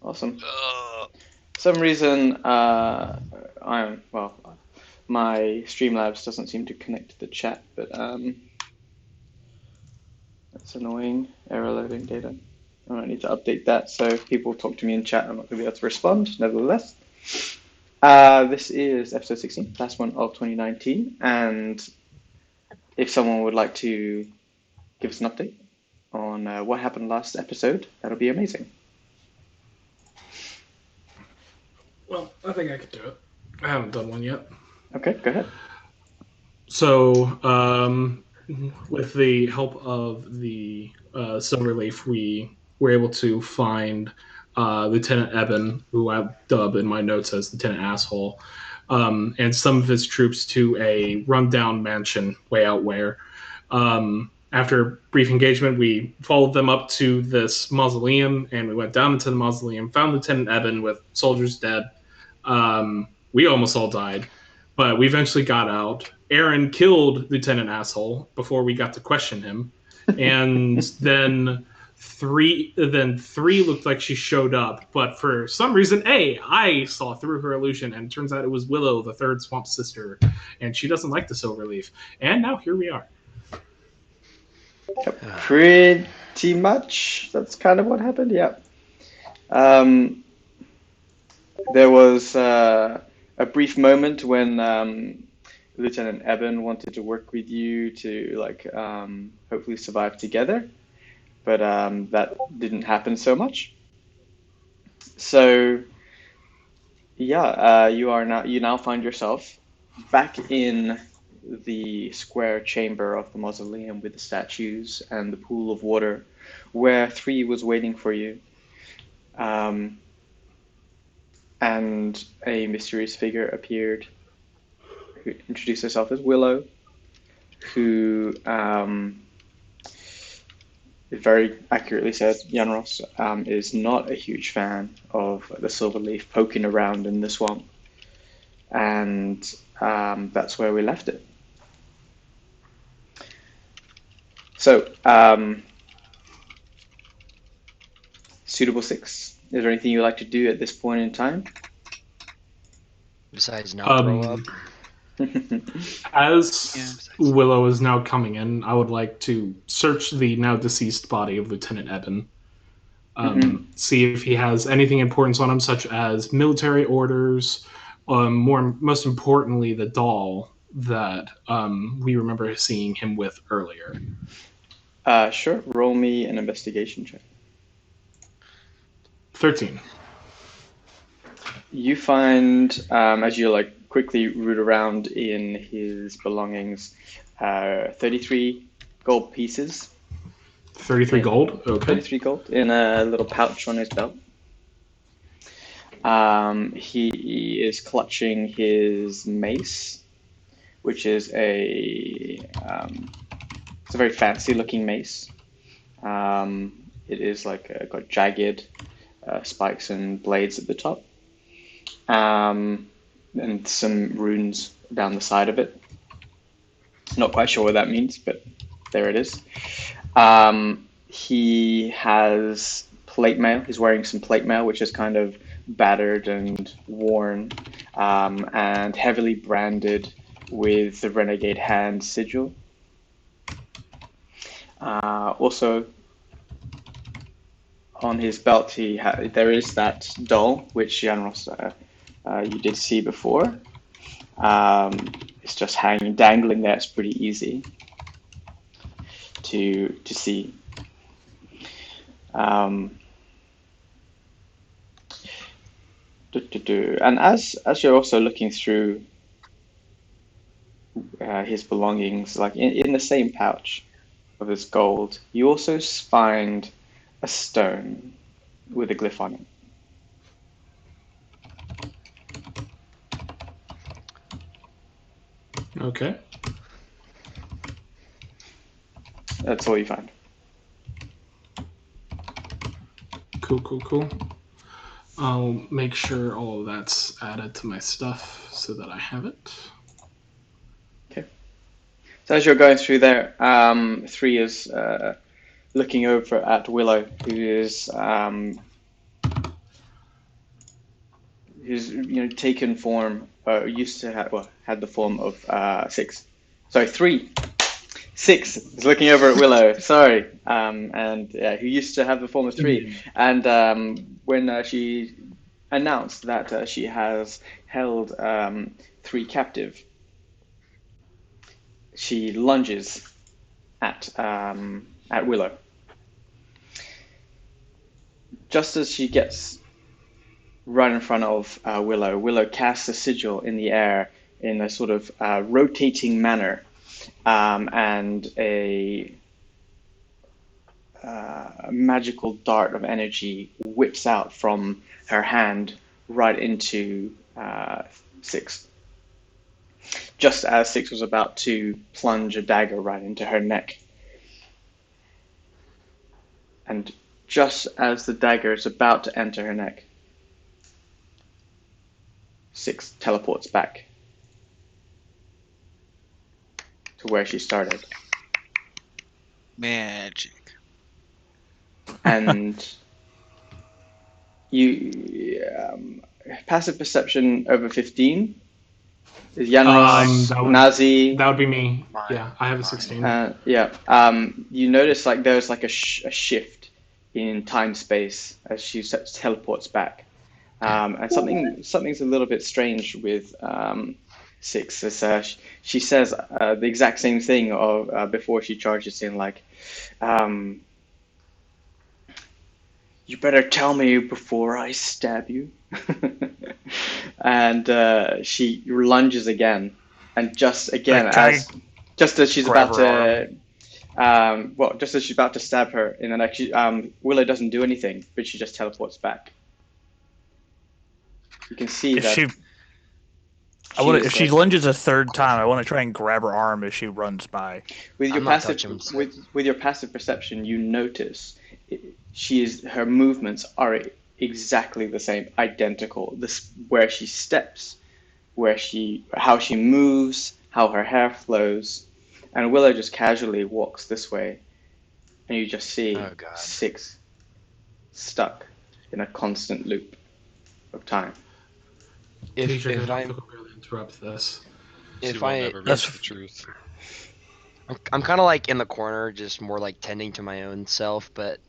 Awesome. For some reason, my Streamlabs doesn't seem to connect to the chat, but that's annoying. Error loading data. I might need to update that, so if people talk to me in chat, I'm not going to be able to respond, nevertheless. This is episode 16, last one of 2019, and if someone would like to give us an update on what happened last episode, that'll be amazing. Well, I think I could do it. I haven't done one yet. Okay, go ahead. So, with the help of the Silverleaf, we were able to find Lieutenant Eben, who I dub in my notes as Lieutenant Asshole, and some of his troops to a rundown mansion way out where. After brief engagement, we followed them up to this mausoleum, and we went down into the mausoleum, found Lieutenant Eben with soldiers dead. We almost all died, but we eventually got out. Eran killed Lieutenant Asshole before we got to question him, and then three looked like she showed up, but for some reason I saw through her illusion, and it turns out it was Willow, the third swamp sister, and she doesn't like the Silverleaf. And now here we are. Pretty much. That's kind of what happened. Yeah. There was a brief moment when Lieutenant Eben wanted to work with you to hopefully survive together, but that didn't happen so much. So yeah, you now find yourself back in the square chamber of the mausoleum with the statues and the pool of water, where Three was waiting for you. And a mysterious figure appeared who introduced herself as Willow, who it very accurately says Janros is not a huge fan of the Silverleaf poking around in the swamp. And that's where we left it. So, Suitable Six, is there anything you'd like to do at this point in time? Besides not throw up. As Willow is now coming in, I would like to search the now deceased body of Lieutenant Eben. See if he has anything important on him, such as military orders, most importantly, the doll that we remember seeing him with earlier. Sure. Roll me an investigation check. 13. You find, as you quickly root around in his belongings, 33 gold pieces. 33 gold? Okay. 33 gold in a little pouch on his belt. He is clutching his mace, which is it's a very fancy looking mace. It is got jagged spikes and blades at the top. And some runes down the side of it. Not quite sure what that means, but there it is. He has plate mail. He's wearing some plate mail, which is kind of battered and worn, and heavily branded with the Renegade Hand sigil. Also, on his belt, there is that doll, which Janros you did see before. It's just dangling there. It's pretty easy to see. And as you're also looking through his belongings, in the same pouch of his gold, you also find a stone with a glyph on it. Okay. That's all you find. Cool. I'll make sure all of that's added to my stuff so that I have it. Okay. So as you're going through there, Three is looking over at Willow, who is who's taken form, used to have, well, had the form of six. Sorry, three. Six is looking over at Willow. Sorry, and who used to have the form of three. And when she announced that she has held three captive, she lunges at Willow. Just as she gets right in front of Willow, Willow casts a sigil in the air in a sort of rotating manner, and a magical dart of energy whips out from her hand right into Six. Just as Six was about to plunge a dagger right into her neck. And just as the dagger is about to enter her neck, Six teleports back to where she started. Magic. And you passive perception over 15 is Yanris, Nazi. That would be me. Yeah, I have a 16. You notice like there's like a shift in time space as she teleports back, and something's a little bit strange with Six. As, she says the exact same thing of before she charges in, like, you better tell me before I stab you. And she lunges again, and just as she's about to, just as she's about to stab her in the neck, Willow doesn't do anything, but she just teleports back. You can see if she lunges a third time, I want to try and grab her arm as she runs by. With your passive perception, you notice her movements are exactly the same, identical. Where she steps, how she moves, how her hair flows, and Willow just casually walks this way, and you just see Six stuck in a constant loop of time. If I interrupt this, that's the truth. I'm kind of like in the corner, just more like tending to my own self, but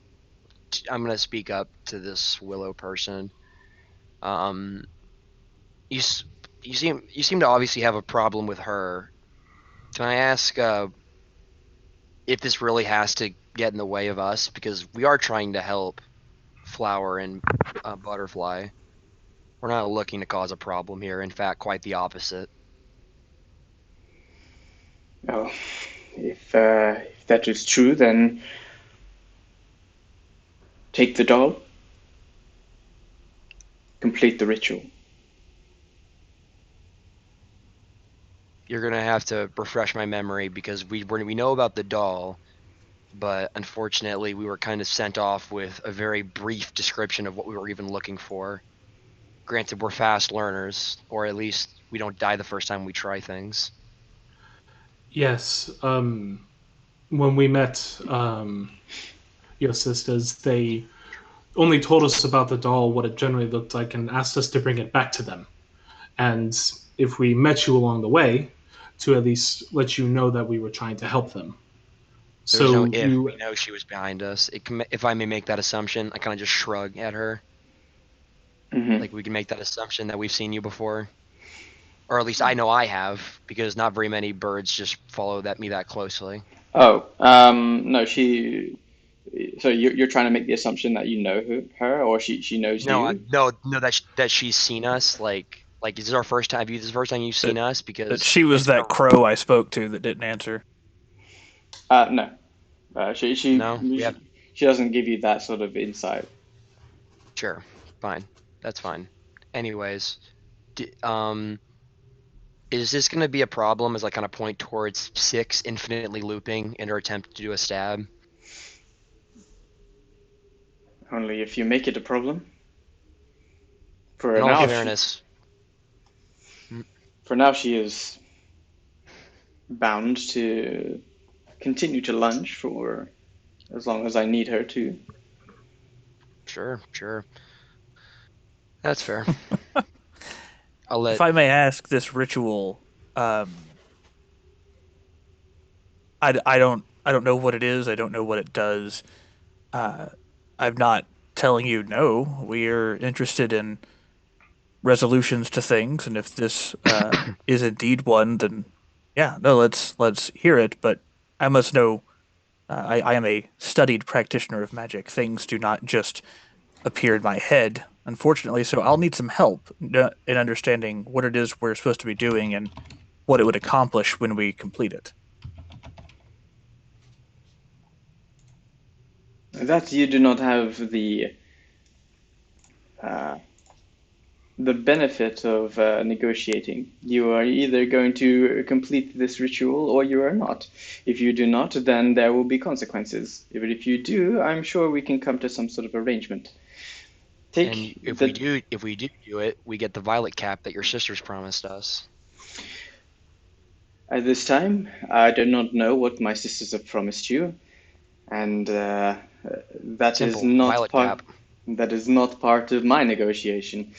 I'm gonna speak up to this Willow person. You seem to obviously have a problem with her. Can I ask if this really has to get in the way of us? Because we are trying to help Flower and Butterfly. We're not looking to cause a problem here. In fact, quite the opposite. Oh, if that is true, then take the doll, complete the ritual. You're gonna have to refresh my memory, because we know about the doll, but unfortunately we were kind of sent off with a very brief description of what we were even looking for. Granted, we're fast learners, or at least we don't die the first time we try things. Yes. When we met your sisters, they only told us about the doll, what it generally looked like, and asked us to bring it back to them. And if we met you along the way, to at least let you know that we were trying to help them. There's no if. We know she was behind us. If I may make that assumption, I kind of just shrug at her. Mm-hmm. Like, we can make that assumption that we've seen you before. Or at least I know I have, because not very many birds just follow me that closely. Oh, no, so you're trying to make the assumption that you know her, or she knows you? No, that she's seen us, like, is this our first time? This is the first time you've seen us? Because she was that crow I spoke to that didn't answer. No. She doesn't give you that sort of insight. Sure, fine, that's fine. Anyways, is this going to be a problem as I kind of point towards Six infinitely looping in her attempt to do a stab? Only if you make it a problem. In all fairness, for now, she is bound to continue to lunge for as long as I need her to. Sure. That's fair. I'll let. If I may ask, this ritual, I don't know what it is. I don't know what it does. Uh, I'm not telling you no. We're interested in resolutions to things, and if this is indeed one, then yeah, no, let's hear it. But I must know. I am a studied practitioner of magic. Things do not just appear in my head, unfortunately. So I'll need some help in understanding what it is we're supposed to be doing and what it would accomplish when we complete it. That you do not have uh, the benefit of negotiating. You are either going to complete this ritual or you are not. If you do not, then there will be consequences. But if you do, I'm sure we can come to some sort of arrangement. And if we do it, we get the violet cap that your sisters promised us. At this time, I do not know what my sisters have promised you, and that is Simple, not violet part. cap. That is not part of my negotiation.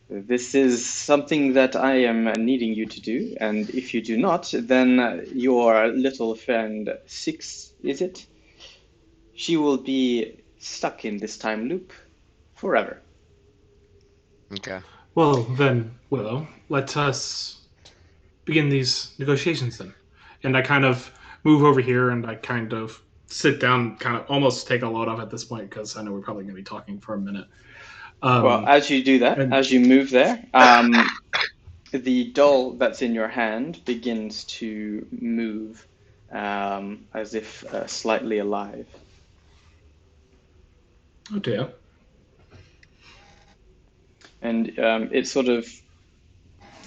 This is something that I am needing you to do, and if you do not, then your little friend Six, is it? She will be stuck in this time loop forever. Okay. Well, then, Willow, let us begin these negotiations then. And I kind of move over here and I kind of sit down, kind of almost take a load off at this point because I know we're probably going to be talking for a minute. Well, as you do that, and as you move there, the doll that's in your hand begins to move as if slightly alive. oh dear. And it's sort of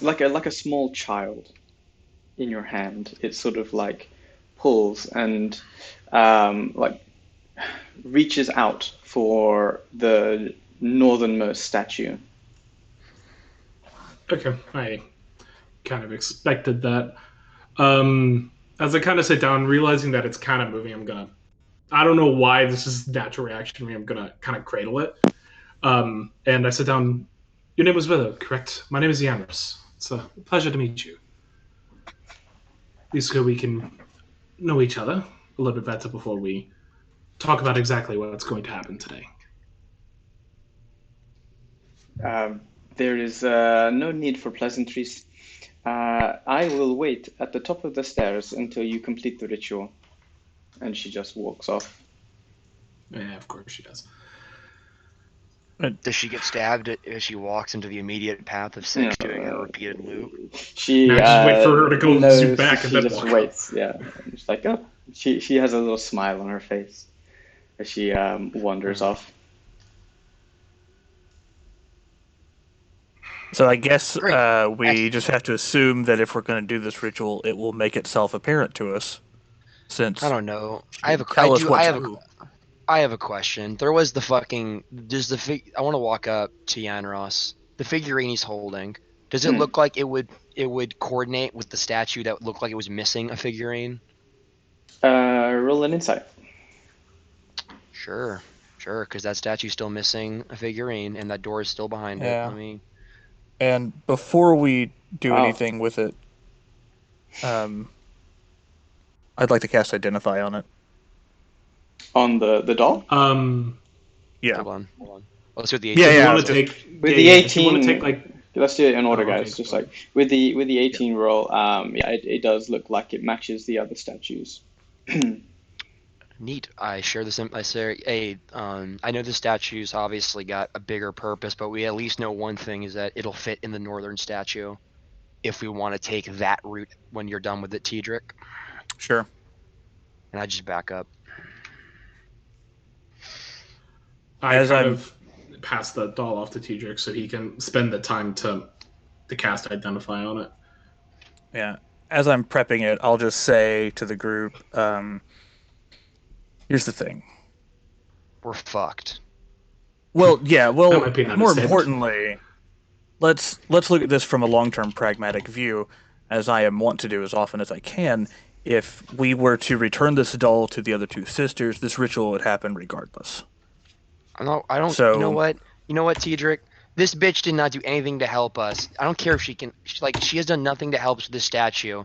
like a small child in your hand. It sort of like pulls and like reaches out for the northernmost statue. Okay, I kind of expected that. As I kind of sit down, realizing that it's kind of moving, I don't know why this is natural reaction to me. I'm gonna kind of cradle it. And I sit down. Your name was Willow, correct? My name is Yamris. It's a pleasure to meet you. At least so we can know each other a little bit better before we talk about exactly what's going to happen today. There is no need for pleasantries. I will wait at the top of the stairs until you complete the ritual. And she just walks off. Yeah, of course she does. Does she get stabbed as she walks into the immediate path of Six doing her repeated loop? She Now just wait for her to go knows, zoom back and she then just walk waits. Yeah, it's like, oh, she has a little smile on her face as she wanders off. So I guess Great. we just have to assume that if we're going to do this ritual, it will make itself apparent to us. Since I don't know. I I have a question. There was the fucking. I want to walk up to Yanros. The figurine he's holding. Does it look like it would coordinate with the statue that looked like it was missing a figurine? Roll an insight. Sure, because that statue's still missing a figurine, and that door is still behind Yeah. it. Let me. And before we do Wow. anything with it, I'd like to cast Identify on it. On the doll? Yeah. Hold on. Let's do the 18. Yeah, If you yeah. want to take With yeah, the yeah, if you want 18, to take like let's do it in order, Oh, okay, guys. Just go like with the 18 roll, yeah, it does look like it matches the other statues. Neat. I share the same. I say, hey, I know the statue's obviously got a bigger purpose, but we at least know one thing is that it'll fit in the northern statue. If we want to take that route when you're done with it, Tedric. Sure. And I just back up. I As kind I'm- of pass the doll off to Tedric so he can spend the time to cast Identify on it. Yeah. As I'm prepping it, I'll just say to the group, here's the thing. We're fucked. Well, yeah, That well, might be an more understatement. importantly, let's look at this from a long-term pragmatic view, as I am wont to do as often as I can. If we were to return this doll to the other two sisters, this ritual would happen regardless. I don't. So- You know what? Tedric? This bitch did not do anything to help us. I don't care if she can. She has done nothing to help us with this statue.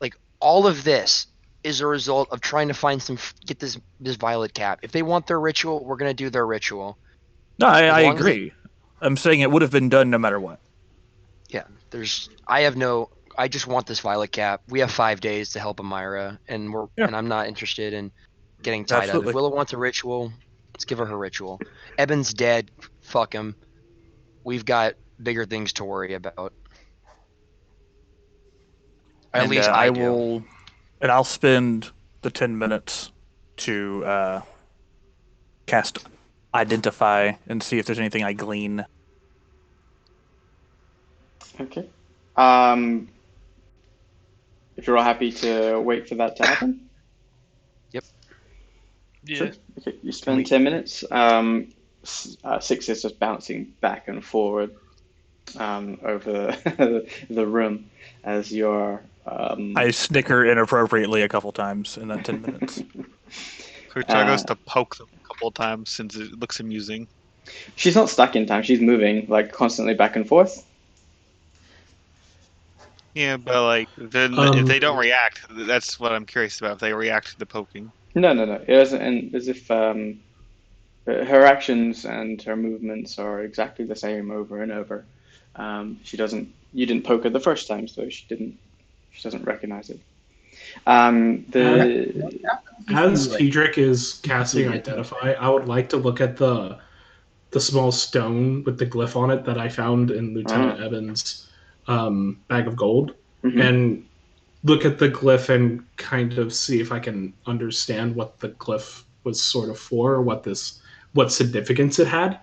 Like, all of this is a result of trying to find get this violet cap. If they want their ritual, we're gonna do their ritual. No, As I long as agree. I'm saying it would have been done no matter what. Yeah, I just want this violet cap. We have 5 days to help Emyra, and I'm not interested in getting tied Absolutely. up. If Willow wants a ritual, let's give her ritual. Eben's dead. Fuck him. We've got bigger things to worry about. At least I do. And I'll spend the 10 minutes to cast Identify and see if there's anything I glean. Okay. If you're all happy to wait for that to happen. Yep. Yeah. Sure. Okay. You spend 10 minutes. Six is just bouncing back and forward over the room as you're. I snicker inappropriately a couple times in that 10 minutes. Kuchar goes to poke them a couple of times since it looks amusing. She's not stuck in time. She's moving like constantly back and forth. Yeah, but like then if they don't react, that's what I'm curious about. If they react to the poking. No. It doesn't. And as if her actions and her movements are exactly the same over and over. She doesn't. You didn't poke her the first time, so she didn't. She doesn't recognize it. As Tedric is casting Identify, I would like to look at the small stone with the glyph on it that I found in Lieutenant Eben's bag of gold, and look at the glyph and kind of see if I can understand what the glyph was sort of for, what significance it had.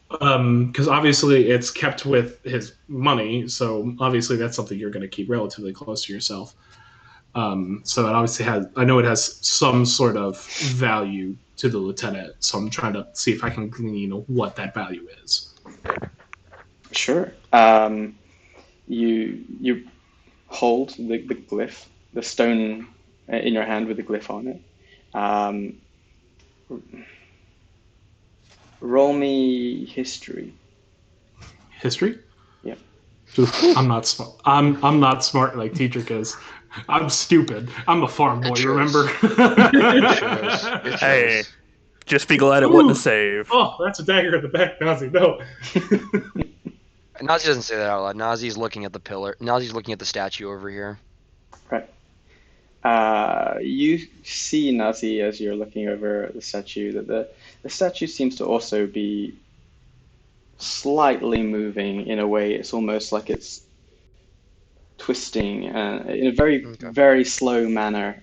Because obviously it's kept with his money, so obviously that's something you're going to keep relatively close to yourself. So it obviously I know it has some sort of value to the lieutenant, so I'm trying to see if I can glean what that value is. Sure. You hold the glyph, the stone in your hand with the glyph on it. Roll me history. History? Yeah. I'm not smart. I'm not smart like Tedric is. I'm stupid. I'm a farm boy, remember? It shows. Hey, just be glad it wasn't a save. Oh, that's a dagger in the back, Nazi. No. Nazi doesn't say that out loud. Nazi's looking at the pillar. Nazi's looking at the statue over here. Right. You see, Nazi, as you're looking over the statue, that the statue seems to also be slightly moving in a way. It's almost like it's twisting in a very, very slow manner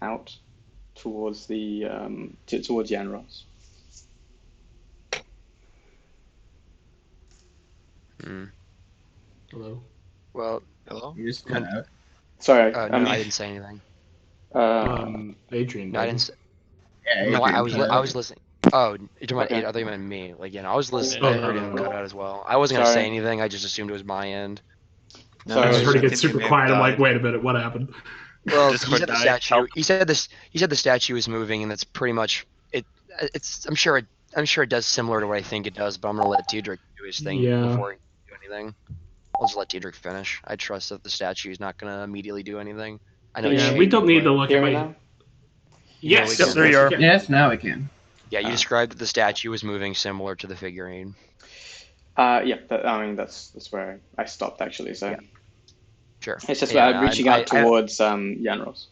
out towards the towards Yanros. Hello. Well, hello. You just cut out. Sorry, no, I didn't say anything. Adrian. No, I didn't say. Yeah, No, I Adrian was listening. Oh, you're talking about I thought you meant me. Like, I was listening. I heard him cut out as well. I wasn't gonna say anything. I just assumed it was my end. No, I just heard it I get think super you may have quiet. I'm like, died. wait a minute, what happened? Well, he Discord said the died. statue. He said the statue is moving, and that's pretty much it. I'm sure it does similar to what I think it does, but I'm gonna let Tedric do his thing before he do anything. I'll just let Tedric finish. I trust that the statue is not gonna immediately do anything. I know. Yeah, we don't need to look Hear at me my. now? Yes, Yep, there you are. Yes, now I can. Yeah, you described that the statue was moving similar to the figurine. Yeah. That's where I stopped actually. So Yeah. Sure. it's just Yeah, reaching out towards Yanros.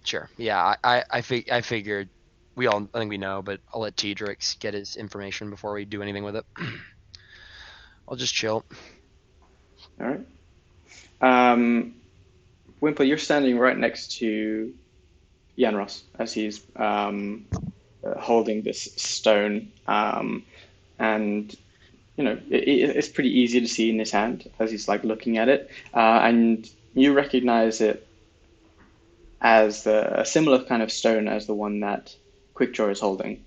Sure. Yeah, I figured I think we know, but I'll let Tedric get his information before we do anything with it. I'll just chill. All right. Wimple, you're standing right next to Yanros as he's holding this stone, and it's pretty easy to see in his hand as he's like looking at it, and you recognize it as a similar kind of stone as the one that Quickjaw is holding.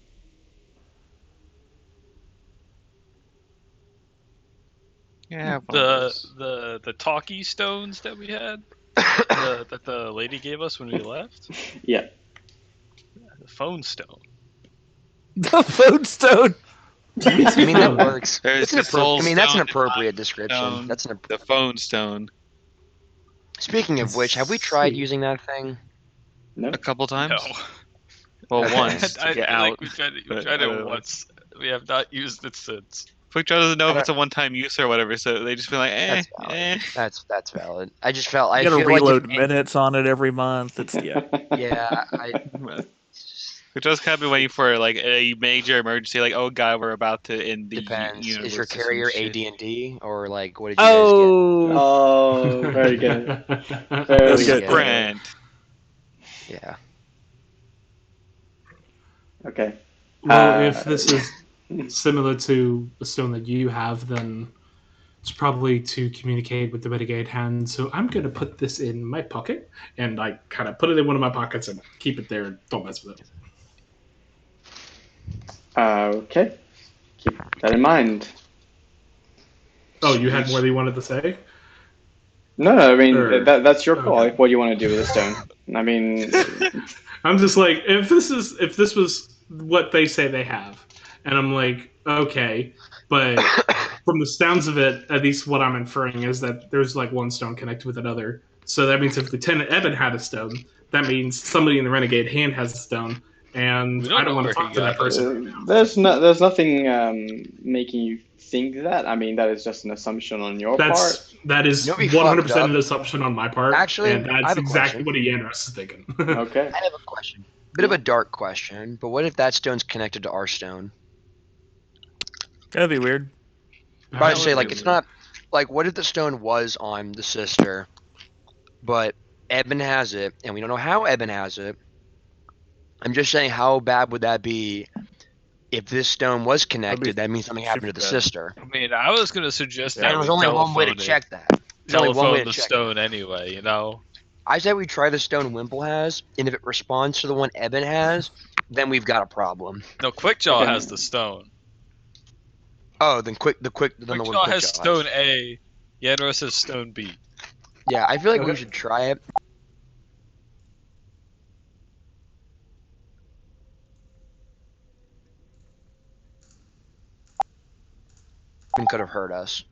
Yeah. The talkie stones that we had, that the lady gave us when we left. Yeah. The phone stone. The phone stone. I mean, that works. There's That's the soul that's an stone, appropriate the description. stone, That's an. the phone stone. Speaking of which, have we tried using that thing? No. A couple times. No. Well, Okay. once to get out. We tried but I it don't know. once. We have not used it since. QuickDraw doesn't know if it's a one-time use or whatever, so they just be like, That's valid. eh. That's valid. I just felt I You gotta feel like reload minutes on it every month. It's yeah. QuickDraw's kind of been waiting for like a major emergency, like, oh god, we're about to end the Depends. universe Is your or some carrier shit. AD&D or like what did you guys get? Oh, very good. That's Very good. Grant. Yeah. Okay. Well, if this is similar to the stone that you have, then it's probably to communicate with the renegade hand. So I'm going to put this in my pocket, and I kind of put it in one of my pockets and keep it there. Don't mess with it. Okay. Keep that in mind. Oh, you had more than you wanted to say? No, I mean Or- that's your call. okay. Like, what do you want to do with the stone? I mean, I'm just like, if this was what they say they have, and I'm like, okay, but from the sounds of it, at least what I'm inferring is that there's like one stone connected with another. So that means if Lieutenant Eben had a stone, that means somebody in the Renegade hand has a stone, and We don't I don't know want to where talk he to that got it. person right now. there's nothing making you think that. I mean, that is just an assumption on your part. That is You know what'd be 100% fucked up? an assumption on my part. Actually, and I that's have a exactly question. what Eran is thinking. Okay. I have a question. Bit of a dark question, but what if that stone's connected to our stone? That'd be weird. But I'd would say be like it's weird. not like what if the stone was on the sister, but Eben has it, and we don't know how Eben has it. I'm just saying, how bad would that be if this stone was connected? That means something happened to the super bad. sister. I mean, I was gonna suggest Yeah. that And there's we only one way to telephone it. check that. There's only one way Telephone to the check stone anyway, you know. I say we try the stone Wimple has, and if it responds to the one Eben has, then we've got a problem. No, Quickjaw Okay. has the stone. Oh, then the one Quickjaw has Quickjaw stone A. Yanros has stone B. Yeah, I feel like we Okay. should try it. And could have hurt us.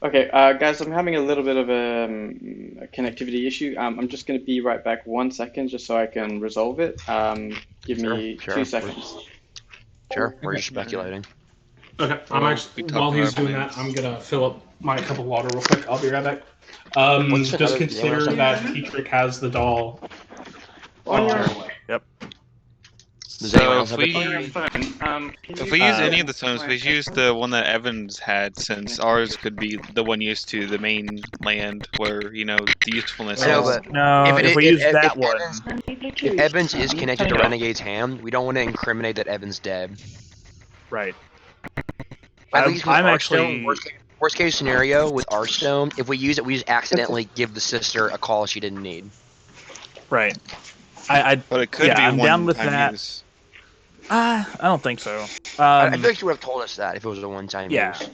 Okay, guys, I'm having a little bit of a connectivity issue. I'm just going to be right back 1 second just so I can resolve it. Give me Sure. 2 seconds. Sure, we're Okay. just speculating. Okay, I'm Well, actually we talked while he's about doing plans. that, I'm gonna fill up my cup of water real quick. I'll be right back. What's Just another- consider yeah, that Heatrick has the doll. On your Does anyone So else have a if we use any of the stones, we use the one that Evans had, since ours could be the one used to the main land where, you know, the usefulness I know, is. but No, if we use that one, if Evans is connected to Renegade's hand, we don't want to incriminate that Evans dead. right? At least with I'm our actually- stone, worst case scenario with our stone, if we use it, we just accidentally give the sister a call she didn't need. Right. I But it could Yeah, be I'm down with one-time that. use. I don't think so. I feel like she would have told us that if it was a one-time Yeah. use.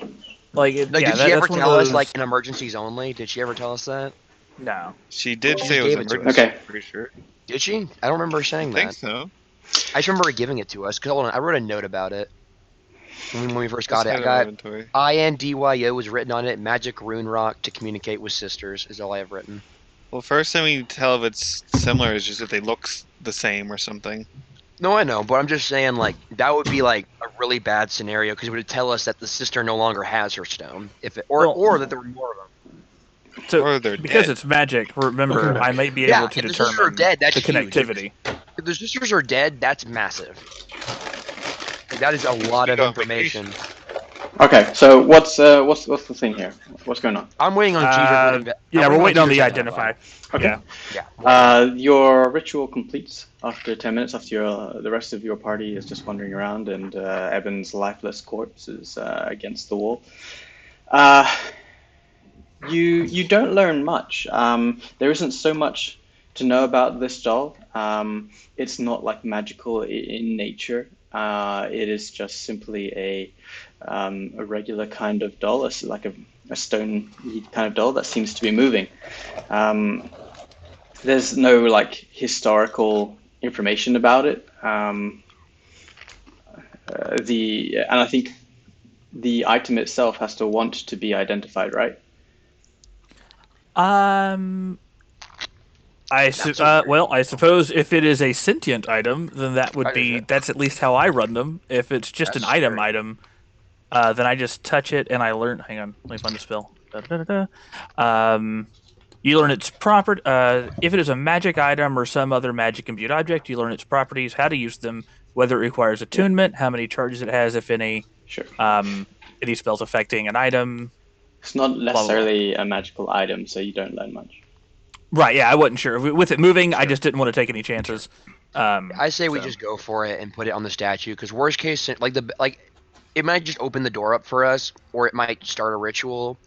Like, it, Like, yeah, did she ever that's one of tell us those- like in emergencies only? Did she ever tell us that? No. She did She say it just was gave it to us. emergency. Okay. Pretty sure. Did she? I don't remember her saying I think that. so. I just remember her giving it to us. Cause hold on, I wrote a note about it when we first got Let's it. I head our got inventory. INDYO was written on it. Magic rune rock to communicate with sisters is all I have written. Well, first thing we can tell if it's similar is just if they look the same or something. No, I know, but I'm just saying like that would be like a really bad scenario because it would tell us that the sister no longer has her stone, if it, Well- or that there were more of them. So Or they're because dead. it's magic, remember, I might be Yeah, able to if the sisters are determine dead, that's the huge. connectivity. If the sisters are dead, that's massive. That is a lot of go on information. Okay, so what's the thing here? What's going on? I'm waiting on Cheever. Yeah, we're waiting on the Cheever to identify. Okay. Yeah. Yeah. Your ritual completes after 10 minutes. After the rest of your party is just wandering around, and Eben's lifeless corpse is against the wall. You don't learn much. There isn't so much to know about this doll. It's not like magical in nature. It is just simply a regular kind of doll. It's like a stone kind of doll that seems to be moving. There's no like historical information about it. and I think the item itself has to want to be identified, right? I suppose if it is a sentient item, then that would be that's at least how I run them. If it's just an item, then I just touch it and I learn. Hang on, let me find the spell. You learn its property. If it is a magic item or some other magic imbued object, you learn its properties, how to use them, whether it requires attunement, how many charges it has, if any. Sure. Any spells affecting an item. It's not necessarily a magical item, so you don't learn much. Right, yeah, I wasn't sure. With it moving, I just didn't want to take any chances. I say we just go for it and put it on the statue, because worst case, it might just open the door up for us, or it might start a ritual.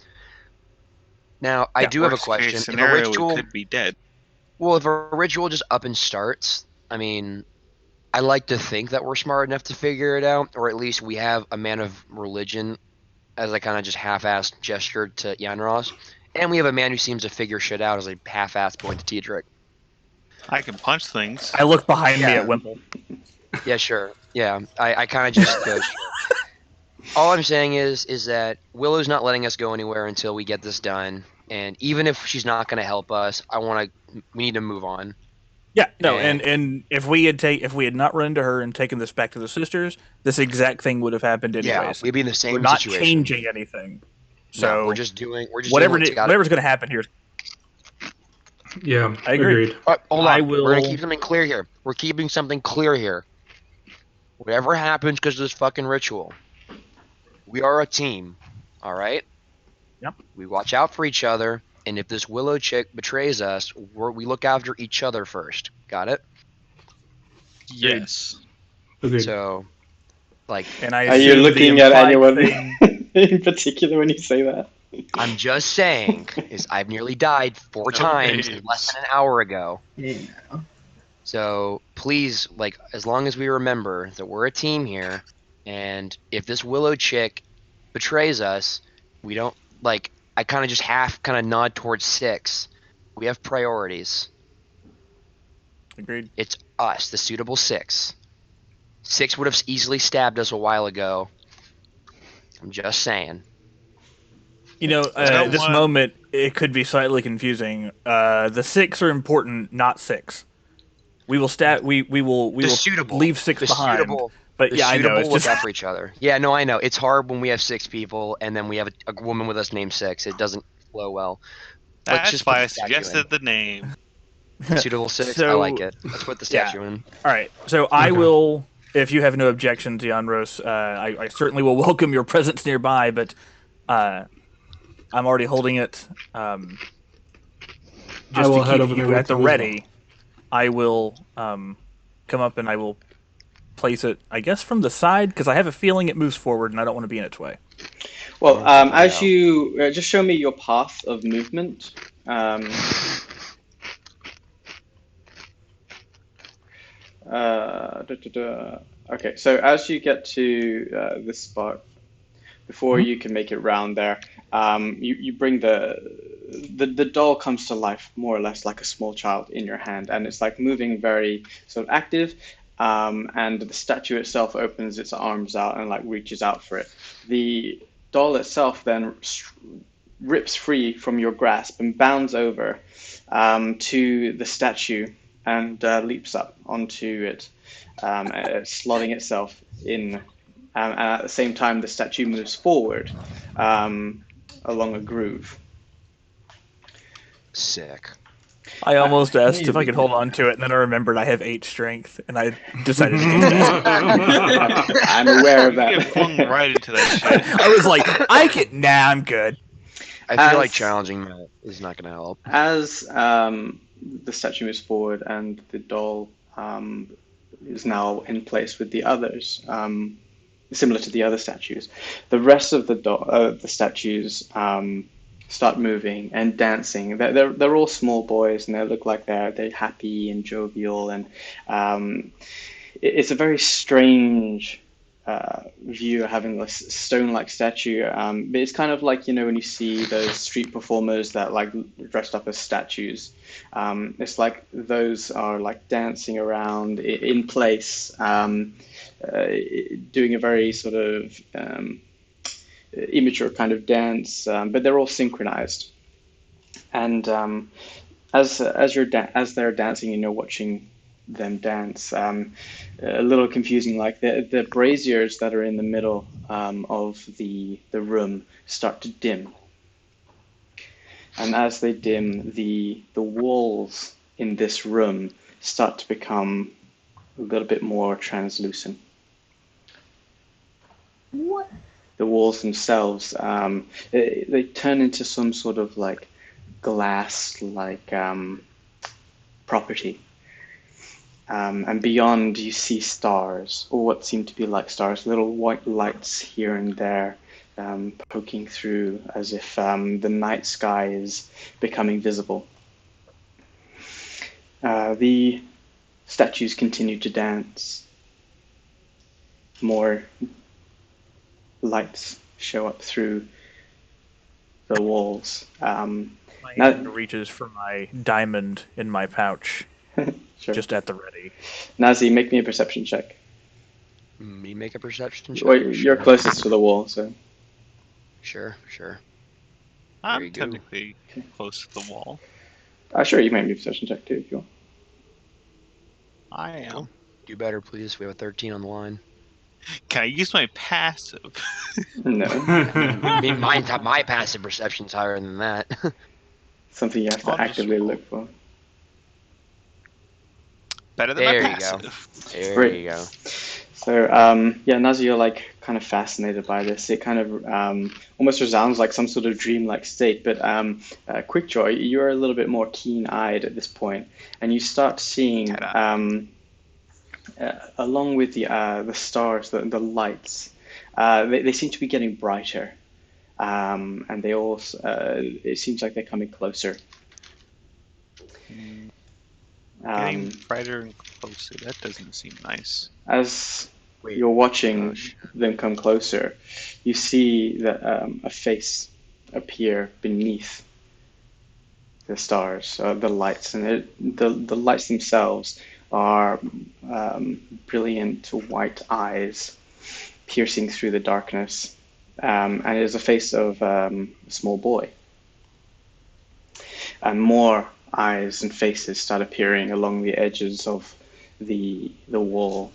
Now, I do have a question. If a ritual could be dead. Well, if a ritual just up and starts, I mean, I like to think that we're smart enough to figure it out, or at least we have a man of religion, as I kind of just half-assed gestured to Yanros. And we have a man who seems to figure shit out as a half-assed point to Teodric. I can punch things. I look behind me at Wimple. Yeah, sure. Yeah, I kind of just go, sure. All I'm saying is that Willow's not letting us go anywhere until we get this done. And even if she's not going to help us, we need to move on. Yeah, no, and if we had not run into her and taken this back to the sisters, this exact thing would have happened anyways. Yeah, we'd be in the same situation. We're not situation. changing anything. So no, we're just doing whatever's going to happen here. Yeah, I agree. Hold on. We're going to keep something clear here. We're keeping something clear here. Whatever happens because of this fucking ritual, we are a team, all right? Yep. We watch out for each other, and if this Willow chick betrays us, we look after each other first. Got it? Yes. Okay. So, and I are you looking at anyone in particular when you say that? I'm just saying, I've nearly died 4 times less than an hour ago. Yeah. So please, as long as we remember that we're a team here, and if this Willow chick betrays us, we don't I kind of just nod towards 6. We have priorities. Agreed. It's us, the suitable 6. 6 would have easily stabbed us a while ago. I'm just saying. This moment, it could be slightly confusing. The 6 are important, not 6. We will we will leave 6 behind. Suitable, but yeah, I know. It's look just out for each other. Yeah, no, I know. It's hard when we have 6 people and then we have a woman with us named 6. It doesn't flow well. That's why I suggested the name. Suitable 6. I like it. Let's put the statue in. All right. So I will, if you have no objections, Yanros, I certainly will welcome your presence nearby, but I'm already holding it. Just I will to head keep over there you with at the you as ready, I will come up and I will place it, I guess, from the side, because I have a feeling it moves forward and I don't want to be in its way. Well, as you just show me your path of movement. Okay, so as you get to this spot, before you can make it round there, you bring the doll comes to life more or less like a small child in your hand, and it's moving very sort of active, and the statue itself opens its arms out and reaches out for it. The doll itself then rips free from your grasp and bounds over to the statue and leaps up onto it, slotting itself in. And at the same time, the statue moves forward along a groove. Sick. I almost asked if I could hold on to it, and then I remembered I have 8 strength, and I decided to do that. I'm aware of You get that. flung right into that shit. I was like, I'm good. I feel like challenging that is not going to help. As the statue moves forward and the doll is now in place with the others, similar to the other statues, the rest of the statues start moving and dancing. They're all small boys, and they look like they're happy and jovial, and it's a very strange view, having a stone-like statue. But it's kind of like, when you see those street performers that like dressed up as statues. It's like those are like dancing around in place, doing a very sort of immature kind of dance, but they're all synchronized. And as they're dancing, watching them dance, a little confusing. Like the braziers that are in the middle of the room start to dim, and as they dim, the walls in this room start to become a little bit more translucent. What? The walls themselves, they turn into some sort of like glass-like property. And beyond, you see stars, or what seem to be like stars, little white lights here and there, poking through as if the night sky is becoming visible. The statues continue to dance. More lights show up through the walls. My hand reaches for my diamond in my pouch, Sure. just at the ready. Nazi, make me a perception check. Me make a perception check? Well, you're closest to the wall, so. Sure. There I'm you go. technically close to the wall. Sure, you can make me a perception check too if you want. I am. Do better, please. We have a 13 on the line. Can I use my passive? No. I mean, my passive perception's higher than that. Something you have to I'll just actively roll. look for. Better than There my you go. passive. There Great. you go. So, Nazi, you're like kind of fascinated by this. It kind of almost resounds like some sort of dreamlike state. But Quickjoy, you're a little bit more keen-eyed at this point, and you start seeing, along with the stars, the lights, they seem to be getting brighter, and they all it seems like they're coming closer. Getting brighter and closer. That doesn't seem nice. As you're watching them come closer, you see that a face appear beneath the stars, the lights, and the lights themselves are brilliant white eyes piercing through the darkness, and it is a face of a small boy. And more eyes and faces start appearing along the edges of the wall,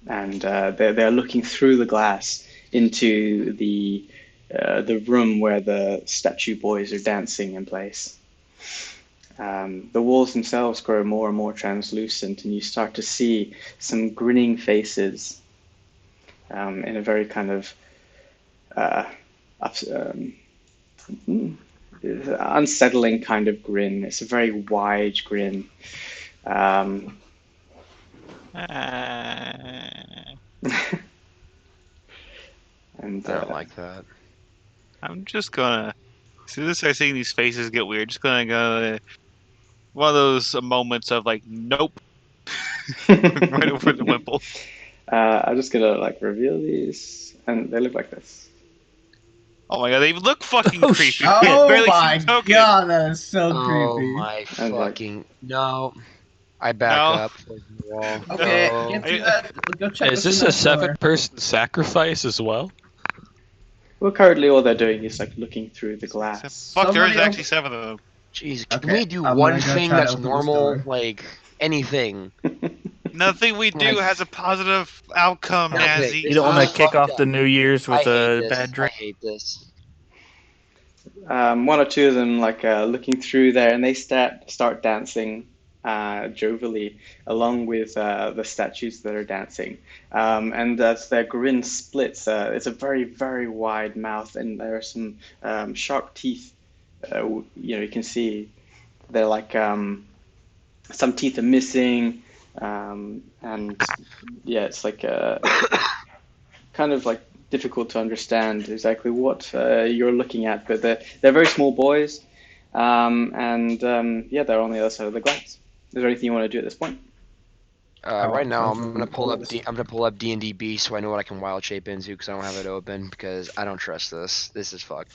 and they're looking through the glass into the room where the statue boys are dancing in place. The walls themselves grow more and more translucent, and you start to see some grinning faces in a very kind of unsettling kind of grin. It's a very wide grin. And I don't like that. I'm just gonna. As soon as I see these faces get weird, just gonna go. One of those moments of like, nope, right over the wimple. I'm just gonna like reveal these, and they look like this. Oh my god, they look fucking creepy. Oh Barely my seem token. god, that is so Oh creepy. my And, like- fucking no! I back No. up. Towards the wall. Okay, No. get through that. Go check Is what's this in a that door. 7-person sacrifice as well? Well, currently all they're doing is like looking through the glass. Fuck, there is Somebody actually else- 7 of them. Jeez, can Okay, we do I'm one gonna go thing try to that's open this normal? door. Like anything. Nothing we do Like- has a positive outcome, Okay, Nazi. You don't want Oh, to kick fuck off that. the New Year's with a bad I drink? hate this. One or two of them like looking through there, and they start dancing jovially along with the statues that are dancing. And as their grin splits, it's a very, very wide mouth, and there are some sharp teeth. You can see they're like some teeth are missing, and yeah, it's like kind of like difficult to understand exactly what you're looking at, but they're very small boys, and yeah, they're on the other side of the glass. Is there anything you want to do at this point? Right now, sounds I'm gonna pull up D&D Beast so I know what I can wild shape into because I don't have it open because I don't trust this. This is fucked.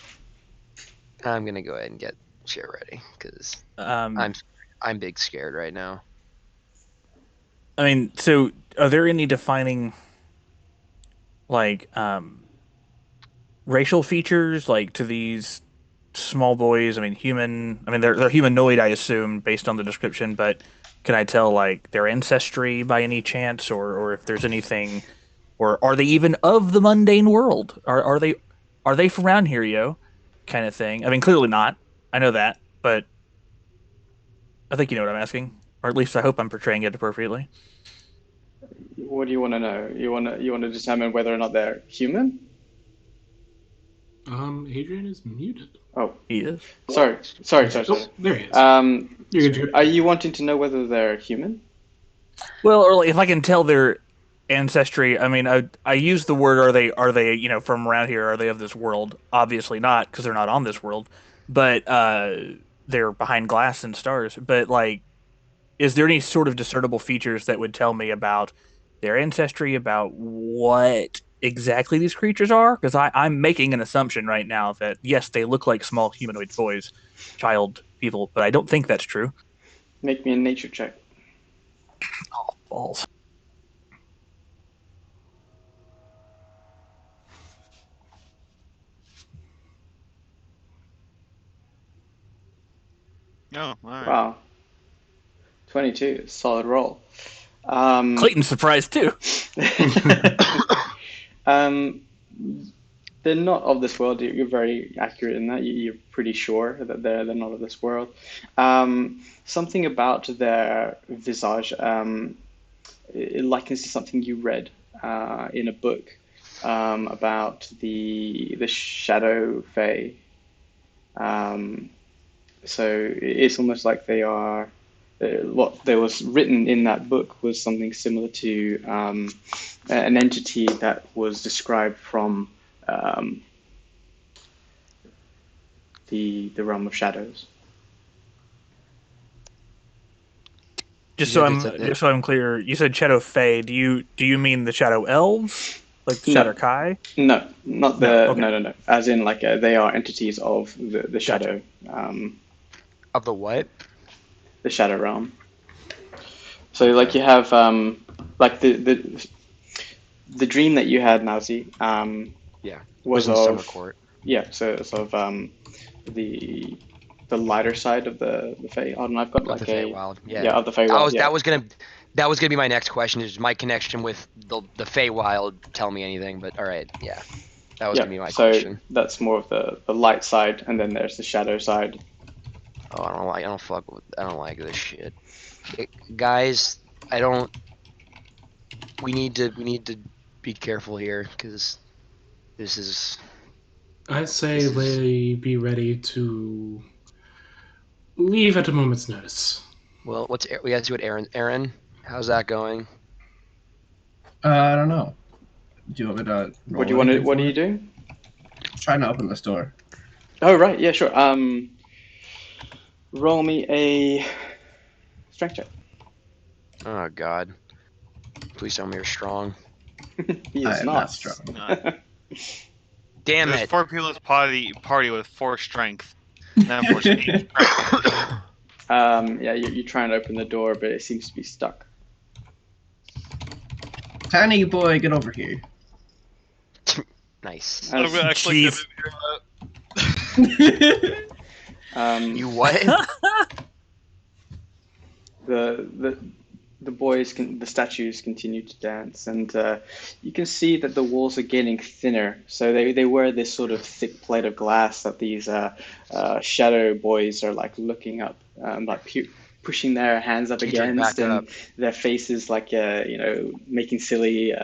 I'm gonna go ahead and get shit ready because I'm big scared right now. I mean, so are there any defining like racial features like to these small boys? I mean, human. I mean, they're humanoid, I assume, based on the description. But can I tell like their ancestry by any chance, or if there's anything, or are they even of the mundane world? Are they from around here, yo? Kind of thing. I mean, clearly not. I know that, but I think you know what I'm asking, or at least I hope I'm portraying it appropriately. What do you want to know? You want to determine whether or not they're human? Adrian is muted. Oh, He is. sorry. Oh, there he is. You're good. Are you wanting to know whether they're human? Well, or like, if I can tell their ancestry, I mean, I use the word are they from around here? Are they of this world? Obviously not, because they're not on this world. But they're behind glass and stars. But like, is there any sort of discernible features that would tell me about their ancestry, about what exactly these creatures are? Because I'm making an assumption right now that yes, they look like small humanoid boys, child people, but I don't think that's true. Make me a nature check. Oh, balls. Oh, all right. Wow, 22, solid roll. Clayton's surprised too. um, they're not of this world. You're very accurate in that. You're pretty sure that they're not of this world. Something about their visage, it likens to something you read in a book about the Shadow Fae. So it's almost like they are. What there was written in that book was something similar to an entity that was described from um, the realm of shadows. Just Yeah, so that's I'm it. just so I'm clear, you said Shadow Fae. Do you mean the Shadow Elves, like the No. Shadow Kai? No, not No, the okay. no. As in, like they are entities of the shadow, Of the what? the shadow realm. So Okay. like you have like the dream that you had, Nazi, Yeah. was in Summer of Court. so it's of the lighter side of the Fae. Oh, and I've got Of the like a Feywild. Yeah. yeah of the Feywild. Yeah, That was gonna be my next question. Is my connection with the Feywild tell me anything? But all right, yeah, that was yeah. gonna be my So question. that's more of the light side, and then there's the shadow side. Oh, I don't like this shit, guys. I don't. We need to be careful here because this is. I say This is- they be ready to leave at a moment's notice. Well, we gotta see what Aaron, how's that going? I don't know. Do you want me to What do roll you want to? anything What for are you it? doing? Trying to open this door. Oh right, yeah, sure. Roll me a strength check. Oh God, please tell me you're strong. He I is am not. not strong. Damn There's it! 4 people in this party with 4 strength. Then more strength. Yeah, you're trying to open the door, but it seems to be stuck. Tiny boy, get over here. Nice. I'm As, gonna actually Jeez. You what? the the statues continue to dance, and you can see that the walls are getting thinner. So they wear this sort of thick plate of glass that these shadow boys are like looking up, pushing their hands up Teacher, against, back and up. their faces like making silly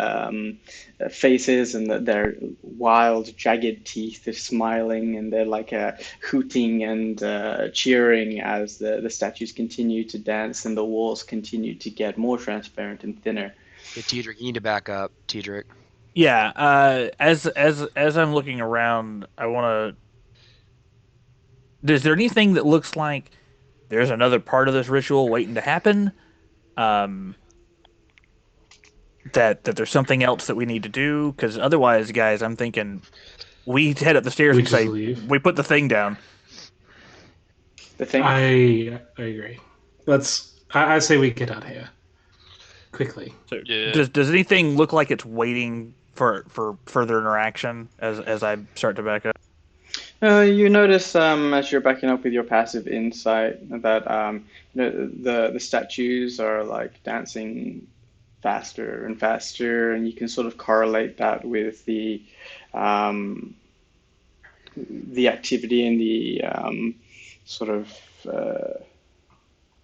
faces, and their wild jagged teeth are smiling, and they're like hooting and cheering as the statues continue to dance and the walls continue to get more transparent and thinner. Hey, Teedrick, you need to back up, Teedrick. Yeah. As I'm looking around, I want to. Is there anything that looks like there's another part of this ritual waiting to happen? Um, that there's something else that we need to do? Because otherwise, guys, I'm thinking we head up the stairs We and just say leave. we put the thing down. The thing. I agree. I say we get out of here quickly. So Yeah. does anything look like it's waiting for further interaction as I start to back up? You notice as you're backing up with your passive insight that the statues are like dancing faster and faster, and you can sort of correlate that with the activity and the sort of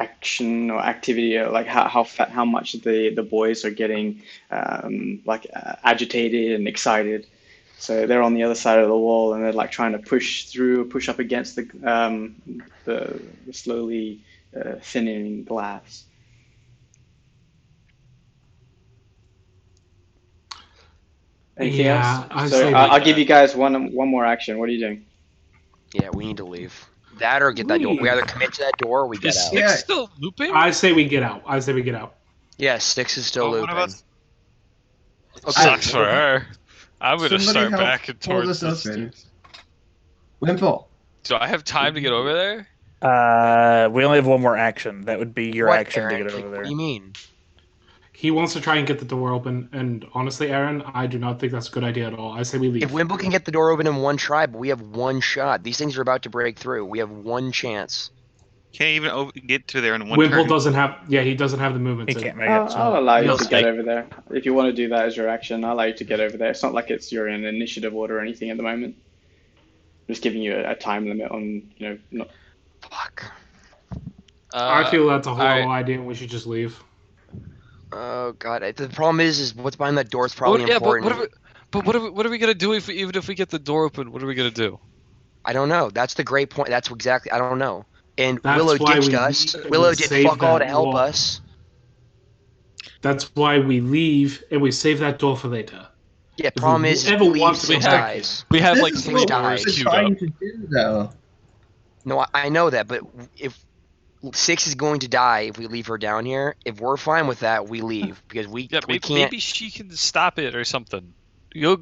action or activity, like how much the boys are getting agitated and excited. So they're on the other side of the wall, and they're like trying to push up against the slowly thinning glass. Anything else? So I'll give you guys one more action. What are you doing? Yeah, we need to leave. That or get that door. We either commit to that door or we get Is out. Six still looping? I say we get out. Yeah, Styx is still looping. What about Okay. Sucks for her. I'm gonna Somebody start help backing pull towards this the open. stairs. Wimple. Do I have time to get over there? We only have one more action. That would be your What, action Aaron? to get over What there. do you mean? He wants to try and get the door open, and honestly, Aaron, I do not think that's a good idea at all. I say we leave. If Wimple can get the door open in one try, but we have one shot. These things are about to break through. We have one chance. Can't even get to there in one Wimple turn. doesn't have. Yeah, he doesn't have the movement. He to- can't make I'll, it. So. I'll allow you You'll to get stay. over there. If you want to do that as your action, I'll allow you to get over there. It's not like you're in initiative order or anything at the moment. I'm just giving you a time limit on, not. Fuck. I feel that's a horrible alright. idea, and we should just leave. Oh god. The problem is what's behind that door is probably yeah, important. but what are we gonna do even if we get the door open? What are we gonna do? I don't know. That's the great point. That's exactly. I don't know. And That's Willow why ditched we us. need to Willow did save fuck all to that help wall. us. That's why we leave, and we save that door for later. Yeah. we Problem is, ever we leave want to Six go back dies. We have This like is three what dies doors we're queued up. trying to do, though. No, I know that, but if Six is going to die if we leave her down here, if we're fine with that, we leave because we Yeah, we maybe, can't. maybe she can stop it or something.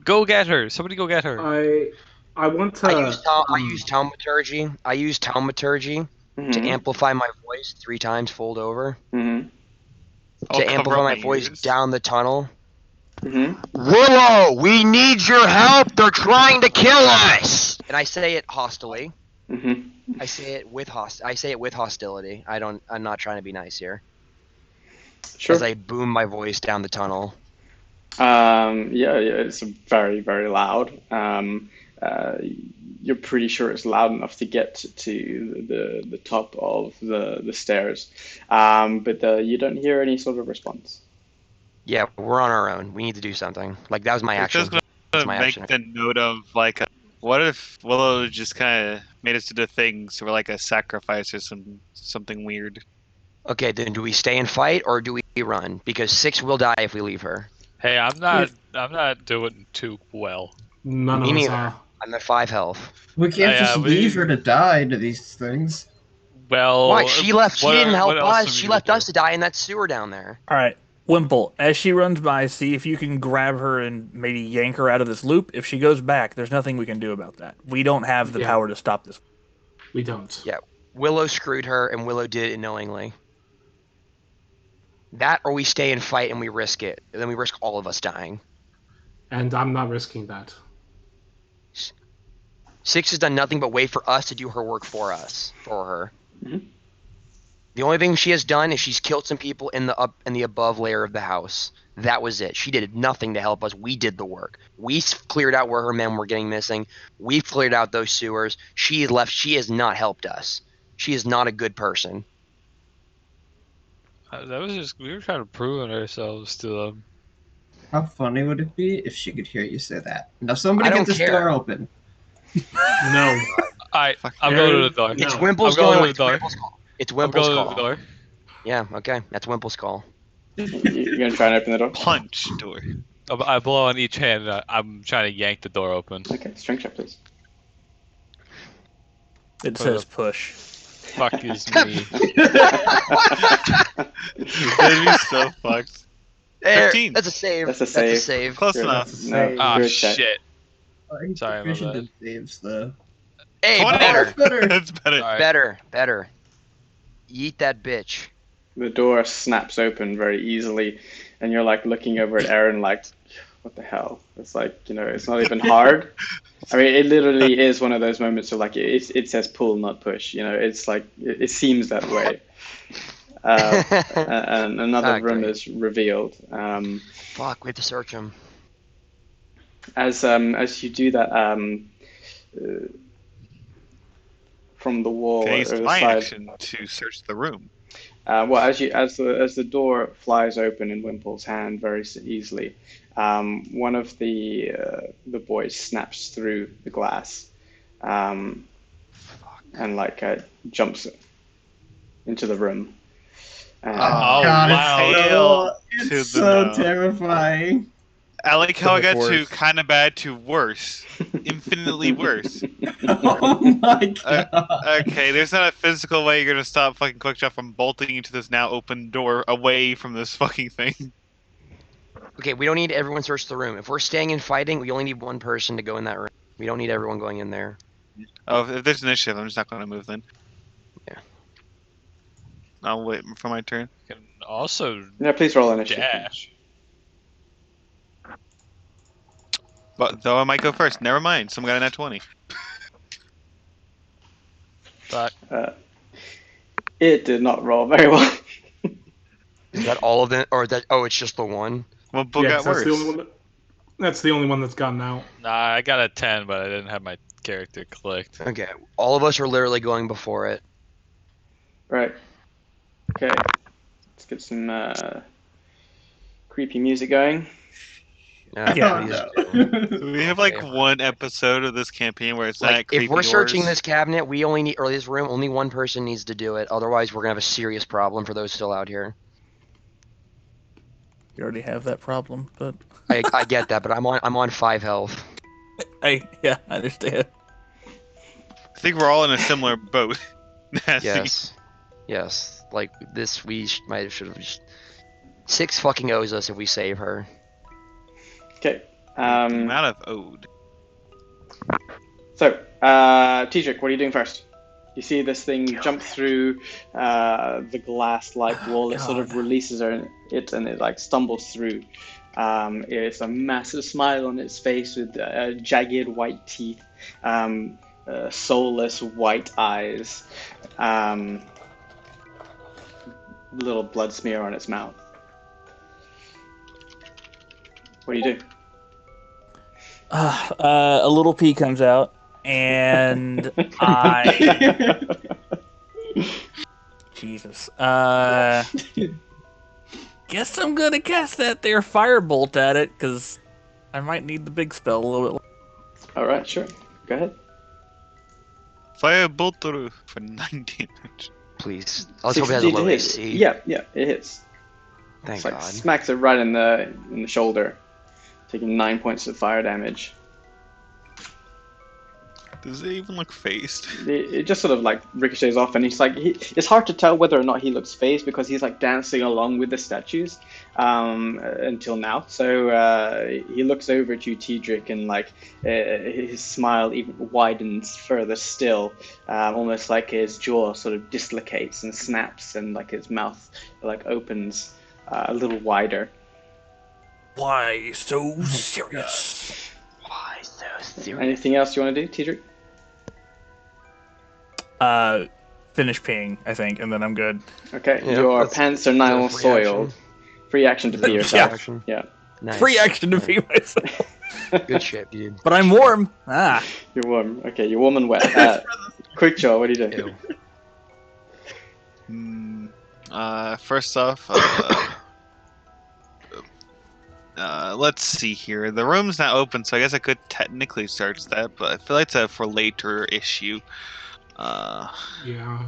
Go get her. Somebody go get her. I want to. I use taumaturgy. I use taumaturgy to Mhm. amplify my voice 3 times fold over. Mhm. I'll To cover amplify up my voice ears. down the tunnel. Mhm. Willow, we need your help. They're trying to kill us. And I say it hostily. Mhm. I say it with hostility. I'm not trying to be nice here. Sure. As I boom my voice down the tunnel. Yeah, it's very, very loud. You're pretty sure it's loud enough to get to the top of the stairs, but you don't hear any sort of response. Yeah, we're on our own. We need to do something. Like that was my We're action. just gonna my make action. the note of like, what if Willow just kind of made us do the things for like a sacrifice or something weird? Okay, then do we stay and fight or do we run? Because Six will die if we leave her. Hey, I'm not doing too well. None Me of us neither. are. I'm at 5 health. We can't Yeah, just we- leave her to die to these things. Well, Why? She left. She what- didn't help what else us. are She we left gonna us to die in that sewer down there. All right, Wimple. As she runs by, see if you can grab her and maybe yank her out of this loop. If she goes back, there's nothing we can do about that. We don't have the Yeah. power to stop this. We don't. Yeah. Willow screwed her, and Willow did it knowingly. That, or we stay and fight, and we risk it. And then we risk all of us dying. And I'm not risking that. Six has done nothing but wait for us to do her work for her. Mhm. The only thing she has done is she's killed some people in the above layer of the house. That was it. She did nothing to help us. We did the work. We cleared out where her men were getting missing. We cleared out those sewers. She left. She has not helped us. She is not a good person. That was just we were trying to prove ourselves to them. How funny would it be if she could hear you say that? Now somebody I get don't this care. door open. No. I'm going to the door. No. It's Wimple's I'm going call. to It's the door. Wimple's call. It's I'm Wimple's going to call. the door. Yeah. Okay. That's Wimple's call. You're gonna try and open the door. Punch door. I blow on each hand. And I'm trying to yank the door open. Okay, strength check, please. It says push. Fuck is me. That'd be so fucked. There, 15. that's a save. That's a That's a save. save. Close Good. enough. No, Ah, good check. shit. I Sorry, my proficient bad. in saves though. Hey, 20. better, Better. That's better. Sorry. better. Yeet that bitch. The door snaps open very easily, and you're like looking over at Eran like, what the hell? It's like, it's not even hard. I mean, it literally is one of those moments where like it says pull, not push. It's like it seems that way. And another room Great. is revealed. Fuck, we have to search him. As you do that, from the wall Can I or use the my side. action to search the room? Well, as the door flies open in Wimple's hand very easily, one of the boys snaps through the glass, and like jumps into the room. Oh, God, wow. it's to the so no. terrifying. I like how I got to Worse. kind of bad to worse. Infinitely worse. Oh my god. Okay, there's not a physical way you're gonna stop fucking Quickshot from bolting into this now open door away from this fucking thing. Okay, we don't need everyone search the room. If we're staying and fighting, we only need one person to go in that room. We don't need everyone going in there. Oh, if there's initiative, I'm just not gonna move then. Yeah. I'll wait for my turn. Can also Yeah, please roll initiative. dash. But though I might go first. Never mind. Someone got a nat 20. Fuck. It did not roll very well. Is that all of them, or that? Oh, it's just the one. Well, book Yeah, got 'cause that's worse. the only one. That's the only one that's gotten out. Nah, I got a 10, but I didn't have my character clicked. Okay, all of us are literally going before it. Right. Okay. Let's get some creepy music going. Yeah, Oh, please. no. We have like Okay. one episode of this campaign where it's Like, not creepy if we're searching doors. this cabinet, we only need, or this room, only one person needs to do it. Otherwise, we're gonna have a serious problem for those still out here. You already have that problem, but I get that, but I'm on 5 health. I understand. I think we're all in a similar boat. Yes. Like this, we should have just 6 fucking owes us if we save her. Okay. The amount of owed. So, Tedric, what are you doing first? You see this thing jump through the glass-like wall. It sort of releases it and it like stumbles through. It's a massive smile on its face with jagged white teeth, soulless white eyes, little blood smear on its mouth. What do you do? A little pea comes out, and I Jesus. Guess I'm gonna cast that there firebolt at it, because I might need the big spell a little bit. All right, sure. Go ahead. Fire bolt through for 9 damage. Please. Let's hope it has a 16 to low hit. AC. Yeah, it hits. Thank It's like God. smacks it right in the shoulder, taking 9 points of fire damage. Does it even look phased? It just sort of like ricochets off, and it's hard to tell whether or not he looks phased because he's like dancing along with the statues until now. So he looks over at you, Tedric, and like his smile even widens further still, almost like his jaw sort of dislocates and snaps, and like his mouth like opens a little wider. Why so serious? Why so serious? Anything else you want to do, Tedric? Finish peeing, I think, and then I'm good. Okay, Yeah, your that's- pants are is that a now free soiled. action? Free action to Is that pee a free yourself. action? Yeah. Nice. Free action to pee myself. Good shit, dude. But I'm warm. You're warm. Okay, you're warm and wet. Quick jaw, what are you doing? Ew. First off, let's see here. The room's not open, so I guess I could technically search that, but I feel like it's a for later issue. Yeah,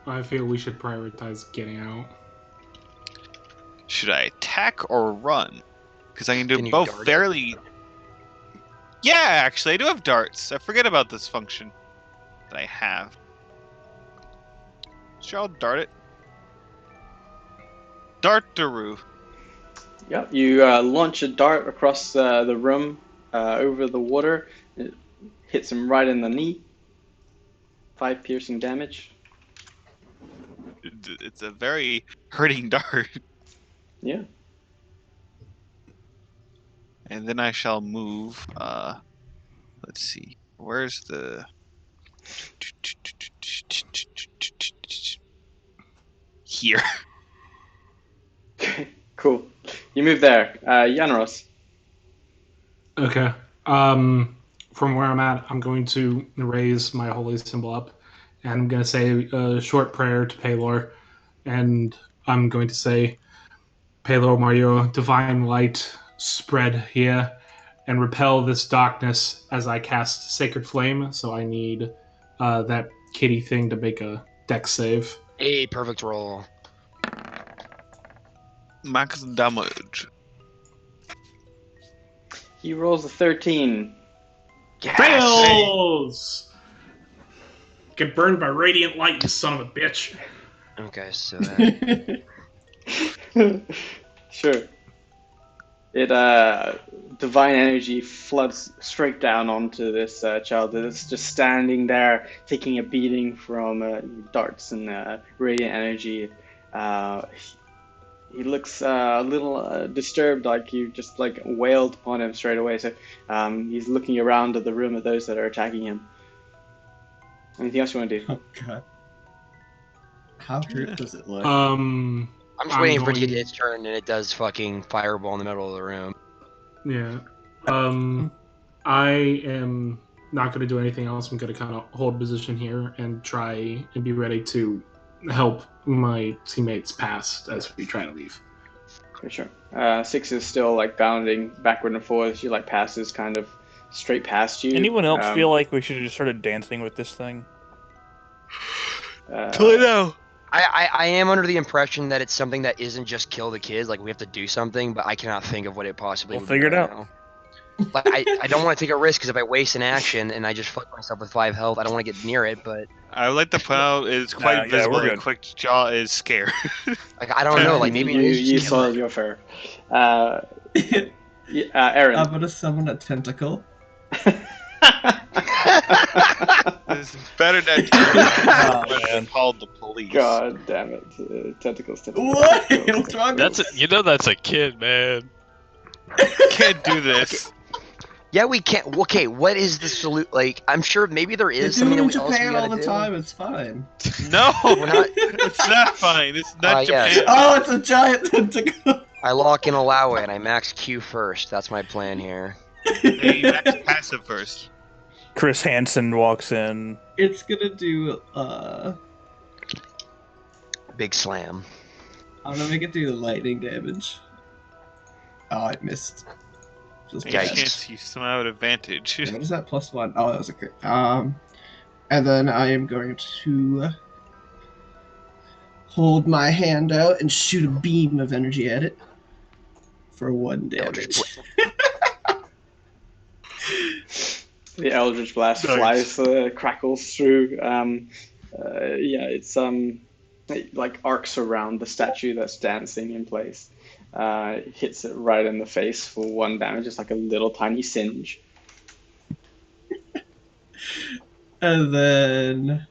I feel we should prioritize getting out. Should I attack or run? Because I can do Can you both dart it? fairly. Yeah, actually, I do have darts. I forget about this function that I have. Sure, I'll dart it. Dartaroo. Yep, you launch a dart across the room over the water. It hits him right in the knee. 5 piercing damage. It's a very hurting dart. Yeah. And then I shall move. Let's see. Where's the? Here. Cool. You move there. Yanros. Okay. From where I'm at, I'm going to raise my holy symbol up, and I'm going to say a short prayer to Palor, and I'm going to say, Palor Mario, divine light, spread here, and repel this darkness as I cast Sacred Flame. So I need that kitty thing to make a dex save. Hey, perfect roll. Max damage. He rolls a 13. Yes. Fails! Get burned by radiant light, you son of a bitch. Okay, so that Sure. It divine energy floods straight down onto this child that's just standing there, taking a beating from darts and radiant energy. He looks a little disturbed, like you just like wailed upon him straight away. So he's looking around at the room at those that are attacking him. Anything else you want to do? Oh god. How hurt does it look? I'm just waiting for it to get going- its turn, and it does fucking fireball in the middle of the room. Yeah. I am not going to do anything else. I'm going to kind of hold position here and try and be ready to help my teammates pass as we try to leave. For sure. 6 is still like bounding backward and forth. She like passes kind of straight past you. Anyone else feel like we should have just started dancing with this thing? Toledo. I am under the impression that it's something that isn't just kill the kids. Like we have to do something, but I cannot think of what it possibly. We'll would be figure it right out. now. Like I don't want to take a risk because if I waste an action and I just fuck myself with 5 health, I don't want to get near it. But I would like to point out it's Nah, quite yeah, visible we're that good. Quick Jaw is scared. like I don't know. Like maybe you saw your fur. Eran. I'm gonna summon a tentacle. It's better than Oh, man. called the police. God damn it. Tentacles. What? What's wrong That's with that's a kid, man. Can't do this. Yeah, we can't. Okay, what is the salute? Like, I'm sure maybe there They is do something it that in we also Japan all gotta the do. time, it's fine. No, We're not- it's not fine. It's not yeah. Japan. Oh, it's a giant tentacle! I lock and allow it, and I max Q first. That's my plan here. Hey, max passive first. Chris Hansen walks in. It's gonna do, Big slam. I'm gonna make it do lightning damage. Oh, I missed. Just You Yikes. can't see somehow at advantage. What is that? +1? Oh, that was a crit. And then I am going to hold my hand out and shoot a beam of energy at it for 1 damage. The Eldritch Blast Nice. flies, crackles through. It's it, like arcs around the statue that's dancing in place. Hits it right in the face for 1 damage. It's like a little tiny singe. And then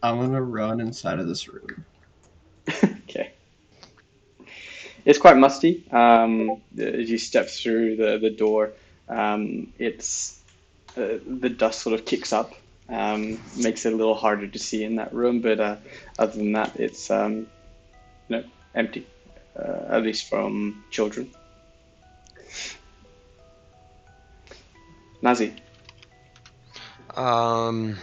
I'm gonna run inside of this room. Okay. It's quite musty. As you step through the door, it's the dust sort of kicks up, makes it a little harder to see in that room. But other than that, it's empty, at least from children. Nazi. Fuck.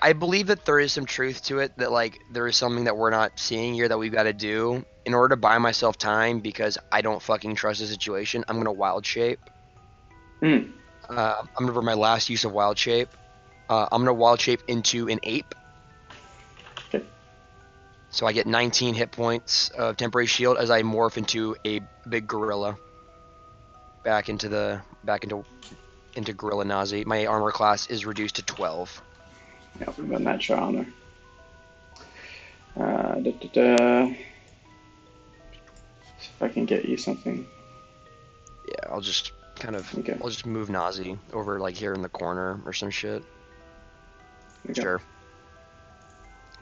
I believe that there is some truth to it, that like there is something that we're not seeing here that we've got to do in order to buy myself time because I don't fucking trust the situation. I'm gonna wild shape. Mm. I'm gonna for my last use of wild shape. I'm gonna wild shape into an ape. Okay. So I get 19 hit points of temporary shield as I morph into a big gorilla. Back into into Gorilla Nazi. My armor class is reduced to 12. Yeah, we've got natural armor. If I can get you something. Yeah, I'll just Okay. I'll just move Nazi over like here in the corner or some shit. Okay. Sure.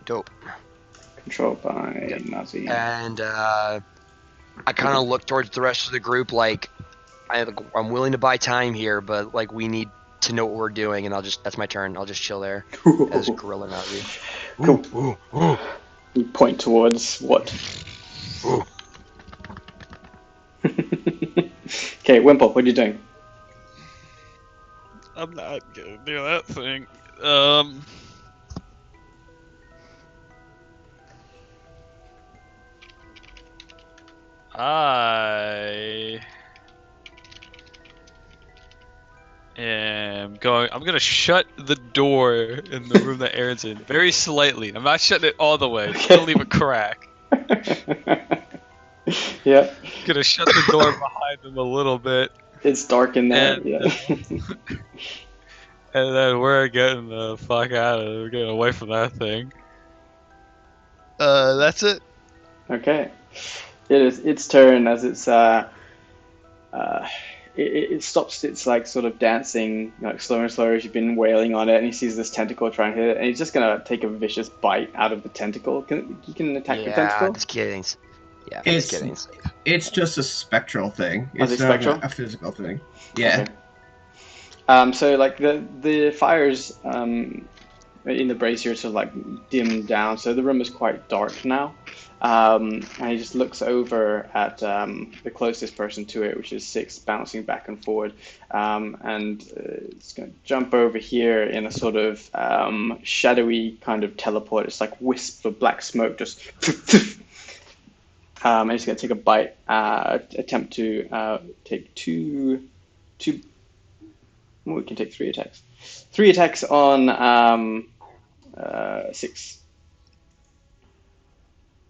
Dope. Controlled by Yep. Nazi. And I kind of look towards the rest of the group like I'm willing to buy time here, but like we need to know what we're doing, and that's my turn. I'll just chill there as Gorilla Nazi. Cool. You point towards what? Okay, Wimple, what are you doing? I'm not gonna do that thing. I am going. I'm gonna shut the door in the room that Eran's in very slightly. I'm not shutting it all the way. Just gonna leave a crack. Yeah. Gonna shut the door behind him a little bit, It's dark in there. And, Yeah. and then we're getting the fuck out of it. We're getting away from that thing. That's it. Okay. It is its turn as it stops its like sort of dancing like slower and slower as you've been wailing on it, and he sees this tentacle trying to hit it, and he's just gonna take a vicious bite out of the tentacle. You can attack the Yeah, tentacle? this kidding. Yeah, It's- this kidding. Safe. It's just a spectral thing. Oh, is It's it not spectral? a physical thing. Yeah. Okay. So like the fires in the brazier sort of like dim down, so the room is quite dark now. And he just looks over at the closest person to it, which is Six, bouncing back and forward. And it's going to jump over here in a sort of shadowy kind of teleport. It's like wisps of black smoke just. And he's going to take a bite, attempt to take two. Well, we can take 3 attacks. 3 attacks on Six.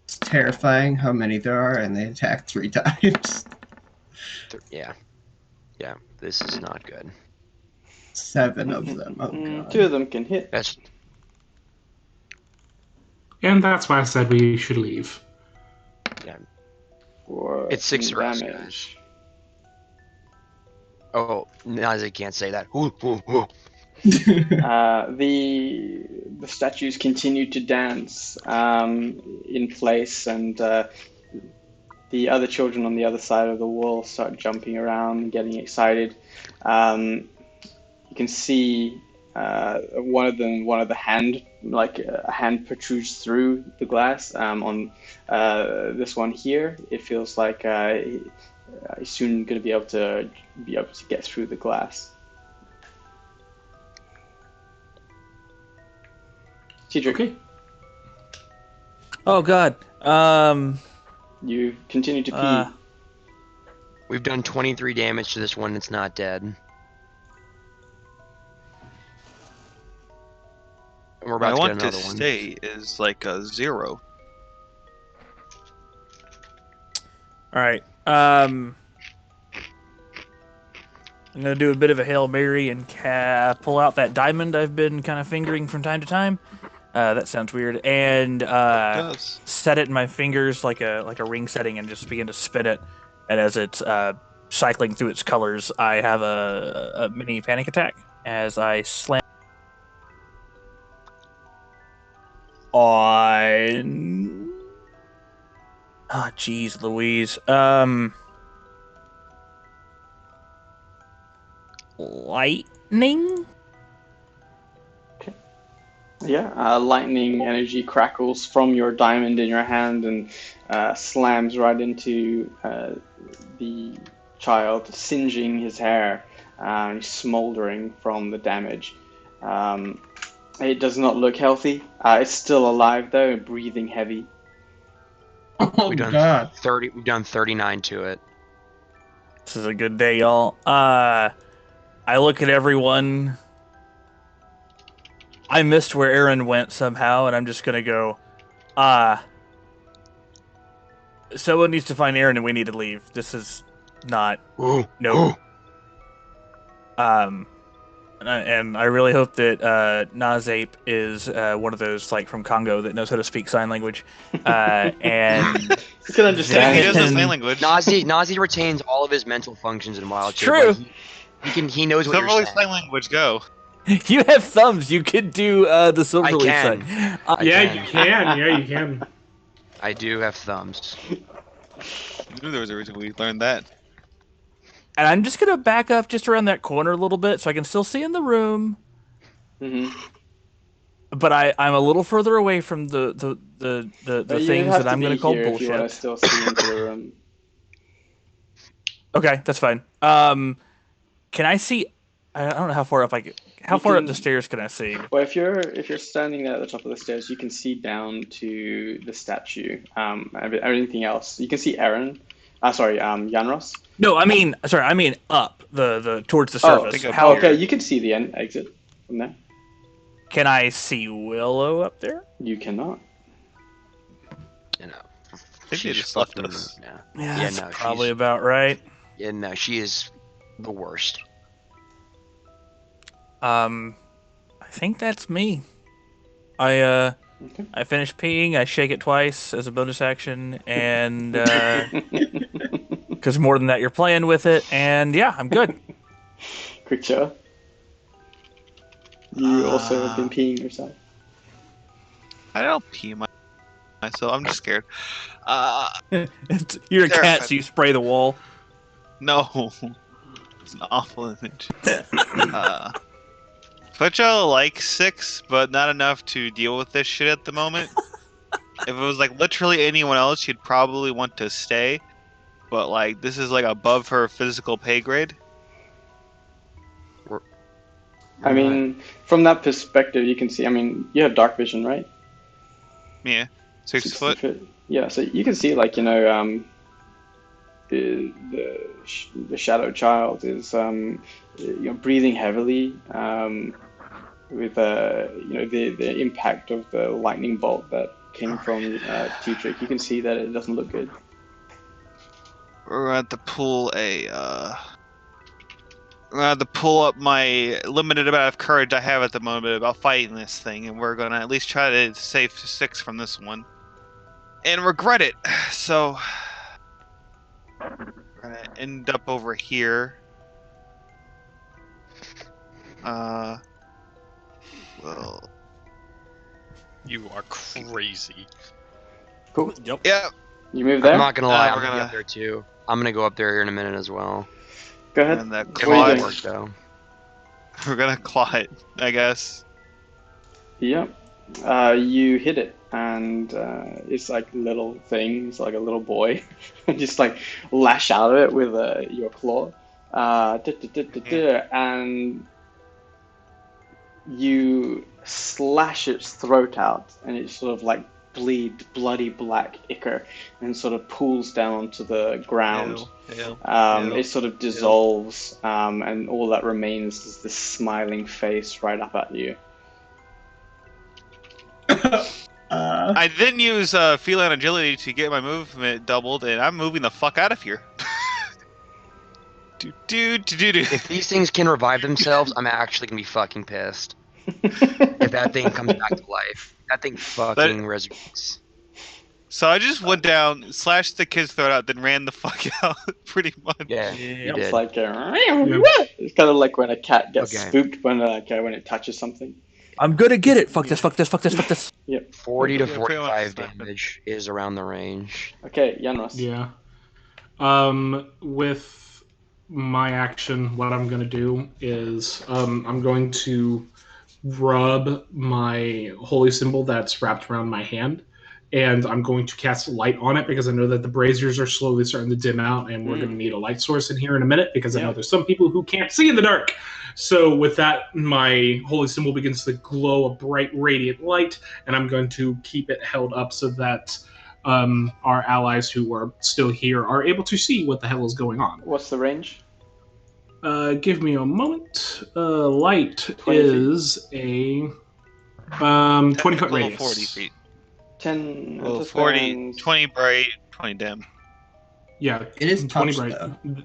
It's terrifying how many there are, and they attack 3 times. Yeah. Yeah, this is not good. 7 of them. Oh, God. 2 of them can hit. That's And that's why I said we should leave. For It's 6 rounds, damage. guys. Oh, Nazi can't say that. Ooh, ooh, ooh. The statues continue to dance in place, and the other children on the other side of the wall start jumping around, getting excited. You can see one of the hand, like a hand protrudes through the glass. On this one here, it feels like he's soon going to be able to get through the glass. Cedric, Okay. Oh God. you continue to pee. We've done 23 damage to this one that's not dead. And we're about I to want get to another one. stay is like a 0. All right. I'm gonna do a bit of a Hail Mary and pull out that diamond I've been kind of fingering from time to time. That sounds weird. And It does. set it in my fingers like a ring setting, and just begin to spin it. And as it's cycling through its colors, I have a mini panic attack as I slam on. Ah, jeez, Louise. Lightning. Yeah, lightning energy crackles from your diamond in your hand and slams right into the child, singeing his hair, and smoldering from the damage. It does not look healthy. It's still alive though, and breathing heavy. Oh, We've done God. 30. We've done 39 to it. This is a good day, y'all. I look at everyone. I missed where Eran went somehow, and I'm just gonna go, someone needs to find Eran, and we need to leave. This is not Ooh, no. ooh. And I really hope that Nazape is one of those like from Congo that knows how to speak sign language, and You can understand. He does the Then- sign language. Nazi retains all of his mental functions in wild shape. True. Like, he knows what Silver you're Leaf saying. sign language, go. you have thumbs. You could do the silver I leaf can. sign. I Yeah, can. you can. Yeah, you can. I do have thumbs. I knew there was a reason we learned that. And I'm just gonna back up just around that corner a little bit, so I can still see in the room. Hmm. But I'm a little further away from the things that I'm gonna call if you want to bullshit. still see into the room. Okay, that's fine. Can I see? I don't know how far up How You far up can- the stairs can I see? Well, if you're standing there at the top of the stairs, you can see down to the statue. Everything else, you can see Eran. Yanros. No, I mean up the towards the Oh, surface. think How okay, you can see the exit from there. can I see Willow up there? You cannot. You know. I think they She's just left fucking us. removed now. Yeah, Yeah, that's no, probably she's- about right. Yeah, no, she is the worst. I think that's me. Okay. I finish peeing. I shake it twice as a bonus action, and because more than that, you're playing with it. And yeah, I'm good. Creature. You also have been peeing yourself. I don't pee myself. I'm just scared. You're a cat, Terrified. so you spray the wall. No. It's an awful image. Fletcher like 6, but not enough to deal with this shit at the moment. If it was like literally anyone else, she'd probably want to stay. But like this is like above her physical pay grade. I mean, from that perspective, you can see. I mean, you have dark vision, right? Yeah. 6 60 foot. Yeah, so you can see, like, the shadow child is breathing heavily with the impact of the lightning bolt that came from T-Trick. You can see that it doesn't look good. We're gonna have to pull up my limited amount of courage I have at the moment about fighting this thing, and we're gonna at least try to save 6 from this one. And regret it. So we're gonna end up over here. Well, You are crazy. Cool. Yep. yeah. You move there? I'm not gonna lie, we're I'm gonna be gonna- up there too. I'm gonna go up there here in a minute as well. Go ahead. And that It What are you claw. won't doing? work though. We're gonna claw it, I guess. Yeah. You hit it, and it's like little things, like a little boy, just like lash out of it with your claw, and you slash its throat out, and it sort of like bleeds bloody black ichor, and sort of pools down to the ground. Ew. It sort of dissolves, and all that remains is this smiling face right up at you. I then use feline agility to get my movement doubled, and I'm moving the fuck out of here. do. If these things can revive themselves, I'm actually gonna be fucking pissed. If that thing comes back to life. That thing fucking resurrects. So I just went down, slashed the kid's throat out, then ran the fuck out, pretty much. Yeah, Yep. you It's did. like it's kind of like when a cat gets Okay. spooked when it touches something. I'm gonna get it. Fuck this. 40 to Yeah, pretty much 45 that's damage is around the range. Okay, Yanros. Yeah. With my action, what I'm going to do is I'm going to rub my holy symbol that's wrapped around my hand, and I'm going to cast light on it because I know that the braziers are slowly starting to dim out, and we're going to need a light source in here in a minute because I know there's some people who can't see in the dark. So with that, my holy symbol begins to glow a bright, radiant light, and I'm going to keep it held up so that our allies who are still here are able to see what the hell is going on. What's the range? Give me a moment. Light 20 is a 20-foot radius. 40 feet. 10. Well, just 40, rounds. 20 bright, 20 dim. Yeah, It is 20 touch, bright. though.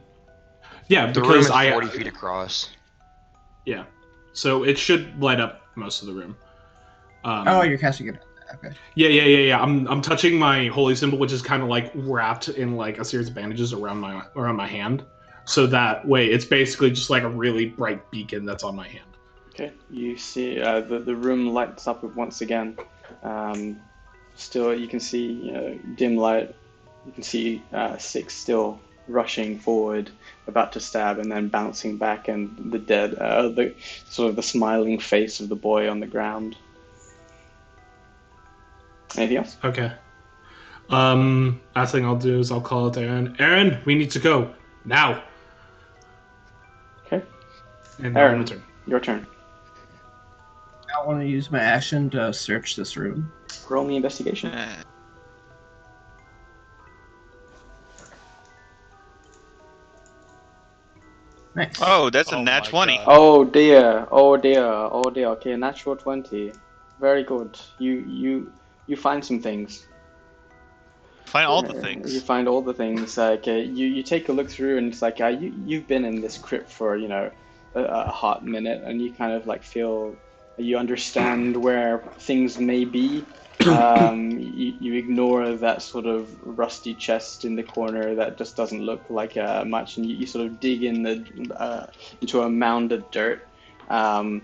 Yeah, The room because is I 40 feet across. yeah. so it should light up most of the room. Oh, you're casting it. Okay. Yeah. I'm touching my holy symbol, which is kind of like wrapped in like a series of bandages around my hand, so that way it's basically just like a really bright beacon that's on my hand. Okay, you see the room lights up once again. Still, you can see dim light. You can see Six still rushing forward, about to stab, and then bouncing back, and the sort of the smiling face of the boy on the ground. Anything else? Okay. Last thing I'll do is I'll call out to Eran. Eran, we need to go now. Okay. And Eran, return. your turn. I want to use my action to search this room. Roll me investigation. Nice. Oh, that's a Oh nat my 20. God. Oh dear. Okay, natural 20. Very good. You find some things. Find all the You things. find all the things. Like you take a look through, and it's like you've been in this crypt for a hot minute, and you kind of like feel you understand where things may be. You ignore that sort of rusty chest in the corner that just doesn't look like much, and you sort of dig in into a mound of dirt. To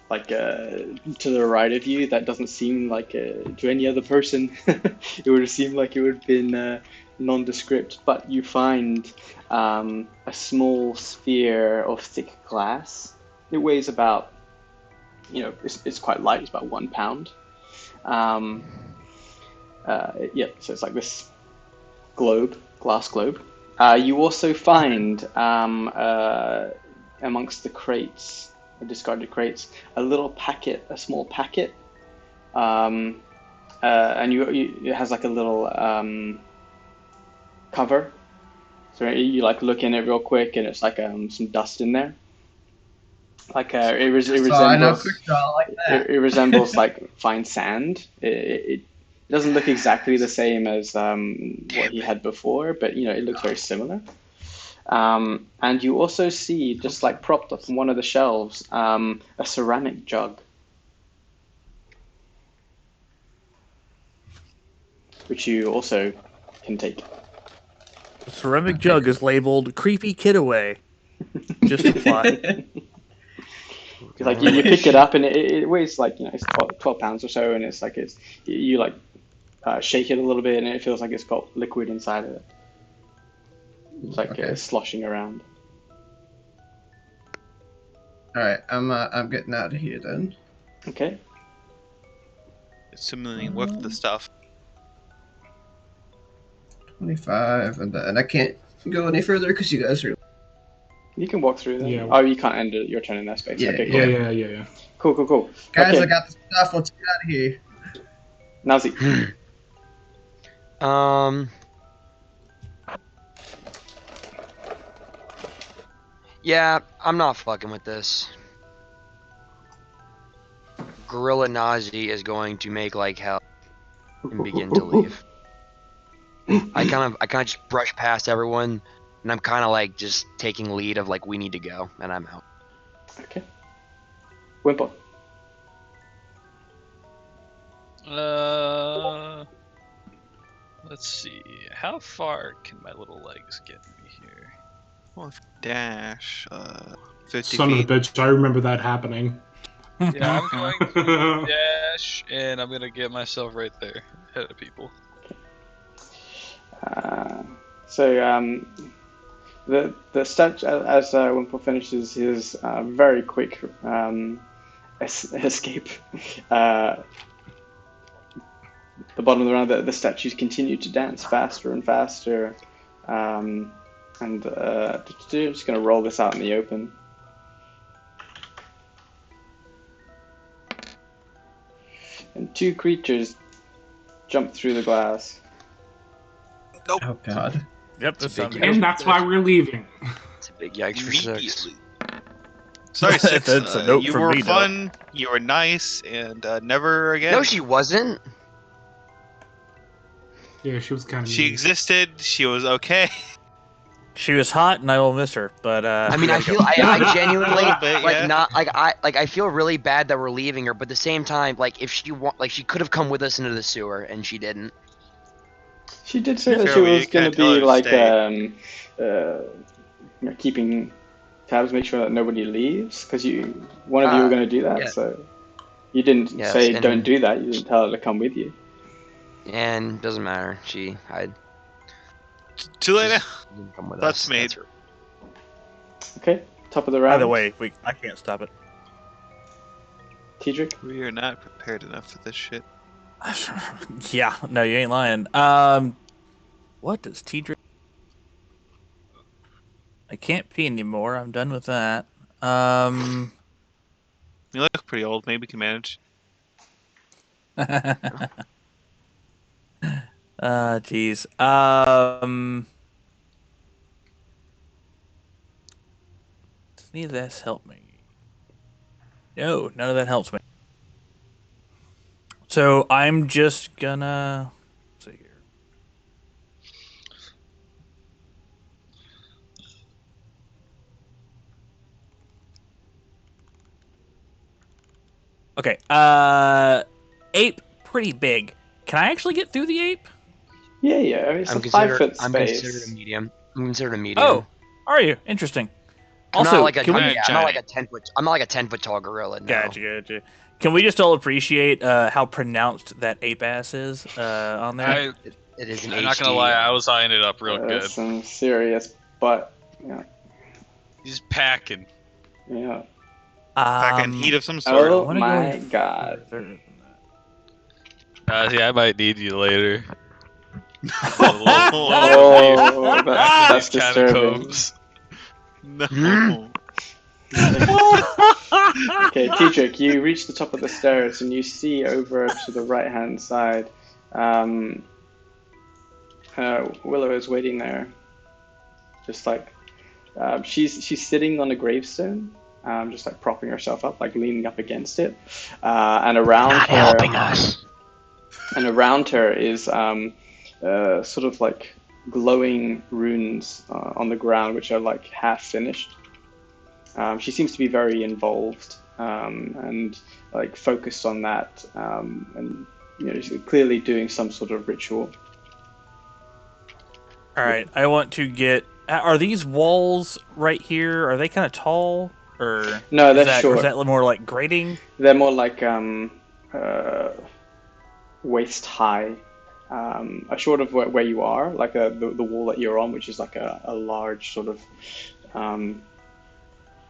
the right of you, that doesn't seem like to any other person. It would have seemed like it would have been nondescript, but you find a small sphere of thick glass. It weighs about, it's quite light. It's about 1 pound. So it's like this glass globe. You also find amongst the crates, discarded crates, a small packet, and it has like a little cover. So you like look in it real quick, and it's like some dust in there. Like it resembles. Quick draw like that. It resembles like fine sand. It doesn't look exactly the same as what he had before, but it looks very similar. And you also see, just like propped up on one of the shelves, a ceramic jug, which you also can take. The ceramic jug is labeled "Creepy Kid Away." Just apply. Like you pick it up, and it weighs like it's 12 pounds or so, and it's like you like shake it a little bit, and it feels like it's got liquid inside of it. It's like sloshing around. All right, I'm getting out of here then. Okay. Assuming with the stuff. 25, and I can't go any further because you guys are. You can walk through them. Yeah. Oh, you can't end your turn in that space. Yeah, Okay, cool. Yeah. Cool. Guys, Okay. I got the stuff. Let's get out of here. Nazi. Yeah, I'm not fucking with this. Gorilla Nazi is going to make like hell and begin to leave. I kind of just brush past everyone, and I'm kind of like just taking lead of like we need to go, and I'm out. Okay. Wimple. Let's see. How far can my little legs get me here? Well, if dash, 50 Son feet. of a bitch, I remember that happening. Yeah, I'm going to dash, and I'm gonna get myself right there, ahead of people. The statue, as Wimple finishes his very quick escape, the bottom of the round, the statues continue to dance faster and faster, and I'm just going to roll this out in the open. And 2 creatures jump through the glass. Oh God. Yep, that It's a big sounds yikes. And that's why we're leaving. It's a big yikes for 6. Immediately. Sorry, Six. That's a note you from were me, though. fun. You were nice, and never again. No, she wasn't. Yeah, she was kind of. She existed. She was okay. She was hot, and I will miss her. But I mean, we I gotta feel go. I genuinely A little bit, like yeah. not like I feel really bad that we're leaving her, but at the same time, like if she could have come with us into the sewer and she didn't. She did say that she Fairly, was you can't going to tell her be to like stay. keeping tabs, make sure that nobody leaves, because one of you were going to do that. yeah. So you didn't Yes, say and- don't do that. You didn't tell her to come with you. And doesn't matter. She Too late now. didn't come with That's us. made. That's her. Okay, top of the round. By the way, I can't stop it. Tidrick. We are not prepared enough for this shit. Yeah, no, you ain't lying. What does Tidrick? I can't pee anymore. I'm done with that. You look pretty old. Maybe you can manage. Jeez. Does any of this help me? No, none of that helps me. So I'm just gonna let's see here. Okay. Ape, pretty big. Can I actually get through the ape? Yeah. I mean, it's I'm a 5-foot I'm space. considered a medium. I'm considered a medium. Oh, are you? Interesting. I'm Also, not like a can we? giant. I'm not like a 10-foot. I'm not like a 10-foot tall gorilla. No. Gotcha. Can we just all appreciate how pronounced that ape ass is on there? It is an I'm HD. not gonna lie, I was eyeing it up real good. Some serious butt. Yeah. He's packing. Yeah. Packing heat of some sort. Oh wanna my go god. further than that. Yeah, I might need you later. Oh, that's These disturbing. catacombs. No. Okay, Tidrick, you reach the top of the stairs and you see over to the right-hand side. Willow is waiting there, just like she's sitting on a gravestone, just like propping herself up, like leaning up against it, and around Not her, helping us. and around her is sort of like glowing runes on the ground, which are like half finished. She seems to be very involved and like focused on that, and she's clearly doing some sort of ritual. All right, I want to get. Are these walls right here? Are they kind of tall, or No, they're or short. is that more like grating? They're more like waist high, short of where you are, like the wall that you're on, which is like a large sort of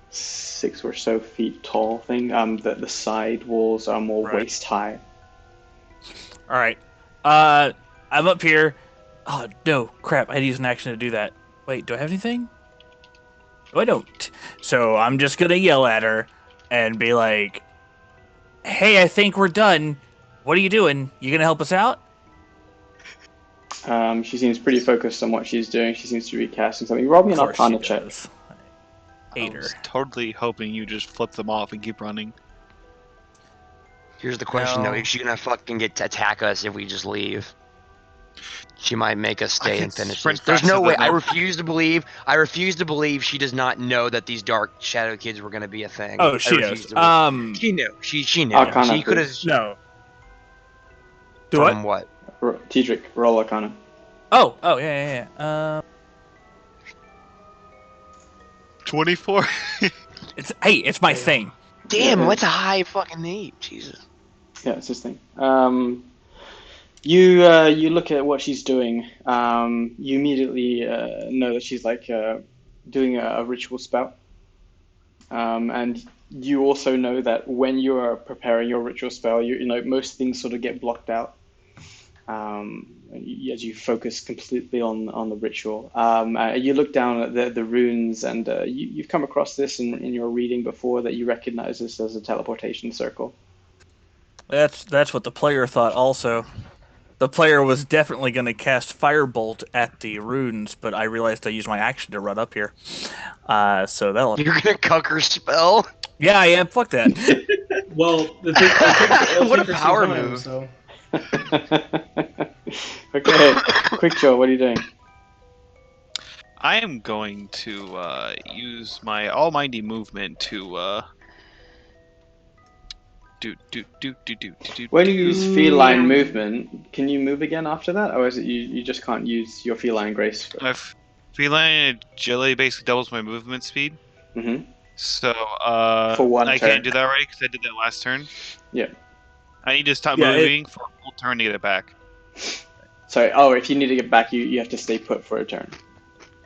6 or so feet tall thing. The side walls are more Right. waist high. All right, I'm up here. Oh no, crap! I had to use an action to do that. Wait, do I have anything? No, I don't. So I'm just gonna yell at her and be like, "Hey, I think we're done. What are you doing? You gonna help us out?" She seems pretty focused on what she's doing. She seems to be casting something. Roll me an Of course Arcana she check. does. I Hate her. was totally hoping you just flip them off and keep running. Here's the question No. though: is she gonna fucking get to attack us if we just leave? She might make us stay can and finish sprint this. There's faster no way. than I them. refuse to believe. I refuse to believe she does not know that these dark shadow kids were gonna be a thing. Oh, I she refuse knows. to believe. She knew. She knew. Arcana, She could have. please. No. Do what? From what? Tidrick, roll Arcana. Oh, yeah. 24. It's my thing. Damn, what's a high fucking name? Jesus. Yeah, it's this thing. You look at what she's doing. You immediately know that she's like doing a ritual spell, and you also know that when you are preparing your ritual spell, you know most things sort of get blocked out as you focus completely on the ritual. You look down at the runes, and you've come across this in your reading before, that you recognize this as a teleportation circle. That's what the player thought also. The player was definitely going to cast Firebolt at the runes, but I realized I used my action to run up here. So that'll... You're gonna cuck her spell? Yeah, I am. Fuck that. Well, it'll What a take her some power time, move. So. Okay, quick, Joe, what are you doing? I am going to use my almighty movement to When you use feline movement, can you move again after that, or is it you just can't use your feline grace? My feline agility basically doubles my movement speed. Mm-hmm. So For one I turn. can't do that right because I did that last turn. Yeah. I need to stop Yeah, moving for a full turn to get it back. Sorry. Oh, if you need to get back, you have to stay put for a turn.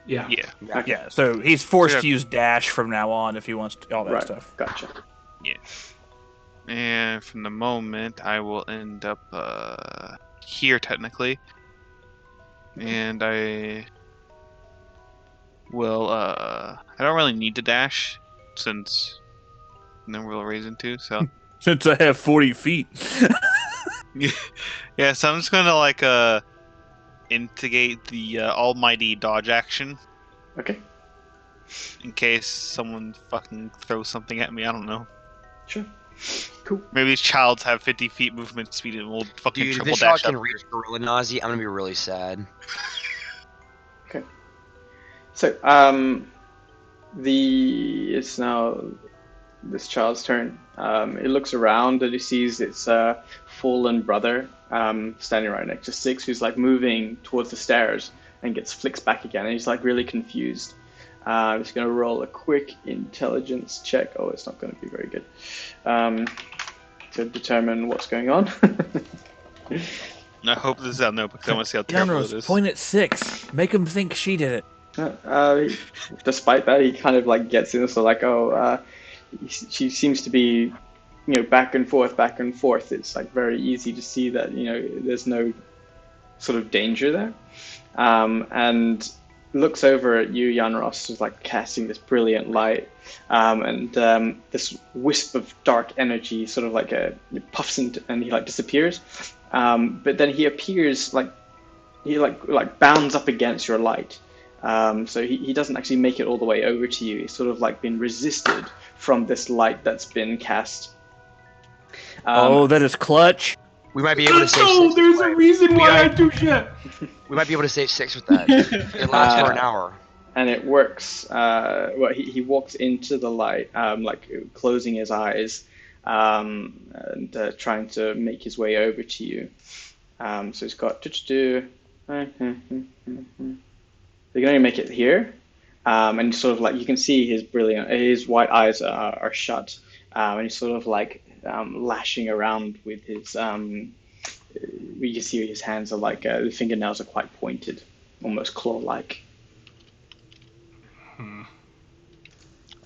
Yeah. Yeah. Okay. Yeah, so he's forced Yeah. to use dash from now on if he wants to, all that Right. stuff. Gotcha. And from the moment, I will end up here technically, and I will. I don't really need to dash since no real reason to. So Since I have 40 feet. yeah, so I'm just gonna instigate the almighty dodge action Okay. in case someone fucking throws something at me. I don't know. Sure. Cool. Maybe these childs have 50 feet movement speed and will fucking Dude, if triple this shot dash can up. reach Gorilla Nazi, I'm gonna be really sad. So, it's now this child's turn. It looks around and it sees its fallen brother standing right next to Six, who's like moving towards the stairs and gets flicks back again, and he's like really confused. I'm just gonna roll a quick intelligence check. Oh, it's not gonna be very good. To determine what's going on. I hope this is out now because I want to see how terrible it Yanros, is. point at 6. Make him think she did it. Despite that, he kind of like gets in, so like, she seems to be, back and forth. It's like very easy to see that, there's no sort of danger there. And looks over at you, Yanros, who's like casting this brilliant light, and this wisp of dark energy sort of like puffs into, and he like disappears. But then he appears like he bounds up against your light. So he doesn't actually make it all the way over to you. He's sort of like been resisted from this light that's been cast. That is clutch. We might be able to save No, 6. there's a reason why I do shit. We might be able to save 6 with that. It lasts for an hour. And it works. He walks into the light, closing his eyes, and trying to make his way over to you. So he's got to. They can only make it here, and sort of like you can see his white eyes are shut, and he's sort of like lashing around with his. You can see his hands are like the fingernails are quite pointed, almost claw-like.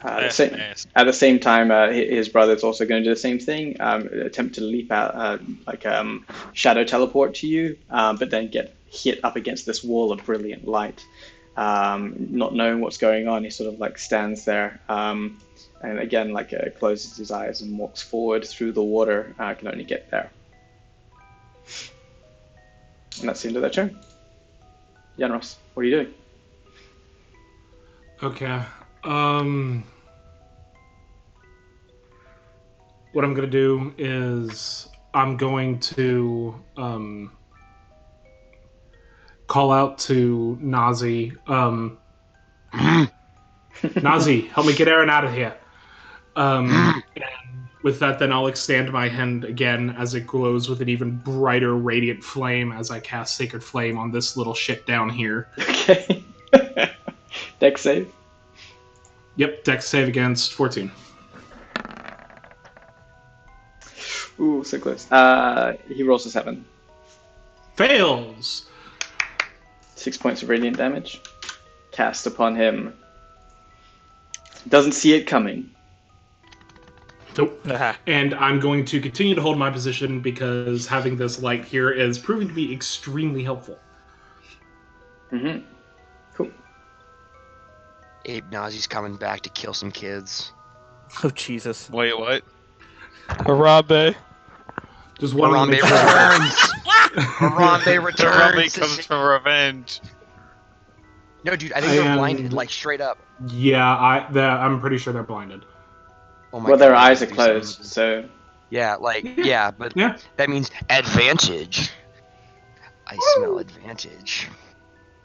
At the same time, his brother's also going to do the same thing, attempt to leap out, shadow teleport to you, but then get hit up against this wall of brilliant light. Not knowing what's going on, he sort of like stands there, and again closes his eyes and walks forward through the water. Can only get there, and that's the end of their turn. Yanros, what are you doing? Okay. What I'm gonna do is I'm going to call out to Nazi. Nazi, help me get Eran out of here. And with that, then I'll extend my hand again as it glows with an even brighter radiant flame as I cast Sacred Flame on this little shit down here. Okay. Dex save. Yep, Dex save against 14. Ooh, so close. He rolls a 7. Fails! 6 points of radiant damage. Cast upon him. Doesn't see it coming. Nope. And I'm going to continue to hold my position because having this light here is proving to be extremely helpful. Mm-hmm. Cool. Abe Nazi's coming back to kill some kids. Oh, Jesus. Wait, what? Harambe. Just one Harambe make sure. returns! Harambe returns! Harambe comes from revenge. No, dude, I think they're blinded, like, straight up. Yeah, I'm pretty sure they're blinded. Oh my Well, their God, eyes are do closed, something. so... Yeah, but Yeah. that means advantage. I smell advantage.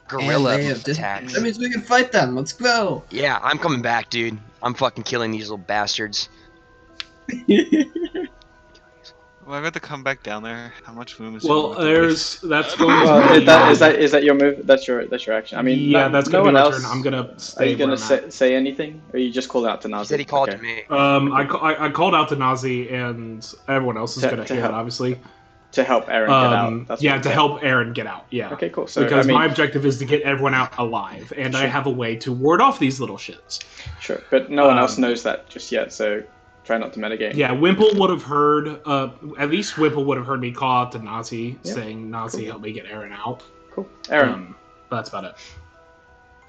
gorilla they have attacks. That means we can fight them. Let's go. Yeah, I'm coming back, dude. I'm fucking killing these little bastards. Well, I got to come back down there. How much room is Well, that's going Well, to be... is that your move? That's your action. I mean, yeah, that's no going one to be my else. turn. I'm going to Are stay you gonna where I'm at. say anything, or are you just calling out to Nazi? He said he called Okay. to me. I called out to Nazi, and everyone else is To- going to to hear help. it, obviously. To help Eran get out. That's Yeah, what you to said. help Eran get out, yeah. Okay, cool. So, Because I mean, my objective is to get everyone out alive, and I Sure. have a way to ward off these little shits. Sure, but no one else knows that just yet, so try not to metagame. Yeah, Wimple would have heard, at least Wimple would have heard me call out to Nazi, Yeah. saying, Nazi, Cool. help me get Eran out. Cool. Eran, That's about it.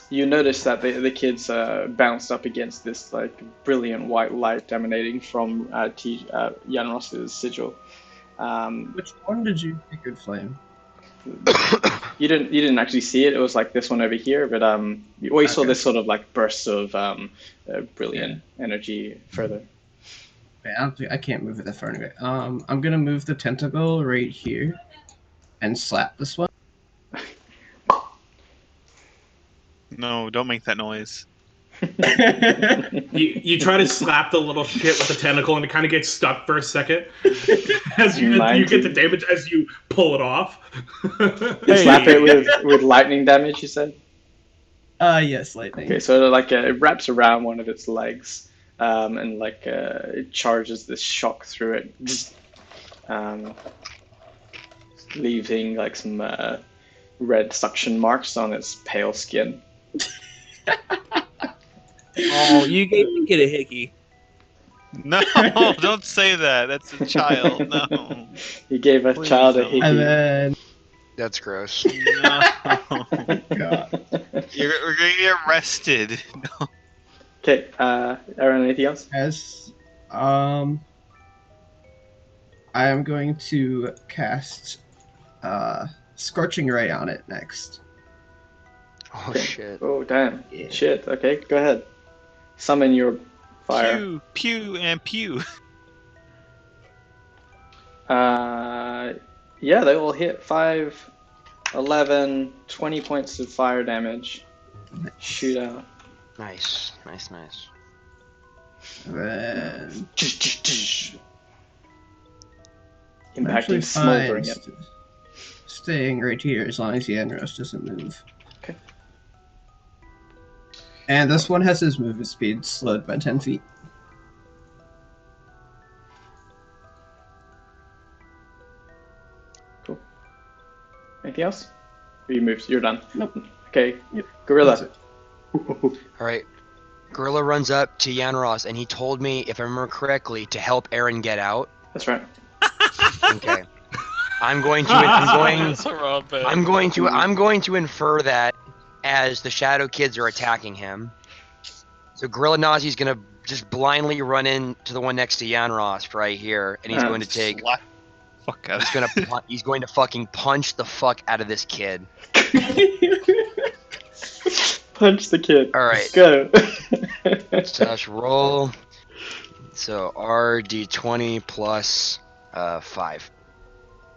you notice that the kids bounced up against this like brilliant white light emanating from Yanros's sigil. Which one did you pick, Good Flame? You didn't actually see it. It was like this one over here, but you saw Okay. this sort of like burst of brilliant energy further. Wait, I can't move it that far anyway. I'm gonna move the tentacle right here and slap this one. No, don't make that noise. You try to slap the little shit with the tentacle, and it kind of gets stuck for a second. As you get the damage as you pull it off. You slap it with lightning damage, you said? Yes, lightning. Okay, so it wraps around one of its legs, and it charges this shock through it, leaving like some red suction marks on its pale skin. Oh, you gave the kid a hickey. No, don't say that. That's a child. No. You gave a Please child a don't. hickey. And then, That's gross. No. God. We're gonna get arrested. No. Okay, Eran, anything else? As I am going to cast Scorching Ray on it next. Oh Okay. shit. Oh, damn. Yeah. Shit, okay, go ahead. Summon your fire. Pew, pew, and pew. Yeah, they will hit 5, 11, 20 points of fire damage. Shoot out. Nice. And then I'm actually Impacting, smoldering fine it. staying right here as long as Yanros doesn't move. Okay. And this one has his movement speed slowed by 10 feet. Cool. Anything else? Or you moved, you're done. Nope. Okay, Yep. Gorilla. That's Alright. Gorilla runs up to Yanros and he told me, if I remember correctly, to help Eran get out. That's right. Okay. I'm going to infer that as the Shadow Kids are attacking him. So Gorilla Nazi's gonna just blindly run into the one next to Yanros right here, and he's going to take. Fuck out. He's going to fucking punch the fuck out of this kid. Punch the kid. All right. Go. Slash roll. So RD20 plus 5.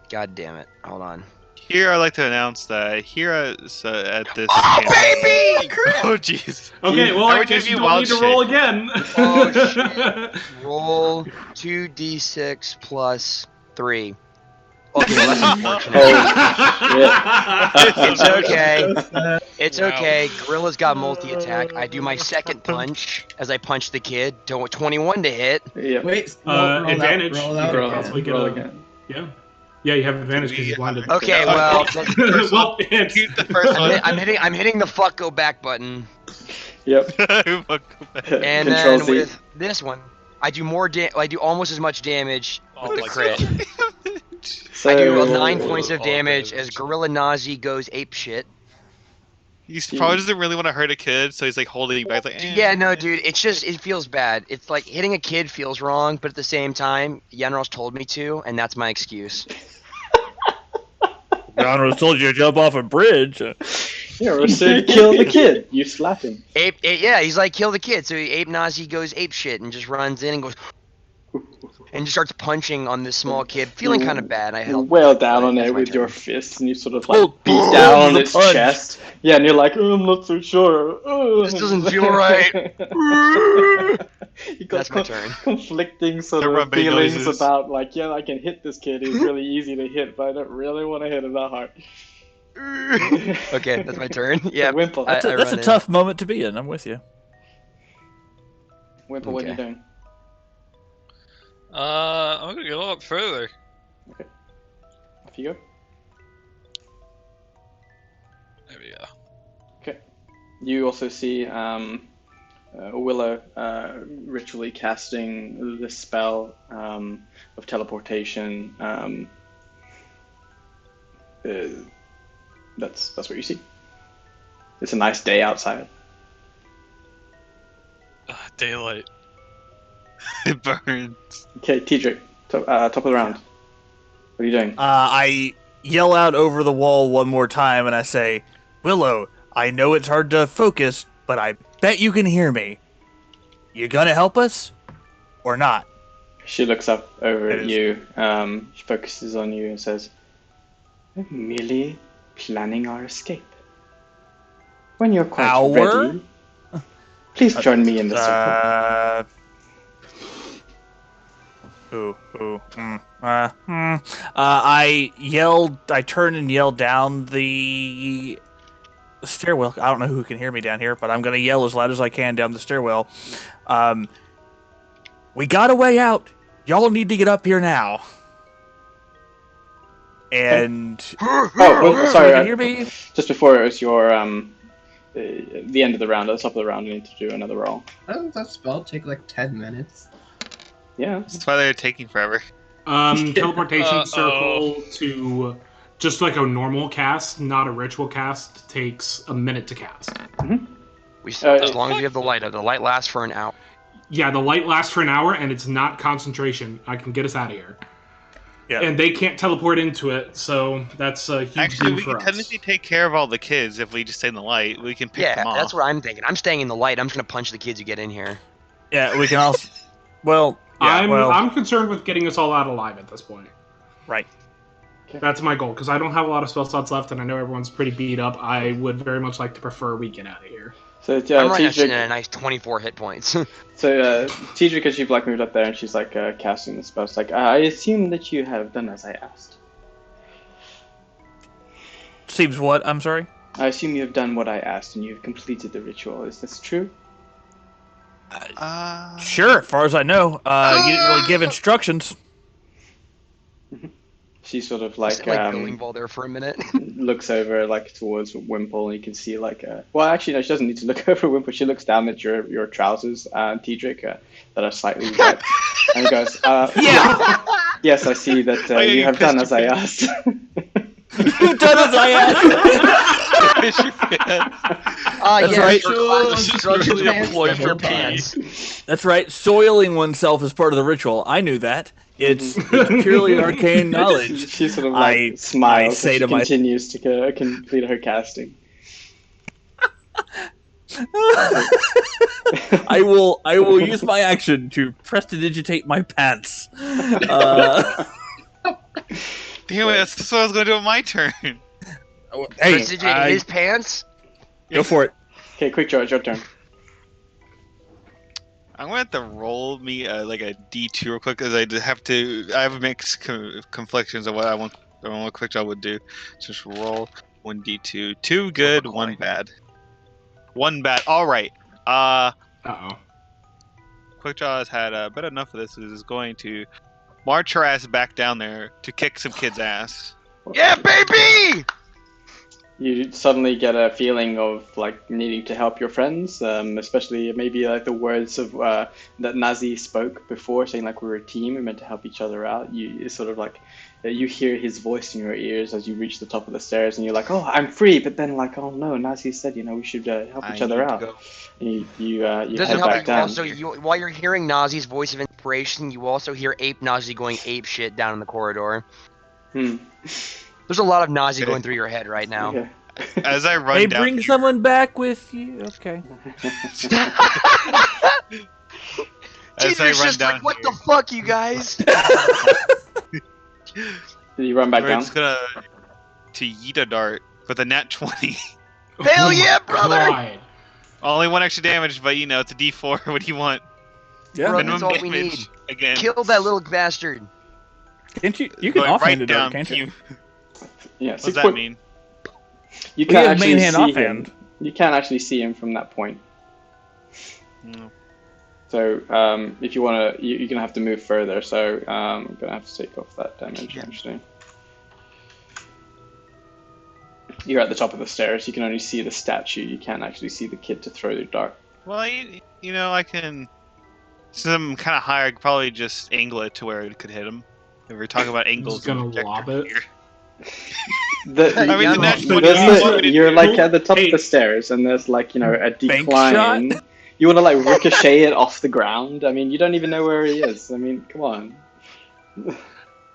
God damn it! Hold on. Here, I'd like to announce that here at this. Oh baby! Oh jeez. Okay, well, I would guess give you you don't wild need to shit. roll again. Oh, shit. Roll 2d6 plus 3. Okay, well, that's unfortunate. It's okay. It's okay. Gorilla's got multi-attack. I do my second punch as I punch the kid. 21 to hit. Yeah. Wait, Advantage. Roll You out. can Roll, possibly get roll a- again. Yeah, you have advantage because he's blinded. Okay, well, Well, it's- Keep the first one. I'm hitting the fuck go back button, Yep. and Control then Z. with this one, I do I do almost as much damage with the my crit. So, I do 9 points of damage as Gorilla Nazi goes ape shit. He probably doesn't really want to hurt a kid, so he's like holding back. Like, Yeah, no, dude, it's just, it feels bad. It's like hitting a kid feels wrong, but at the same time, Yanros told me to, and that's my excuse. Ronald told you to jump off a bridge. Yeah, or so kill the kid. You slap him. Yeah, he's like, kill the kid. So Ape Nazi goes ape shit and just runs in and goes, and just starts punching on this small kid, feeling kind of bad. I You help. wail down on That's it my with your turn. fists, and you sort of Pull- like beat pull down on the its punch. chest. Yeah, and you're like, oh, I'm not so sure. This doesn't feel right. You got That's my turn. conflicting sort The of rubbing feelings noises. about like, yeah, I can hit this kid. He's really easy to hit, but I don't really want to hit him that hard. Okay, that's my turn. Yeah, Wimple. I That's a run in. tough moment to be in. I'm with you. Wimple, what are you Okay. doing? I'm gonna go a little bit further. Off you go. There we go. Okay. You also see Willow ritually casting this spell of teleportation. That's what you see. It's a nice day outside. Daylight. It burns. Okay, Tidrick, top of the round. What are you doing? I yell out over the wall one more time and I say, Willow, I know it's hard to focus, but I bet you can hear me. You gonna help us? Or not? She looks up over It at is. you. She focuses on you and says, "We're merely planning our escape. When you're quite Our? ready, please join me in the circle." I turn and yell down the stairwell. I don't know who can hear me down here, but I'm gonna yell as loud as I can down the stairwell. We got a way out. Y'all need to get up here now. And Oh, well, you sorry. can hear me? Just before it was your the end of the round, at the top of the round, you need to do another roll. Doesn't that spell take like 10 minutes? Yeah. That's why they're taking forever. Teleportation circle to just like a normal cast, not a ritual cast, takes a minute to cast. As long as you have the light. The light lasts for an hour. Yeah, the light lasts for an hour and it's not concentration. I can get us out of here. Yeah. And they can't teleport into it, so that's a huge Actually, boon we for can us. technically take care of all the kids if we just stay in the light. We can pick Yeah, them off. that's what I'm thinking. I'm staying in the light. I'm just gonna punch the kids who get in here. Yeah, we can also. Well, yeah, I'm concerned with getting us all out alive at this point. right. That's my goal, because I don't have a lot of spell slots left, and I know everyone's pretty beat up. I would very much like to prefer we get out of here. So I'm right now sitting Tidrick, at a nice 24 hit points. Tidrick, as you've like moved up there, and she's like casting the spell. It's like, I assume that you have done as I asked. Seems what? I'm sorry? I assume you have done what I asked, and you've completed the ritual. Is this true? Sure, as far as I know. You didn't really give instructions. She sort of Just like going ball there for a minute. looks over like towards Wimple, and you can see like well, actually no, she doesn't need to look over Wimple. She looks down at your trousers, Tidrick, that are slightly wet, and goes, Yeah. yes, I see that yeah, you you have done pissed as I your asked." You've done as I asked. That's yeah, right. your This is instructions really a pants, ploy special for pants. That's right. Soiling oneself is part of the ritual. I knew that. It's purely arcane knowledge. She sort of I like smiles say as she to my- continues to complete her casting. I will use my action to prestidigitate my pants. Damn it, that's what I was going to do on my turn. Hey, Prestidigitate his pants? go for it. Okay, quick, George, your turn. I'm going to have to roll me like a D2 real quick because I have mixed conflictions of what I want Quick Draw would do. Just roll 1D2. 2 good, 1 bad. 1 bad. All right. Uh-oh. Quick Draw has had about enough of this. Is going to march her ass back down there to kick some kid's ass. Yeah, baby! You suddenly get a feeling of like needing to help your friends, especially maybe like the words of that Nazi spoke before, saying like we're a team, we're meant to help each other out. It's sort of like you hear his voice in your ears as you reach the top of the stairs, and you're like, oh, I'm free, but then like, oh no, Nazi said, we should help each other out. And you Doesn't head help back down. Also, while you're hearing Nazi's voice of inspiration, you also hear Nazi going ape shit down in the corridor. There's a lot of Nazi going through your head right now. Okay. As I run Hey, down bring here, someone back with you. Okay. As I Tinder's run just down like, what here. the fuck, you guys? Did you run back We're down? just gonna to yeet a dart with a nat 20. Hell Oh yeah, my brother! God. Only 1 extra damage, but you know it's a D4. What do you want? Yeah, Bro, Minimum that's all we damage need. again. Kill that little bastard. can't you? You can Going offhand right a dart, down can't to you? you. Yeah, What 6 does that point. mean? You We can't have actually main hand, see offhand. him. You can't actually see him from that point. No. So if you want to, you're gonna have to move further. So I'm gonna have to take off that damage actually. You're at the top of the stairs. You can only see the statue. You can't actually see the kid to throw the dart. Well, you know, I can. Since I'm kind of higher, I could probably just angle it to where it could hit him. If we're talking about angles, Just gonna and lob trajectory it. here. I mean, the next So one do is you want me to you're do- like at the top of Hey. the stairs, and there's like a Bank decline. shot? You want to like ricochet it off the ground. I mean, you don't even know where he is. I mean, come on.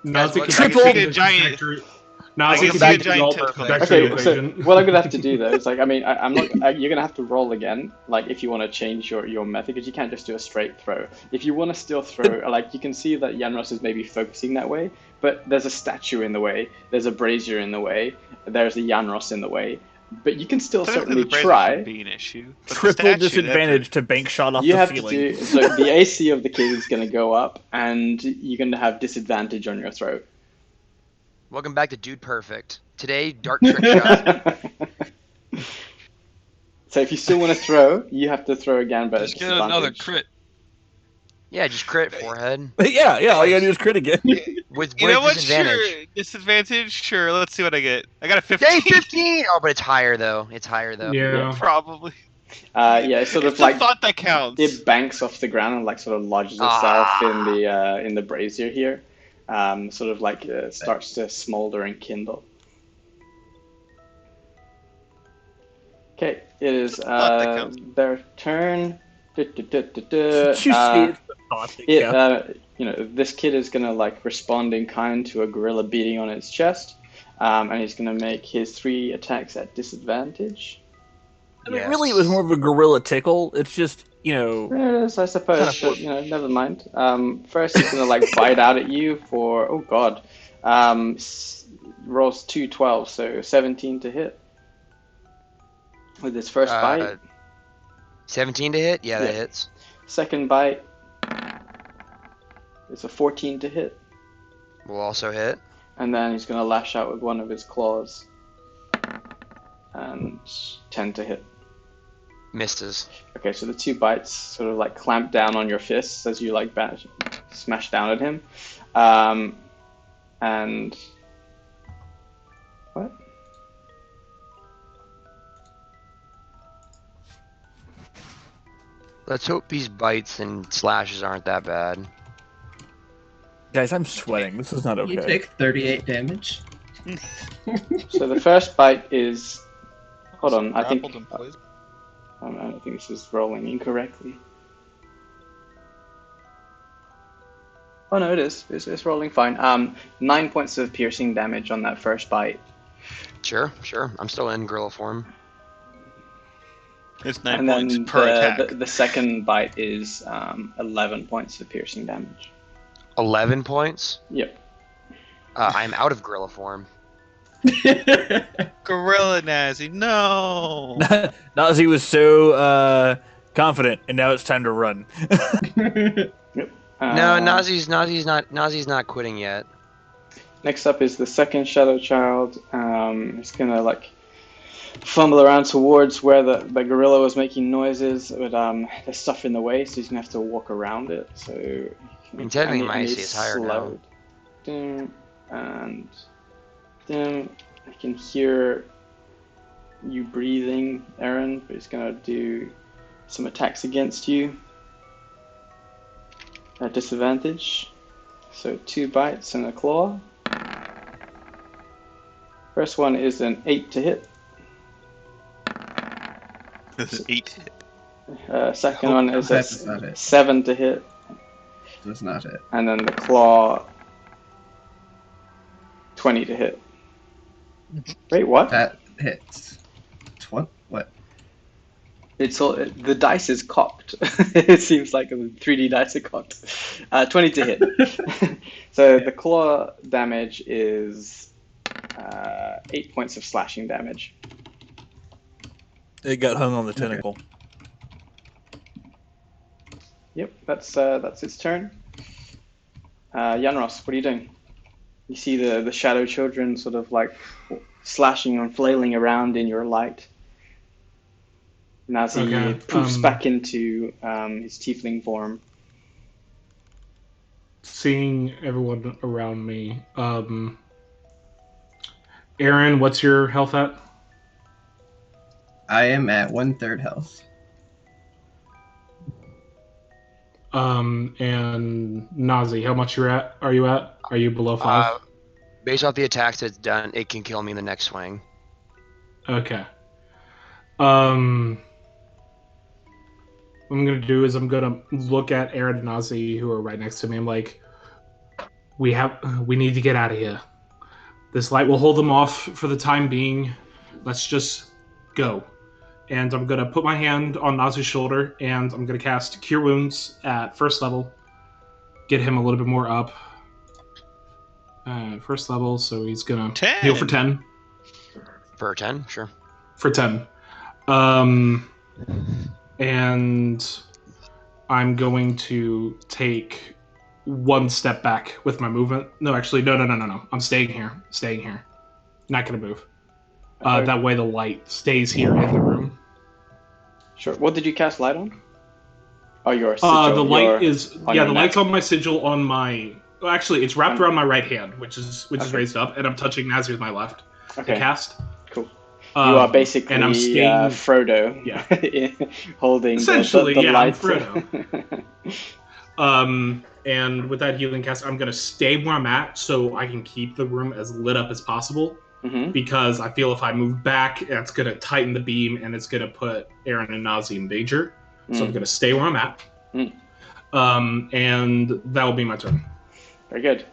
Nazi what- can I can see see the a giant- trajectory. I Nazi can can see a see the giant roll tentacle. trajectory Okay, so equation. what I'm gonna have to do though is like, I mean, I'm not. You're gonna have to roll again, like if you want to change your method, because you can't just do a straight throw. If you want to still throw, like you can see that Yanros is maybe focusing that way, but there's a statue in the way, there's a brazier in the way, there's a Yanros in the way, but you can still Technically, certainly the brazier try. shouldn't be an issue. But the Triple statue, disadvantage to bank shot off You the have ceiling. to do so. The AC of the kid is gonna go up, and you're gonna have disadvantage on your throw. Welcome back to Dude Perfect. Today, dart trick shot. So if you still want to throw, you have to throw again, but Just at get another disadvantage. crit. Yeah, just crit forehead. yeah, all you gotta do is crit again. With You know what? disadvantage. Sure, disadvantage. Sure. Let's see what I get. I got a 15. Day 15! Oh, but it's higher though. It's higher though. Yeah. Probably. Yeah, it's sort It's of the like thought that counts. it banks off the ground and like sort of lodges itself in the brazier here. Sort of like starts to smolder and kindle. Okay, it is thought that counts. their turn. Did you see it's the thought that counts? This kid is gonna like respond in kind to a gorilla beating on its chest, and he's gonna make his 3 attacks at disadvantage. I mean, really, it was more of a gorilla tickle. It's just, There it is, I suppose. Kinda But, never mind. First, he's gonna like bite out at you for rolls 2 12, so 17 to hit with his first bite. 17 to hit? Yeah, that Yeah. hits. Second bite, it's a 14 to hit, Will also hit. and then he's gonna lash out with one of his claws, and 10 to hit. Misses. Okay, so the 2 bites sort of like clamp down on your fists as you like smash down at him, and what? Let's hope these bites and slashes aren't that bad. guys, I'm sweating. This is not okay. You take 38 damage. So the first bite is. Hold on, I think. Grappled and poisoned. I think this is rolling incorrectly. Oh no, it is. It's rolling fine. 9 points of piercing damage on that first bite. Sure. I'm still in gorilla form. It's 9 And points then per attack. the second bite is 11 points of piercing damage. 11 points? Yep. I'm out of gorilla form. Gorilla Nazi, no. Nazi was so confident, and now it's time to run. No, Nazi's not quitting yet. Next up is the second Shadow Child. It's gonna like fumble around towards where the gorilla was making noises, but there's stuff in the way, so he's gonna have to walk around it. So I mean, technically my AC is higher now. Dim, and dim. I can hear you breathing, Eran, but he's gonna do some attacks against you at disadvantage. So 2 bites and a claw. First one is an 8 to hit. This is 8. Second one is a That's not it. 7 to hit. That's not it. And then the claw, 20 to hit. Wait, what? That hits. What? It's all the dice is cocked. It seems like the 3D dice are cocked. 20 to hit. So the claw damage is 8 points of slashing damage. It got hung on the tentacle. Yep, that's its turn. Yanros, what are you doing? You see the shadow children sort of like slashing and flailing around in your light. And as he poofs back into his tiefling form. Seeing everyone around me, Eran, what's your health at? I am at 1/3 health. And Nazi, how much are you at? Are you below 5? Based off the attacks it's done, it can kill me in the next swing. Okay. What I'm gonna do is I'm gonna look at Eran and Nazi, who are right next to me. I'm like, we need to get out of here. This light will hold them off for the time being. Let's just go. And I'm gonna put my hand on Nazi's shoulder, and I'm gonna cast Cure Wounds at 1st level. Get him a little bit more up. 1st level, so he's gonna 10. heal for 10. For 10, sure. For 10. And I'm going to take 1 step back with my movement. No, actually, no. I'm staying here. Not gonna move. That way the light stays here in the room. Sure. What did you cast light on? Oh, your sigil. The light is the light's on my sigil on my. Well, actually, it's wrapped around my right hand, which is raised up, and I'm touching Nazi with my left. Okay. To cast. Cool. You are basically and I'm staying, Frodo. Yeah. Holding essentially, the I'm light. Frodo. And with that healing cast, I'm gonna stay where I'm at so I can keep the room as lit up as possible. Mm-hmm. Because I feel if I move back, that's gonna tighten the beam and it's gonna put Eran and Nazi in danger. So I'm gonna stay where I'm at. And that will be my turn. Very good.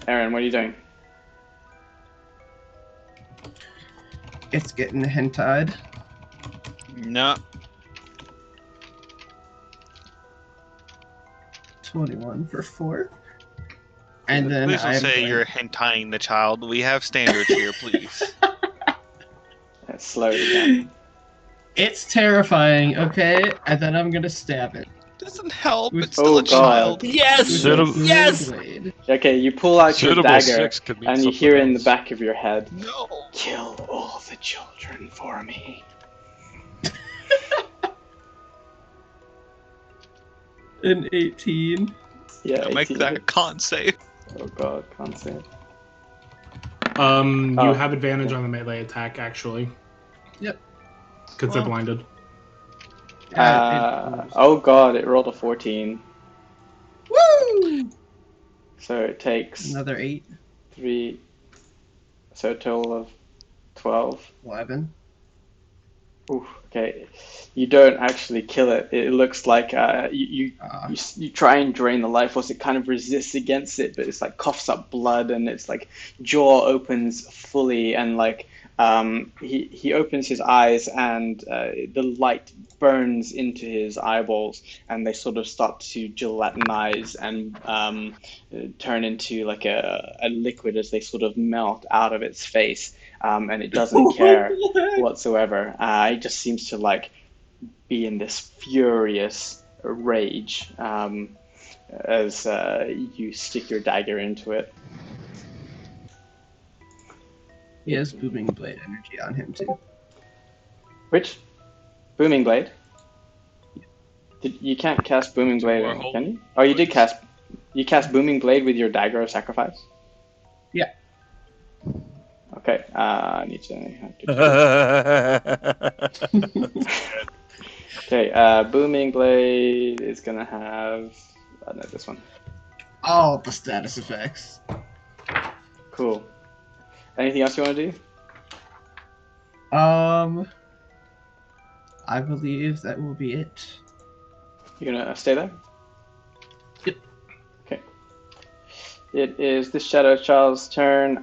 Eran, what are you doing? It's getting hentai'd. No. 21 for 4. And then Please don't say you're hentaiing the child. We have standards here, please. Let's slow it down. It's terrifying, okay? And then I'm gonna stab it. Doesn't help. It's still a God. child. Yes! Yes! Okay, you pull out your Suitable dagger, sex could mean and you something hear in the else. back of your head, No. "Kill all the children for me." An 18. Yeah, Make 18. that a con save. Oh god, can't say it. You have advantage on the melee attack, actually. Yep. Because they're blinded. Oh god, it rolled a 14. Woo! So it takes Another 8. 3, so a total of 12. 11. Ooh, okay. You don't actually kill it. It looks like you try and drain the life force. It kind of resists against it, but it's like coughs up blood, and it's like jaw opens fully, and like he opens his eyes, and the light burns into his eyeballs, and they sort of start to gelatinize and turn into like a liquid as they sort of melt out of its face. And it doesn't care whatsoever. It just seems to like be in this furious rage as you stick your dagger into it. He has booming blade energy on him too. Which? Booming Blade? You can't cast Booming Blade, can you? Oh, you did cast. You cast Booming Blade with your dagger of sacrifice? Yeah. Okay, I need to. Okay, Booming Blade is gonna have. No, this one. All the status effects. Cool. Anything else you want to do? I believe that will be it. You're gonna stay there? Yep. Okay. It is this Shadow Child's turn.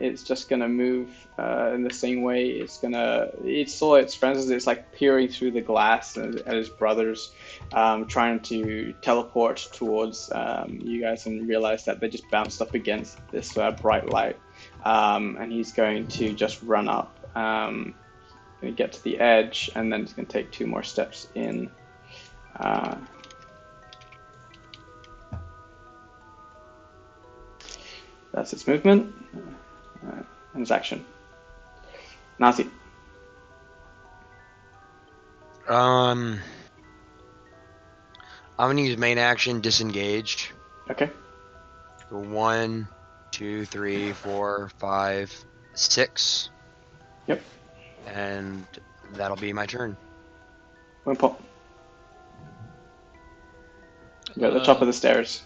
It's just gonna move in the same way. It saw its friends as it's like peering through the glass at his brothers, trying to teleport towards you guys, and realize that they just bounced up against this bright light. And he's going to just run up, gonna get to the edge, and then he's gonna take 2 more steps in. That's its movement and its action. Nazi. I'm gonna use main action, disengage. Okay. 1, 2, 3, 4, 5, 6. Yep. And that'll be my turn. Wimple. You're at the top of the stairs.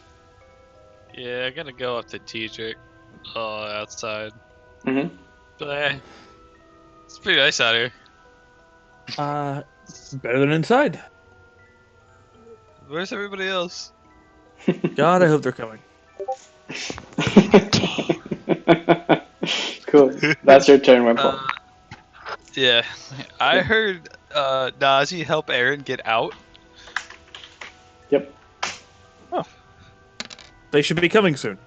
Yeah, I'm gonna go up to Tedric. Outside. Mm-hmm. But it's pretty nice out here. Better than inside. Where's everybody else? God, I hope they're coming. Cool. That's your turn, Wimple. Yeah, I heard Nazi help Eran get out. Yep. They should be coming soon.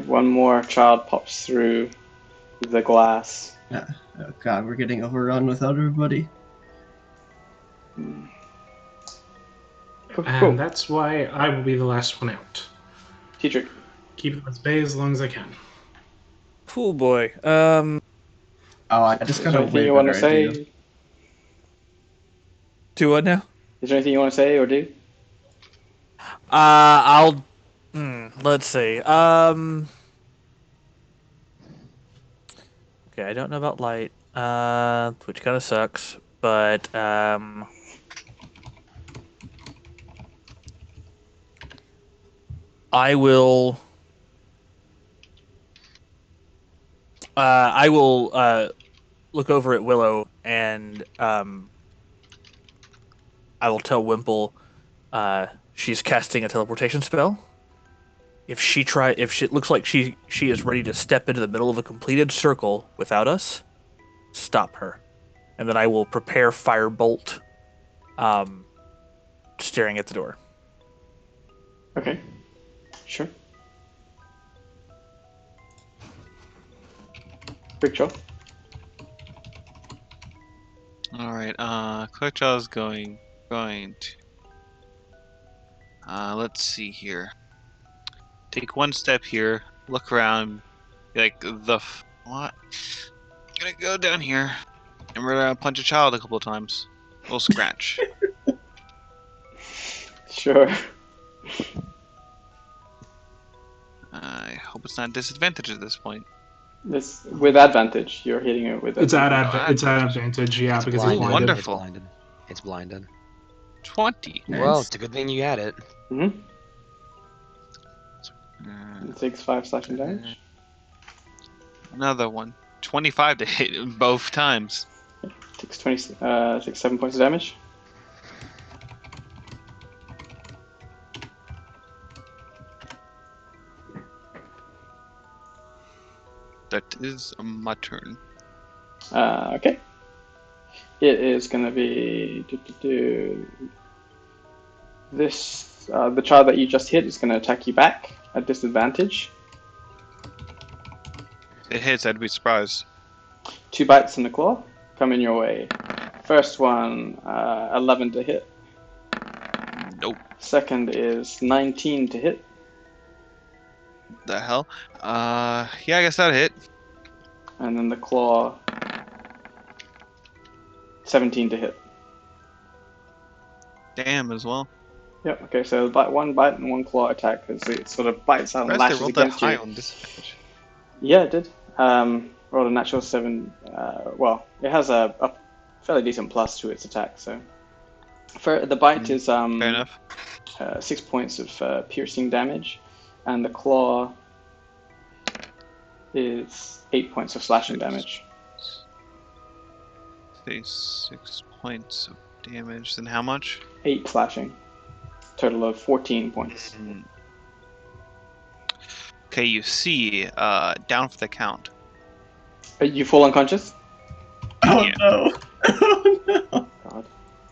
One more child pops through the glass. Oh god, we're getting overrun without everybody. Cool. And that's why I will be the last one out. Tedric. Keep them at bay as long as I can. Cool boy. Oh, I just Is got there a anything way you want to better say? idea. Do what now? Is there anything you want to say or do? I'll. Let's see. Okay, I don't know about light, which kind of sucks, but I will. I will look over at Willow and I will tell Wimple she's casting a teleportation spell. If it looks like she is ready to step into the middle of a completed circle without us, stop her, and then I will prepare firebolt, staring at the door. Okay. Sure. Rachel. All right. Quickjaw's going to. Let's see here. Take 1 step here. Look around. Like what? Gonna go down here, and we're gonna punch a child a couple of times. A little scratch. Sure. I hope it's not a disadvantage at this point. This with advantage. You're hitting it with. It's at advantage, yeah, because it's blinded. Wonderful. It's blinded. 20. Nice. Well, it's a good thing you had it. Mm-hmm. It takes 5 slashing damage. Another one. 25 to hit both times. Takes 7 points of damage. That is my turn. Okay. It is going to be this. The child that you just hit is going to attack you back at disadvantage. If it hits, I'd be surprised. 2 bites in the claw coming your way. First one, 11 to hit. Nope. Second is 19 to hit. The hell? Yeah, I guess that'd hit. And then the claw, 17 to hit. Damn as well. Yep, okay, so one bite and 1 claw attack as it sort of bites out and Surprised they lashes rolled that against high you. on disadvantage. Yeah, it did. Rolled a natural 7. Well, it has a fairly decent plus to its attack, so. For the bite is Fair enough. 6 points of piercing damage, and the claw is 8 points of slashing damage. 6 points of damage. Then how much? 8 slashing. Total of 14 points. Okay, you see, down for the count. Are you full unconscious? Oh Yeah. no! Oh no! God.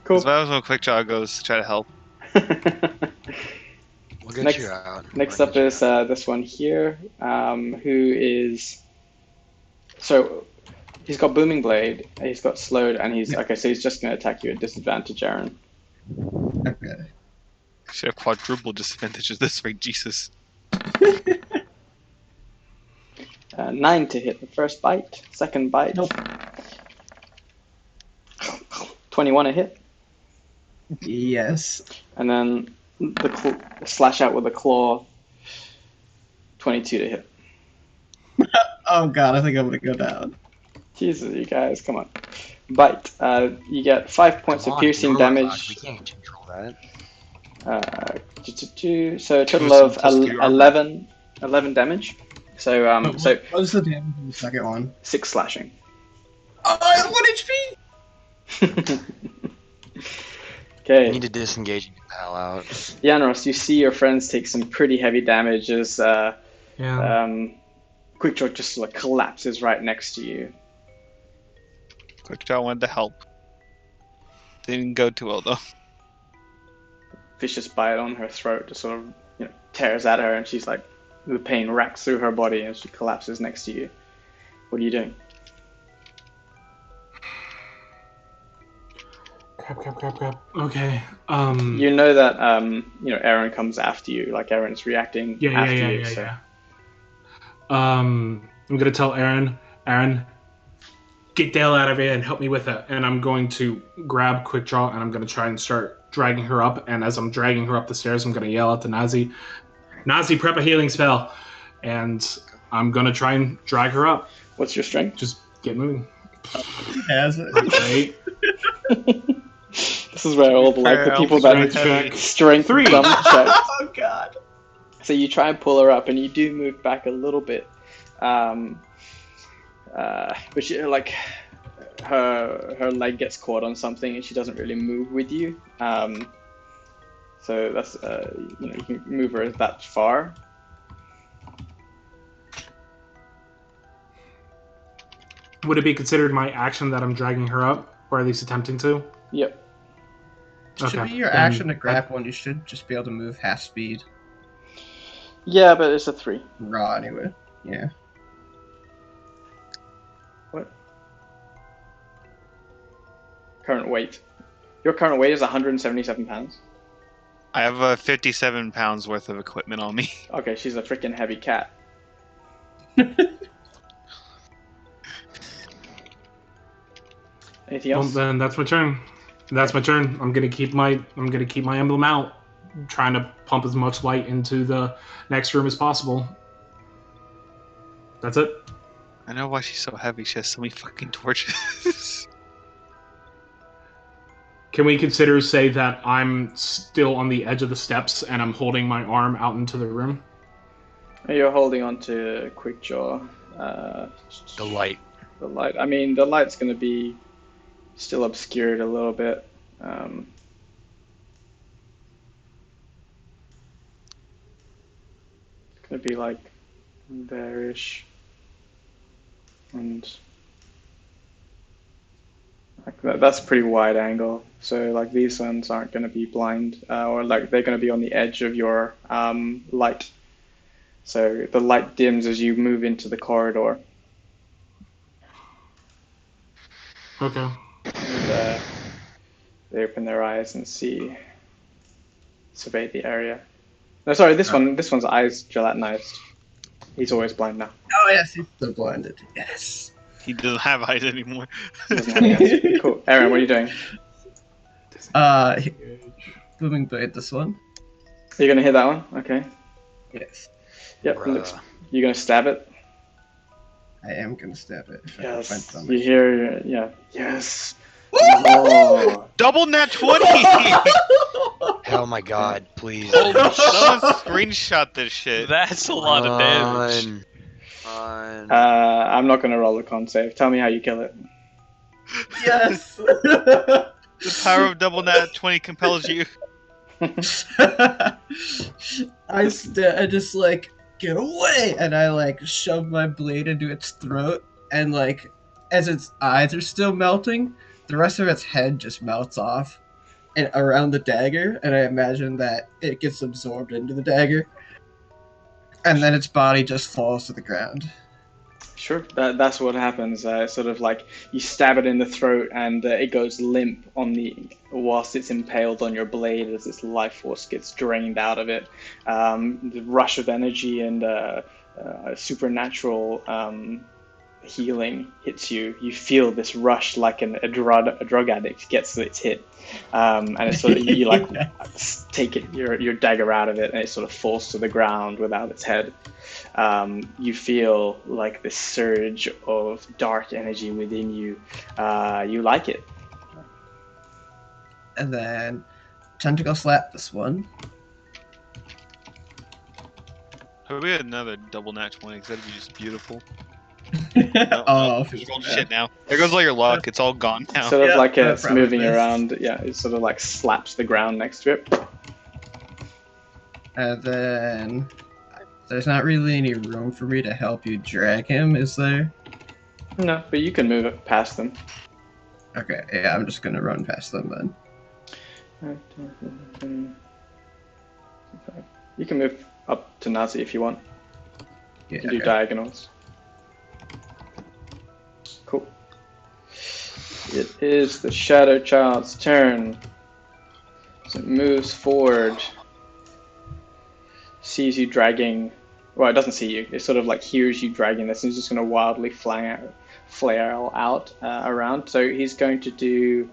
Cool. That's why I was when Quick Jaw goes to try to help. We'll get Next- you out. Next We'll up get you is out. this one here, who is... So, he's got Booming Blade, he's got Slowed, and he's... Okay, so he's just going to attack you at disadvantage, Aaron. Okay. Should have quadruple disadvantages this way, Jesus. 9 to hit the first bite. Second bite. Nope. 21 a hit. Yes. And then the slash out with a claw. 22 to hit. Oh god, I think I'm gonna go down. Jesus, you guys, come on. Bite. You get 5 points Come of on, piercing you're on, damage. We can't control that. So a total Plus of plus 3 armor. 11 damage. So What was the damage in the second one? 6 slashing. Oh, I have 1 HP! We Okay, need to disengage and get the hell out. Yanros, you see your friends take some pretty heavy damage as Quickjaw just like collapses right next to you. Quick Jaw wanted to help. Didn't go too well though. Vicious bite on her throat just sort of tears at her, and she's like, the pain racks through her body, and she collapses next to you. What are you doing? Crap. Okay. You know that Eran comes after you, like Eran's reacting after you. Yeah. I'm gonna tell Eran, get the hell out of here and help me with it. And I'm going to grab Quickjaw and I'm gonna try and start dragging her up. And as I'm dragging her up the stairs, I'm gonna yell at the Nazi, prep a healing spell. And I'm gonna try and drag her up. What's your strength? Just get moving. He has it. Right? This is where all the people that Strength check. strength 3. check. Oh god. So you try and pull her up, and you do move back a little bit, but she, like her leg gets caught on something, and she doesn't really move with you. So that's you can move her that far. Would it be considered my action that I'm dragging her up, or at least attempting to? Yep. It should Okay, be your then action to grapple, and you should just be able to move half speed. Yeah, but it's a 3. Raw anyway. Yeah. What? Current weight. Your current weight is 177 pounds. I have 57 pounds worth of equipment on me. Okay, she's a freaking heavy cat. Anything Well, else? then that's my turn. I'm gonna keep my emblem out, trying to pump as much light into the next room as possible. That's it. I know why she's so heavy. She has so many fucking torches. Can we say that I'm still on the edge of the steps and I'm holding my arm out into the room? You're holding on to Quickjaw. The light. The light. I mean, the light's going to be still obscured a little bit. It's going to be like there-ish. And like that's a pretty wide angle. So like these ones aren't going to be blind, or like they're going to be on the edge of your light. So the light dims as you move into the corridor. Okay. And, they open their eyes and survey the area. No, sorry, this one's eyes gelatinized. He's always blind now. Oh yes, he's so blinded. Yes. He doesn't have eyes anymore. He doesn't have any eyes. Cool. Eran, what are you doing? Booming blade. This one. You're gonna hit that one? Okay. Yes. Yep. Bruh. You're gonna stab it? I am gonna stab it. If I can find Yes. something. You hear? Yeah. Yes. Oh. Double net 20! Oh my god, please. Someone screenshot this shit. That's a lot of damage. Fun. I'm not gonna roll a con save. Tell me how you kill it. Yes. The power of double nat 20 compels you. I just like get away, and I like shove my blade into its throat, and like as its eyes are still melting, the rest of its head just melts off and around the dagger, and I imagine that it gets absorbed into the dagger, and then its body just falls to the ground. Sure, that's what happens. Sort of like you stab it in the throat, and it goes limp on whilst it's impaled on your blade as its life force gets drained out of it. The rush of energy and supernatural healing hits you. You feel this rush like a drug addict gets its hit, and it's sort of you like take your dagger out of it, and it sort of falls to the ground without its head. You feel like this surge of dark energy within you. You like it. And then tentacle slap this one. Hope we had another double nat 20 because that'd be just beautiful. Oh, Just rolled shit now. There goes all your luck. It's all gone now. Sort of Yeah, like it's probably moving missed. around. Yeah, it sort of like slaps the ground next to it. And then there's not really any room for me to help you drag him, is there? No, but you can move it past them. Okay, yeah, I'm just gonna run past them then. You can move up to Nazi if you want. Yeah, You can do okay. diagonals. Cool. It is the Shadow Child's turn. So it moves forward. Sees you dragging. Well, it doesn't see you. It sort of like hears you dragging this, and he's just going to wildly flail out around. So he's going to do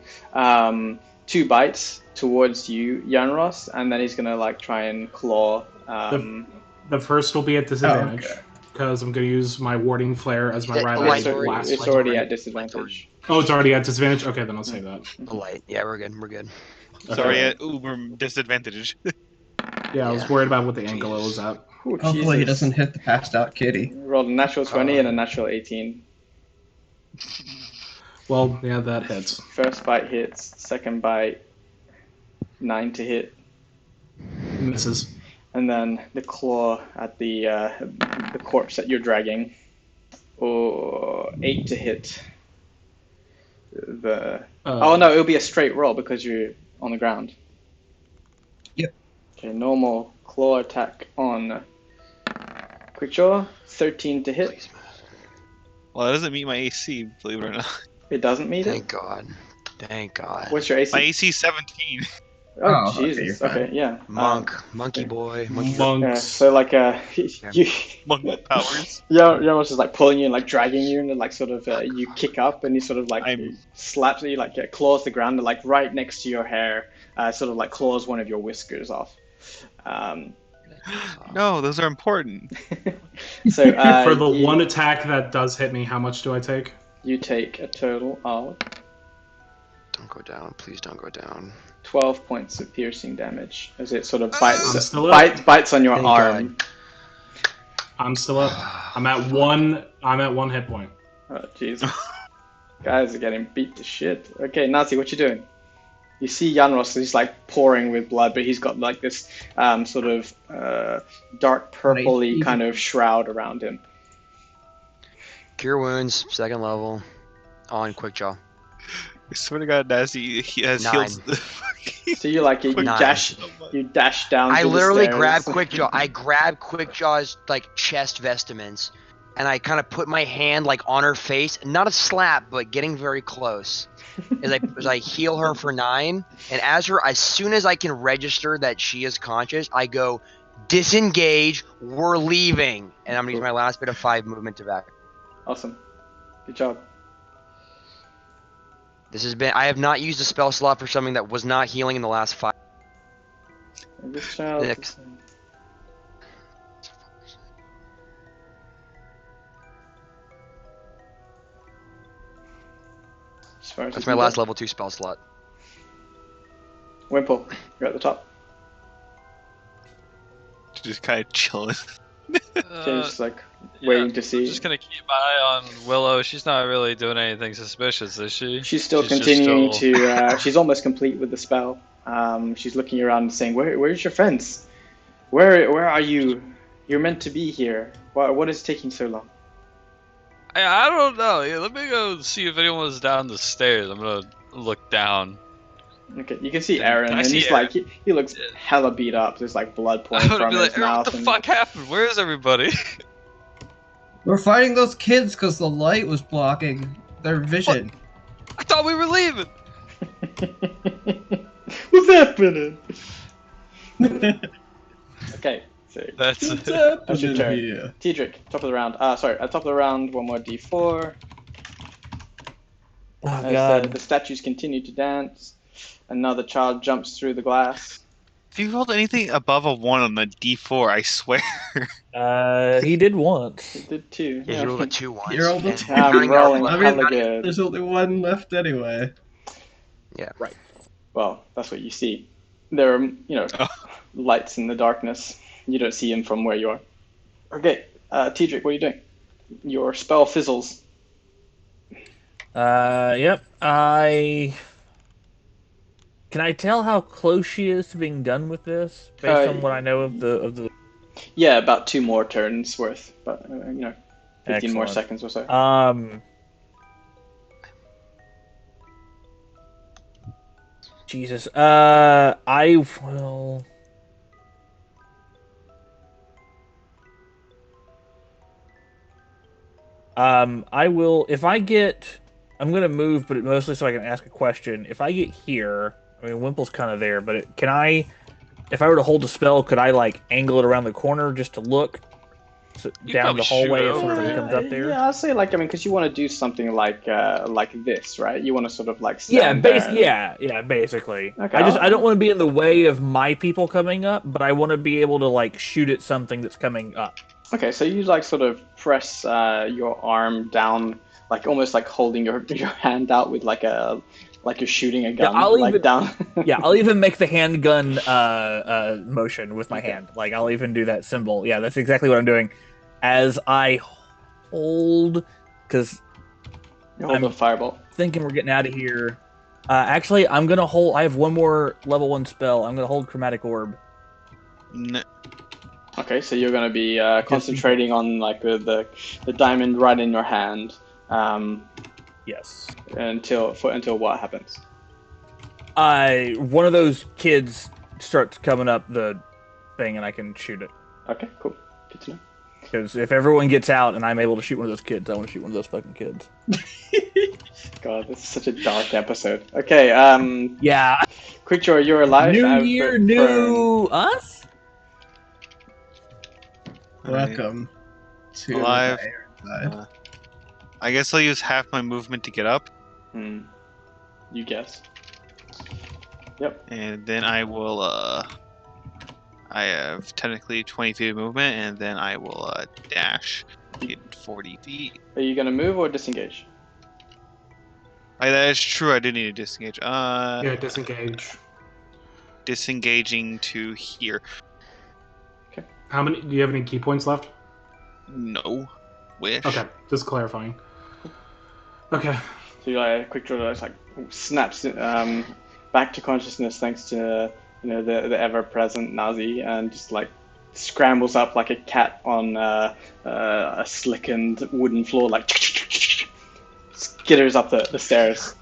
2 bites towards you, Yanros, and then he's going to like try and claw. The first will be at disadvantage okay. because I'm going to use my warding flare as my Is it right light eye or- blast. It's Light already or- at disadvantage. Oh, it's already at disadvantage? Okay, then I'll say that. The light. Yeah, we're good. We're good. Sorry, at uber disadvantage. Yeah, I was worried about what the angle it was at. Ooh, Hopefully he Jesus. doesn't hit the passed out kitty. Rolled a natural 20 and a natural 18. Well, yeah, that hits. First bite hits. Second bite, 9 to hit. Misses. And then the claw at the corpse that you're dragging. Oh, 8 to hit. Oh no, it'll be a straight roll because you're on the ground. Yep. Okay, normal claw attack on Quickjaw, 13 to hit. Please move. Well, that doesn't meet my AC, believe it or not. It doesn't meet Thank it. God. Thank God. What's your AC? My AC is 17. Oh, okay, Jesus. you're fine. Okay, yeah. Monkey boy. Monkey Yeah, Monks. so like you Monk powers. you're almost just like pulling you and like dragging you, and then like sort of you kick up and you sort of like I'm- slaps you, like claws the ground, and like right next to your hair, sort of like claws one of your whiskers off. No, those are important. So For the you, one attack that does hit me, how much do I take? you take a total of Don't go down. Please don't go down. 12 points of piercing damage as it sort of I'm still up. bites on your Thank arm. I'm still up. I'm at one hit point. Oh Jesus. Guys are getting beat to shit. Okay, Nazi, what you doing? You see Yanros, he's like pouring with blood, but he's got like this sort of dark purpley kind of shroud around him. Cure wounds, 2nd level. On Quickjaw. I swear to God, Nasty, he has 9. heals. So you like you 9. dash down. I to the literally stairs. grab Quickjaw. I grab Quickjaw's like chest vestments, and I kind of put my hand like on her face, not a slap, but getting very close. As I heal her for 9, and as soon as I can register that she is conscious, I go disengage. We're leaving, and I'm gonna use my last bit of 5 movement to back. Awesome. Good job. I have not used a spell slot for something that was not healing in the last 5. And this child. Next. As far as That's you my can last go. level 2 spell slot. Wimple, you're at the top. Just kind of chilling. Okay, just like waiting to see. I'm just gonna keep my eye on Willow. She's not really doing anything suspicious, is she? She's still She's just continuing still- to. She's almost complete with the spell. She's looking around and saying, "Where's your friends? Where are you? You're meant to be here. What is taking so long?" I don't know. Yeah, let me go see if anyone's down the stairs. I'm gonna look down. Okay, you can see Can Eran, I and see he's Eran? like he looks hella beat up. There's like blood pouring I'm gonna from be his like, "Erin, mouth. what the and- fuck happened? Where is everybody?" We're fighting those kids because the light was blocking their vision. I thought we were leaving. What's happening? Okay, so That's What's That's your happening turn. here? Tedric, top of the round. Sorry, at top of the round, one more d4. Oh As god. the statues continue to dance, another child jumps through the glass. If you rolled anything above a 1 on the D4, I swear. He did once. It did too. Yeah, you rolled a 2 once. You rolled a and 2. I'm during our rolling blood- hella good. There's only one left anyway. Well, that's what you see. There are, lights in the darkness. You don't see him from where you are. Okay, Tedric, what are you doing? Your spell fizzles. Yep. Can I tell how close she is to being done with this based on what I know of the? Yeah, about 2 more turns worth, but 15 more Excellent. seconds or so. Jesus. I will. I will. If I get, I'm gonna move, but mostly so I can ask a question. If I get here, I mean, Wimple's kind of there, but can I? If I were to hold the spell, could I like angle it around the corner just to look down probably the hallway shoot if over something it. comes up there? Yeah, I'd say because you want to do something like this, right? You want to sort of like Yeah, stand there and- yeah, basically. Okay, I don't want to be in the way of my people coming up, but I want to be able to like shoot at something that's coming up. Okay, so you like sort of press your arm down, like almost like holding your hand out with like you're shooting a gun, I'll like even- down. Yeah, I'll even make the handgun motion with my hand. Like I'll even do that symbol. Yeah, that's exactly what I'm doing. As I hold, because You hold I'm- a fireball. thinking we're getting out of here. Actually, I'm gonna hold. I have one more level 1 spell. I'm gonna hold Chromatic Orb. Okay, so you're gonna be concentrating on like the diamond right in your hand, Yes. until what happens. One of those kids starts coming up the thing, and I can shoot it. Okay, cool. Good to know. Because if everyone gets out and I'm able to shoot one of those kids, I want to shoot one of those fucking kids. God, this is such a dark episode. Okay, Yeah. Creature, you're alive. New year, new us. Welcome to Alive. the Iron side. I guess I'll use half my movement to get up, You guess. Yep. and then I will, I have technically 20 feet of movement, and then I will, dash in 40 feet. Are you gonna move or disengage? That is true, I do need to disengage. Yeah, disengage. Disengaging to here. How many? Do you have any key points left? No. Wish. Okay, just clarifying. Okay. So you like quick draw, like snaps back to consciousness thanks to the ever present Nazi, and just like scrambles up like a cat on a slickened wooden floor, like skitters up the stairs.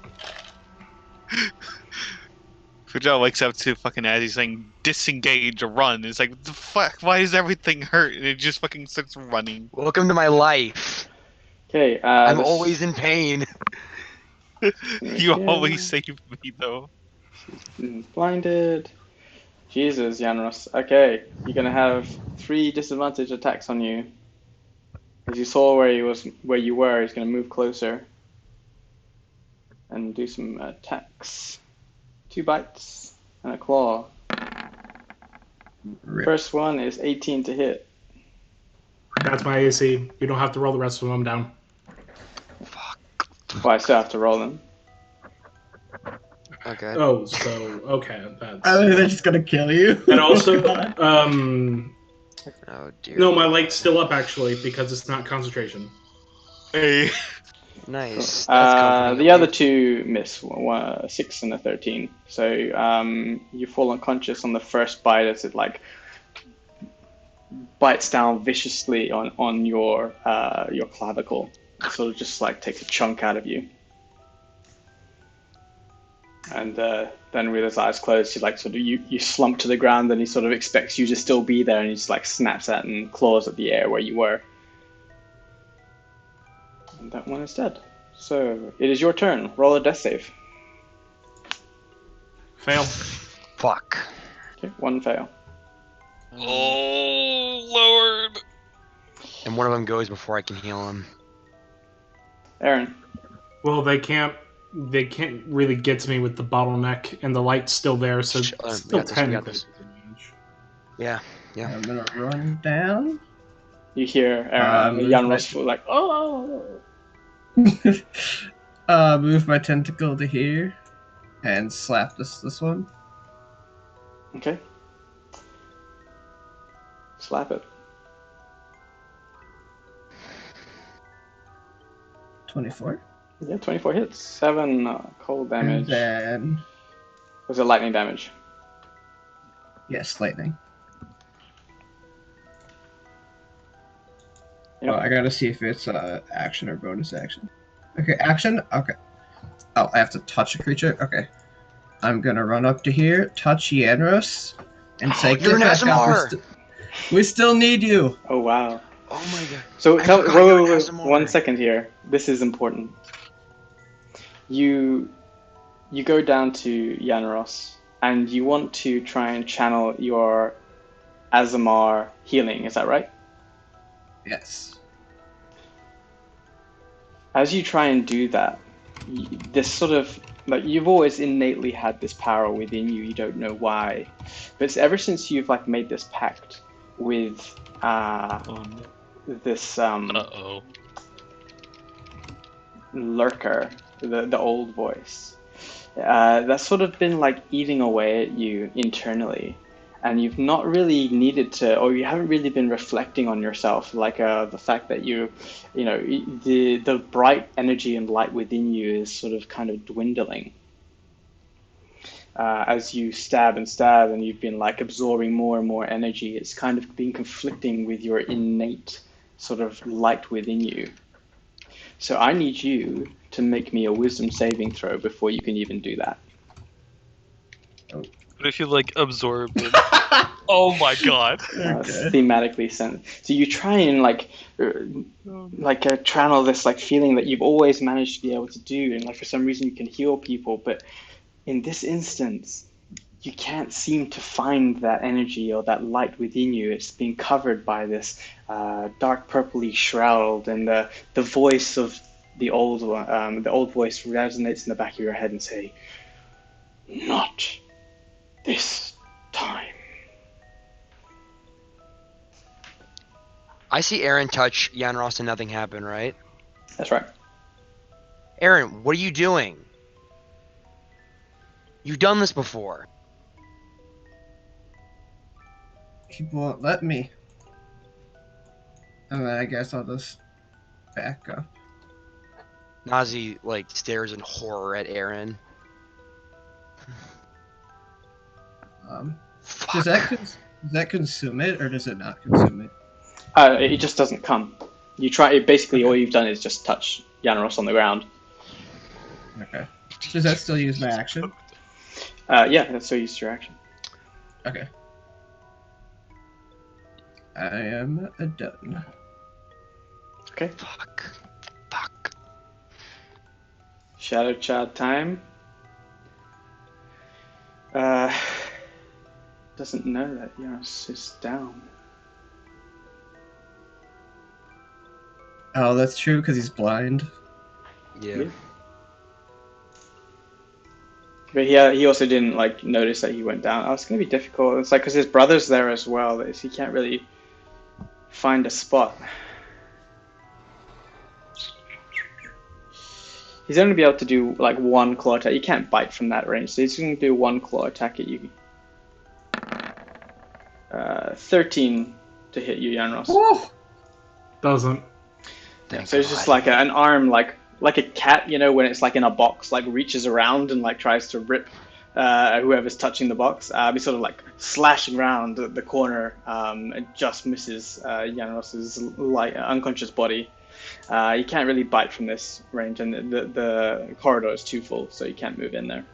Fujal wakes up to fucking Azzy saying, disengage or run. It's like, the fuck, why does everything hurt? And it just fucking starts running. Welcome to my life. Okay. I'm always in pain. You always save me, though. Blinded. Jesus, Yanros. Okay, you're gonna have 3 disadvantage attacks on you. As you saw where you were, he's gonna move closer and do some attacks. 2 bites and a claw. Rip. First one is 18 to hit. That's my AC. You don't have to roll the rest of them down. Well, I still have to roll them. Okay. Oh, so okay. I think they're just gonna kill you. And also, Oh dear. No, my light's still up actually because it's not concentration. Hey. Nice. That's comforting. The other two miss, a 6 and a 13. So you fall unconscious on the first bite as it like bites down viciously on your clavicle. It sort of just like takes a chunk out of you. And then with his eyes closed, he like sort of you slump to the ground, and he sort of expects you to still be there, and he just like snaps at and claws at the air where you were. And that one is dead. So it is your turn. Roll a death save. Fail. Fuck. Okay, one fail. Oh Lord. And one of them goes before I can heal him. Eran. Well, they can't really get to me with the bottleneck, and the light's still there, so We it's still got this. technically. Yeah. I'm gonna run down. You hear Jan Ross like, oh. Move my tentacle to here, and slap this one. Okay. Slap it. 24. Yeah, 24 hits. 7 cold damage. And then Was it lightning damage? yes, lightning. Yep. Oh, I gotta see if it's action or bonus action. Okay, action. Okay. Oh, I have to touch a creature. Okay. I'm gonna run up to here, touch Yanros, and say, You're "Get an back up. SMR! We still need you." Oh, wow. Oh my god. So I tell, forgot you're an wait, ASMR. 1 second here. This is important. You go down to Yanaros, and you want to try and channel your Azamar healing, is that right? Yes. As you try and do that, this sort of, like, you've always innately had this power within you, you don't know why. But it's ever since you've like made this pact with this Uh-oh. lurker, the old voice, that's sort of been like eating away at you internally, and you've not really needed to, or you haven't really been reflecting on yourself, like the fact that the bright energy and light within you is sort of kind of dwindling. As you stab and you've been like absorbing more and more energy, it's kind of been conflicting with your innate sort of light within you. So I need you to make me a wisdom saving throw before you can even do that. What if you like absorb it? Oh my god. It's thematically sent. So you try and channel this like feeling that you've always managed to be able to do, and like for some reason you can heal people, but in this instance, you can't seem to find that energy or that light within you. It's being covered by this dark purpley shroud, and the voice of the old voice resonates in the back of your head and say, "Not this time." I see Eran touch Yanros and nothing happened, right? That's right. Eran, what are you doing? You've done this before. He won't let me. And then I guess I'll just back up. Nazi like stares in horror at Eran. Does that consume it, or does it not consume it? It just doesn't come. You try. Basically, all you've done is just touch Yanaros on the ground. Okay. Does that still use my action? Yeah, that's so used to your action. Okay. I am done. Okay. Fuck. Shadow Child time. Doesn't know that Yanaros is down. Oh, that's true, because he's blind. Yeah. But he also didn't like notice that he went down. Oh, it's gonna be difficult. It's like because his brother's there as well. That he can't really find a spot. He's only be able to do like one claw attack. You can't bite from that range, so he's gonna do one claw attack at you. 13 to hit you, Yanros. Oh, doesn't. Thank So it's just God. like an arm, like a cat, you know, when it's like in a box, like reaches around and like tries to rip whoever's touching the box. He's sort of like slashing around the corner, and just misses Yanros's light, unconscious body. You can't really bite from this range, and the corridor is too full, so you can't move in there.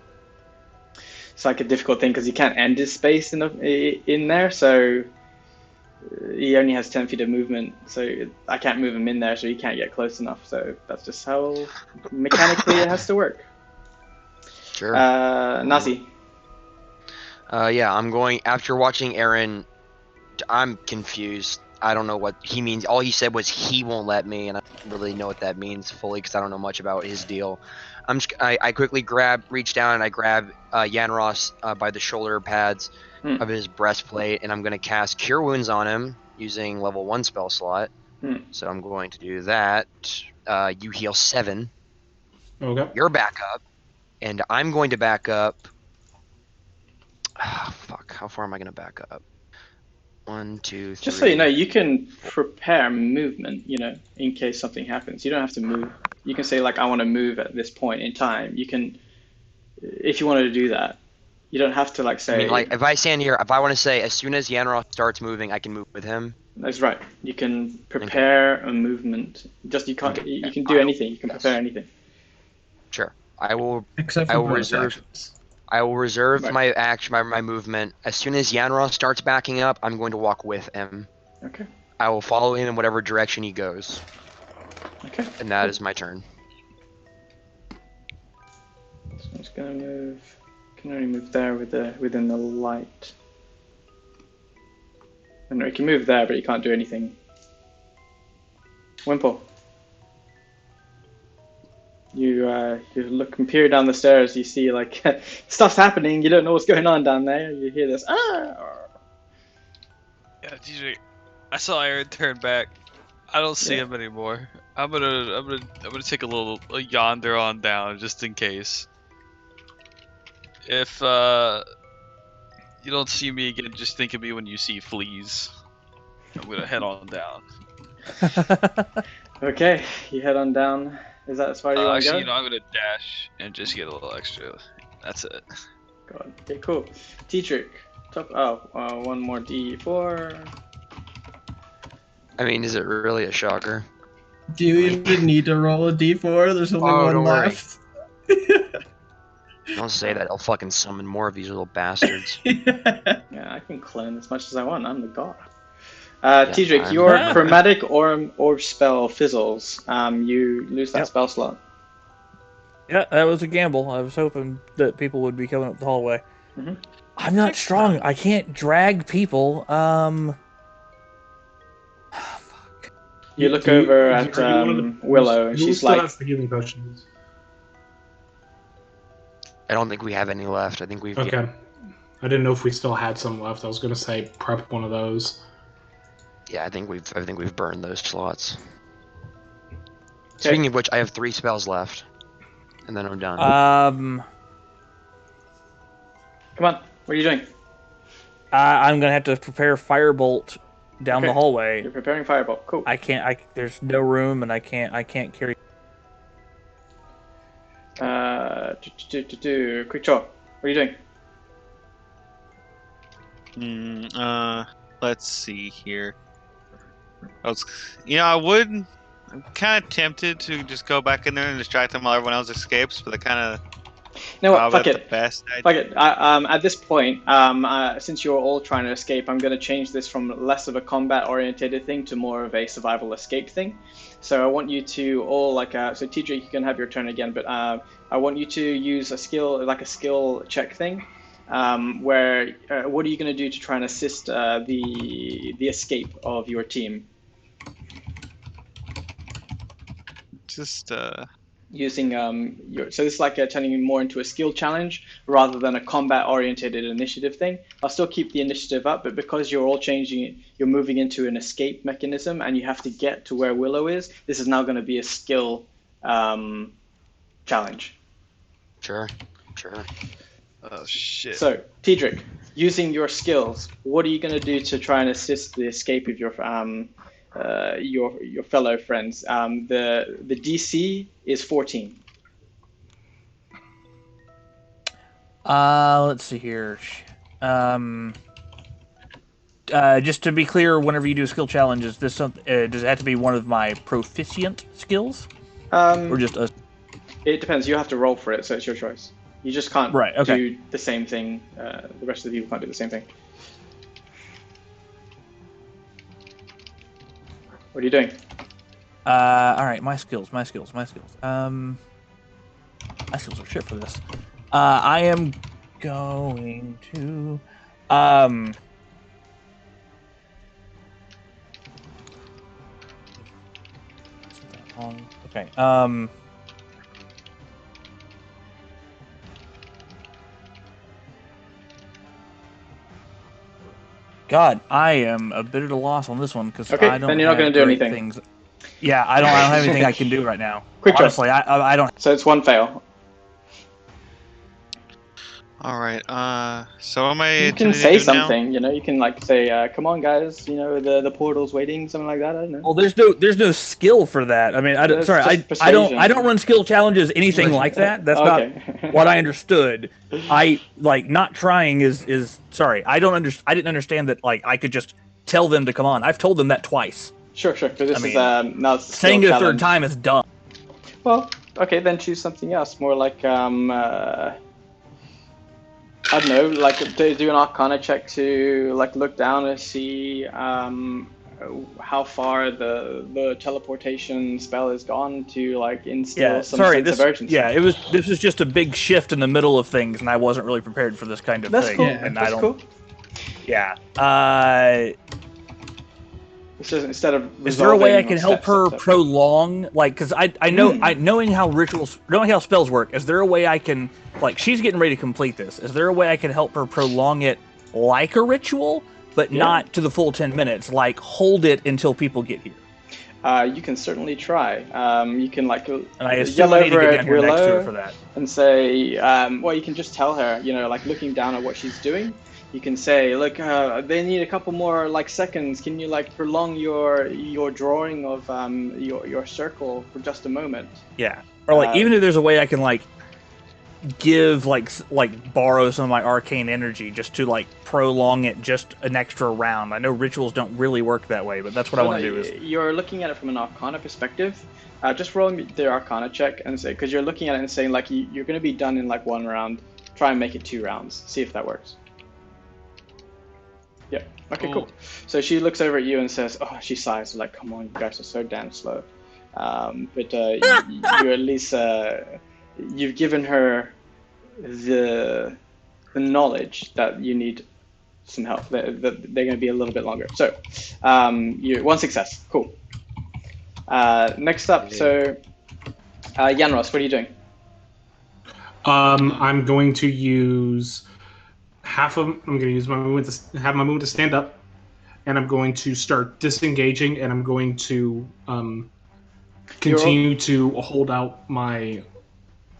It's like a difficult thing because you can't end his space in there, so he only has 10 feet of movement, so I can't move him in there, so he can't get close enough. So that's just how mechanically it has to work. Sure. Nazi. Yeah, I'm going after watching Eran. I'm confused. I don't know what he means. All he said was he won't let me, and I don't really know what that means fully because I don't know much about his deal. I quickly reach down and I grab Yanros by the shoulder pads of his breastplate, and I'm going to cast Cure Wounds on him using level 1 spell slot. So I'm going to do that. You heal 7. Okay. You're back up, and I'm going to back up. Fuck, how far am I going to back up? 1, 2, 3. Just so you know, you can prepare movement, you know, in case something happens. You don't have to move. You can say, like, I want to move at this point in time. You can, if you wanted to do that. You don't have to, like, say... I mean, like, if I stand here, if I want to say, as soon as Yanros starts moving, I can move with him. That's right. You can prepare a movement. Just, you can't, you can do anything. You can prepare anything. Sure. I will reserve. I will reserve Right. my action, my movement. As soon as Yanros starts backing up, I'm going to walk with him. Okay. I will follow him in whatever direction he goes. Okay. And that is my turn. So I'm just gonna move. Can only move there within the light. And you can move there, but you can't do anything. Wimple. You look and peer down the stairs. You see like stuff's happening. You don't know what's going on down there. You hear this. Ah! Yeah, DJ. I saw Eran turn back. I don't see him anymore. I'm gonna take a yonder on down just in case. If you don't see me again, just think of me when you see fleas. I'm gonna head on down. Okay, you head on down. Is that as far as you want to go? Actually, I'm gonna dash and just get a little extra. That's it. God. Okay, cool. T-trick. One more D4. I mean, is it really a shocker? Do you even need to roll a d4? There's only one don't worry. left. Don't say that. I'll fucking summon more of these little bastards. Yeah, I can clone as much as I want. I'm the god. Yeah, T-trick, your chromatic orb spell fizzles. You lose that spell slot. Yeah, that was a gamble. I was hoping that people would be coming up the hallway. Mm-hmm. I'm not strong. I can't drag people. You look over at Willow, and she's still like, has the healing potions. I don't think we have any left. I think we've... Okay. I didn't know if we still had some left. I was gonna say prep one of those. Yeah, I think we've burned those slots. Speaking of which, I have 3 spells left, and then I'm done. come on, what are you doing? I'm gonna have to prepare firebolt down the hallway. You're preparing fireball. Cool. I can't. There's no room, and I can't carry. Quick draw. What are you doing? Let's see here. I'm kind of tempted to just go back in there and distract them while everyone else escapes, but I kind of... You know what? Fuck it. Best Fuck it. At this point, since you're all trying to escape, I'm going to change this from less of a combat-oriented thing to more of a survival escape thing. So I want you to all so TJ, you can have your turn again, but I want you to use a skill check thing. Where what are you going to do to try and assist the escape of your team? Just using so this is like turning you more into a skill challenge rather than a combat oriented initiative thing. I'll still keep the initiative up, but because you're all changing it, you're moving into an escape mechanism and you have to get to where Willow is. This is now going to be a skill challenge. Sure. Oh shit. So, Tidrick, using your skills, what are you going to do to try and assist the escape of your fellow friends? The DC is 14. Let's see here. Just to be clear, whenever you do a skill challenge, is this something? Does it have to be one of my proficient skills, or just a? It depends. You have to roll for it, so it's your choice. You just can't Right, okay. do the same thing. The rest of the people can't do the same thing. What are you doing? All right, my skills. My skills are shit for this. I am going to. Okay. God, I am a bit at a loss on this one because Okay, I don't. then you're not have gonna do great anything. Things. Yeah, I don't have anything I can do right now. Quick try. Honestly, I don't. So it's one fail. All right. So am I? You can intending to say do now? something, you know. You can like say, "Come on, guys, you know the portal's waiting," something like that. I don't know. Well, there's no skill for that. I mean, That's sorry, just I don't persuasion. run skill challenges anything like that. That's Okay. not what I understood. I like not trying is sorry. I didn't understand that like I could just tell them to come on. I've told them that twice. Sure. But this I mean, is now it's a skill Saying it a third challenge. time is dumb. Well, okay, then choose something else. More like I don't know, like do an Arcana check to like look down and see how far the teleportation spell has gone to like instill Yeah, some sorry. sense of urgency. Yeah, this was just a big shift in the middle of things, and I wasn't really prepared for this kind of That's thing. cool. Yeah, and That's I don't. cool. Yeah. It's just instead of Is there a way I resolving can or help her step. prolong, like, because I know, knowing how spells work, is there a way I can, like, she's getting ready to complete this. Is there a way I can help her prolong it like a ritual, but not to the full 10 minutes, like, hold it until people get here? You can certainly try. You can like And I assume yell I need to over get at down here next to her Willow for that. and say, well, you can just tell her, you know, like looking down at what she's doing. You can say, look, they need a couple more like seconds. Can you like prolong your drawing of your circle for just a moment? Yeah. Or, like, even if there's a way I can, like, give borrow some of my arcane energy just to like prolong it just an extra round. I know rituals don't really work that way, but that's what I want to do. Is you're looking at it from an Arcana perspective. Just roll the Arcana check and say, because you're looking at it and saying like you're going to be done in like one round. Try and make it 2 rounds. See if that works. Yeah. Okay. Cool. So she looks over at you and says, "Oh," she sighs like, "Come on, you guys are so damn slow." But you at least you've given her the knowledge that you need some help. They're going to be a little bit longer. So, one success. Cool. Next up, so Yanros, what are you doing? I'm going to use I'm going to use my movement to have my movement to stand up, and I'm going to start disengaging, and I'm going to continue to hold out my.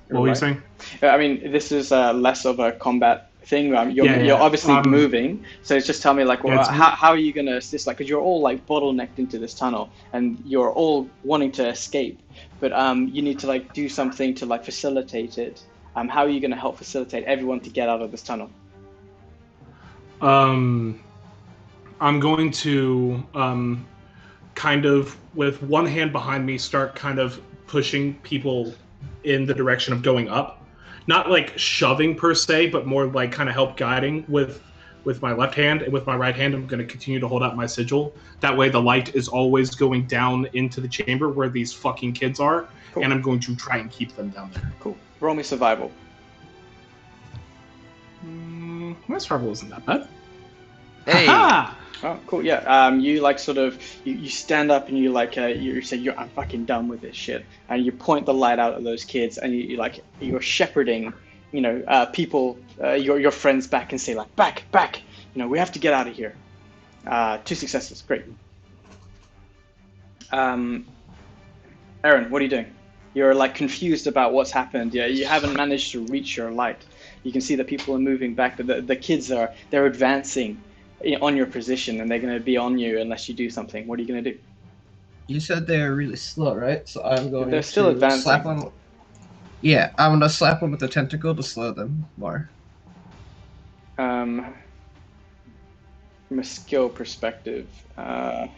What were you saying? I mean, this is less of a combat thing. You're obviously moving, so it's just tell me like, well, how are you gonna assist? Like, because you're all like bottlenecked into this tunnel, and you're all wanting to escape, but you need to like do something to like facilitate it. How are you gonna help facilitate everyone to get out of this tunnel? I'm going to kind of with one hand behind me start kind of pushing people in the direction of going up, not like shoving per se, but more like kind of help guiding with my left hand, and with my right hand I'm going to continue to hold out my sigil. That way the light is always going down into the chamber where these fucking kids are. Cool. And I'm going to try and keep them down there. Cool. Roll me survival. My survival isn't that bad. Hey. Ha-ha! Oh, cool. Yeah. You like sort of you stand up and you like you say I'm fucking done with this shit, and you point the light out at those kids, and you're shepherding, people, your friends back, and say like back, we have to get out of here. 2 successes. Great. Eran, what are you doing? You're like confused about what's happened. Yeah, you haven't managed to reach your light. You can see that people are moving back. The kids they're advancing on your position, and they're going to be on you unless you do something. What are you going to do? You said they are really slow, right? So I'm going They're still to advancing. slap one. Yeah, I'm gonna slap one with the tentacle to slow them more. From a skill perspective, roll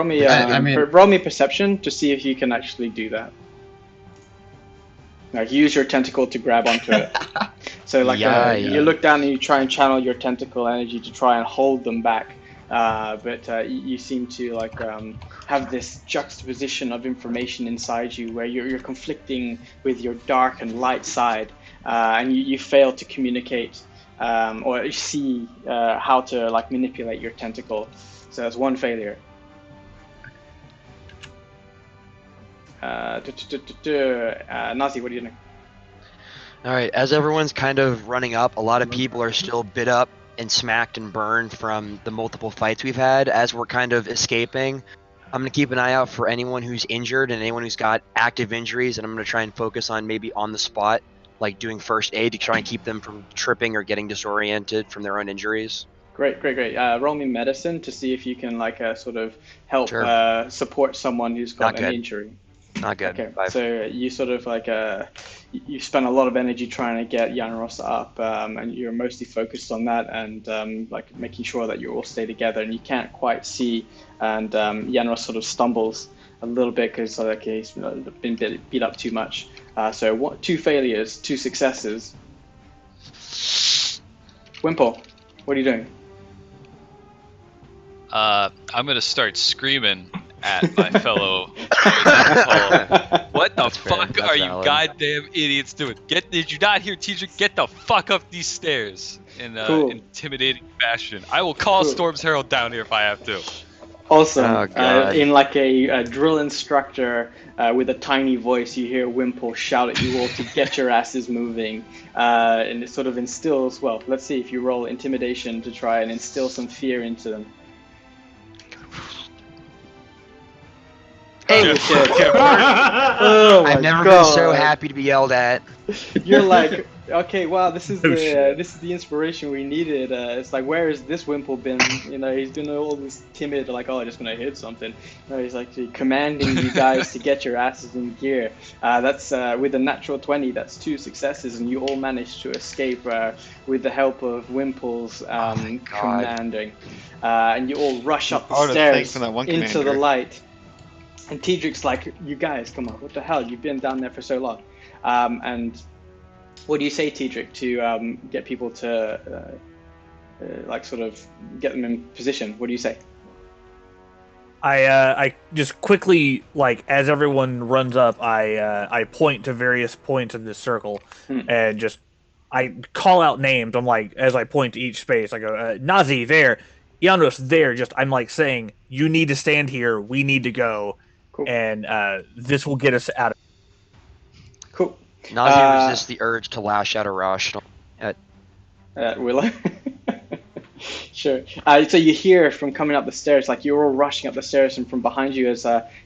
me roll me perception to see if you can actually do that. Like use your tentacle to grab onto it. So like you look down and you try and channel your tentacle energy to try and hold them back. But you seem to like have this juxtaposition of information inside you where you're conflicting with your dark and light side, and you fail to communicate or see how to like manipulate your tentacle. So that's one failure. Nazi, what do you think? All right, as everyone's kind of running up, a lot of people are still bit up and smacked and burned from the multiple fights we've had. As we're kind of escaping, I'm going to keep an eye out for anyone who's injured and anyone who's got active injuries, and I'm going to try and focus on maybe on the spot, like doing first aid to try and keep them from tripping or getting disoriented from their own injuries. Great. Roll me medicine to see if you can like sort of help support someone who's got an injury. Not good. Okay, so you sort of like you spend a lot of energy trying to get Yanros up, and you're mostly focused on that and like making sure that you all stay together. And you can't quite see, and Yanros sort of stumbles a little bit because like he's been beat up too much. So 2 failures, 2 successes. Wimple, what are you doing? I'm gonna start screaming at my fellow. What the fuck are you goddamn idiots doing? Did you not hear teacher? Get the fuck up these stairs in intimidating fashion. I will call Storm's Herald down here if I have to. Awesome. In like a drill instructor with a tiny voice, you hear Wimple shout at you all to get your asses moving. And it sort of instills, well, let's see if you roll intimidation to try and instill some fear into them. Hey, oh I've never been so happy to be yelled at. You're like, okay, wow, this is the inspiration we needed. It's like, where has this Wimple been? You know, he's been all this timid, like, oh, I'm just gonna hit something. No, he's actually commanding you guys to get your asses in gear. That's with a natural 20. That's 2 successes, and you all managed to escape with the help of Wimple's commanding. And you all rush up the stairs into the light. And Tedric's like, you guys, come on, what the hell? You've been down there for so long. And what do you say, Tedric, to get people to, like, sort of get them in position? What do you say? I just quickly, like, as everyone runs up, I point to various points in this circle, and just, I call out names. I'm like, as I point to each space, I go, Nazi, there, Yanros, there. Just, I'm like saying, you need to stand here, we need to go. Cool. And this will get us out of it. Cool. Nazi resists the urge to lash out a rush at Willow. Sure. So you hear from coming up the stairs, like you're all rushing up the stairs, and from behind you, as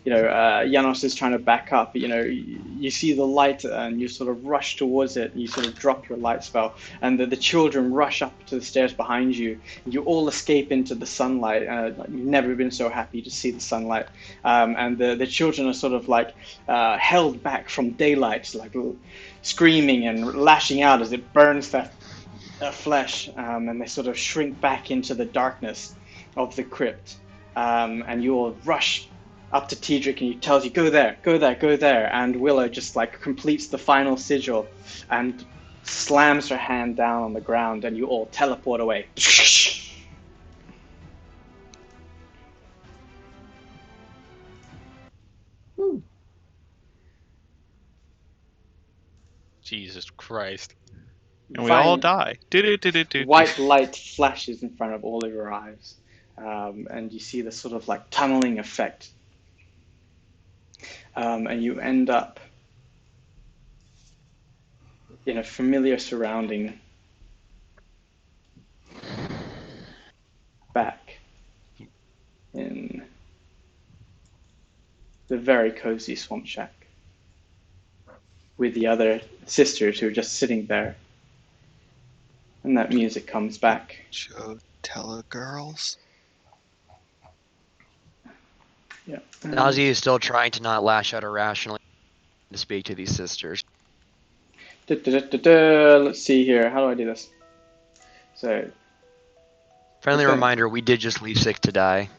Janos is trying to back up. You see the light, and you sort of rush towards it. And you sort of drop your light spell, and the children rush up to the stairs behind you. You all escape into the sunlight. You've never been so happy to see the sunlight, and the children are sort of like held back from daylight, like screaming and lashing out as it burns their flesh, and they sort of shrink back into the darkness of the crypt, and you all rush up to Tedric, and he tells you, go there, go there, go there, and Willow just like completes the final sigil and slams her hand down on the ground, and you all teleport away. Jesus Christ. And we all die. White light flashes in front of all of your eyes, and you see this sort of like tunneling effect, and you end up in a familiar surrounding, back in the very cozy swamp shack. with the other sisters who are just sitting there. And that music comes back. Show girls. Yeah. Nazi is still trying to not lash out irrationally to speak to these sisters. Let's see here. How do I do this? So, Friendly Okay. reminder: we did just leave 6 to die.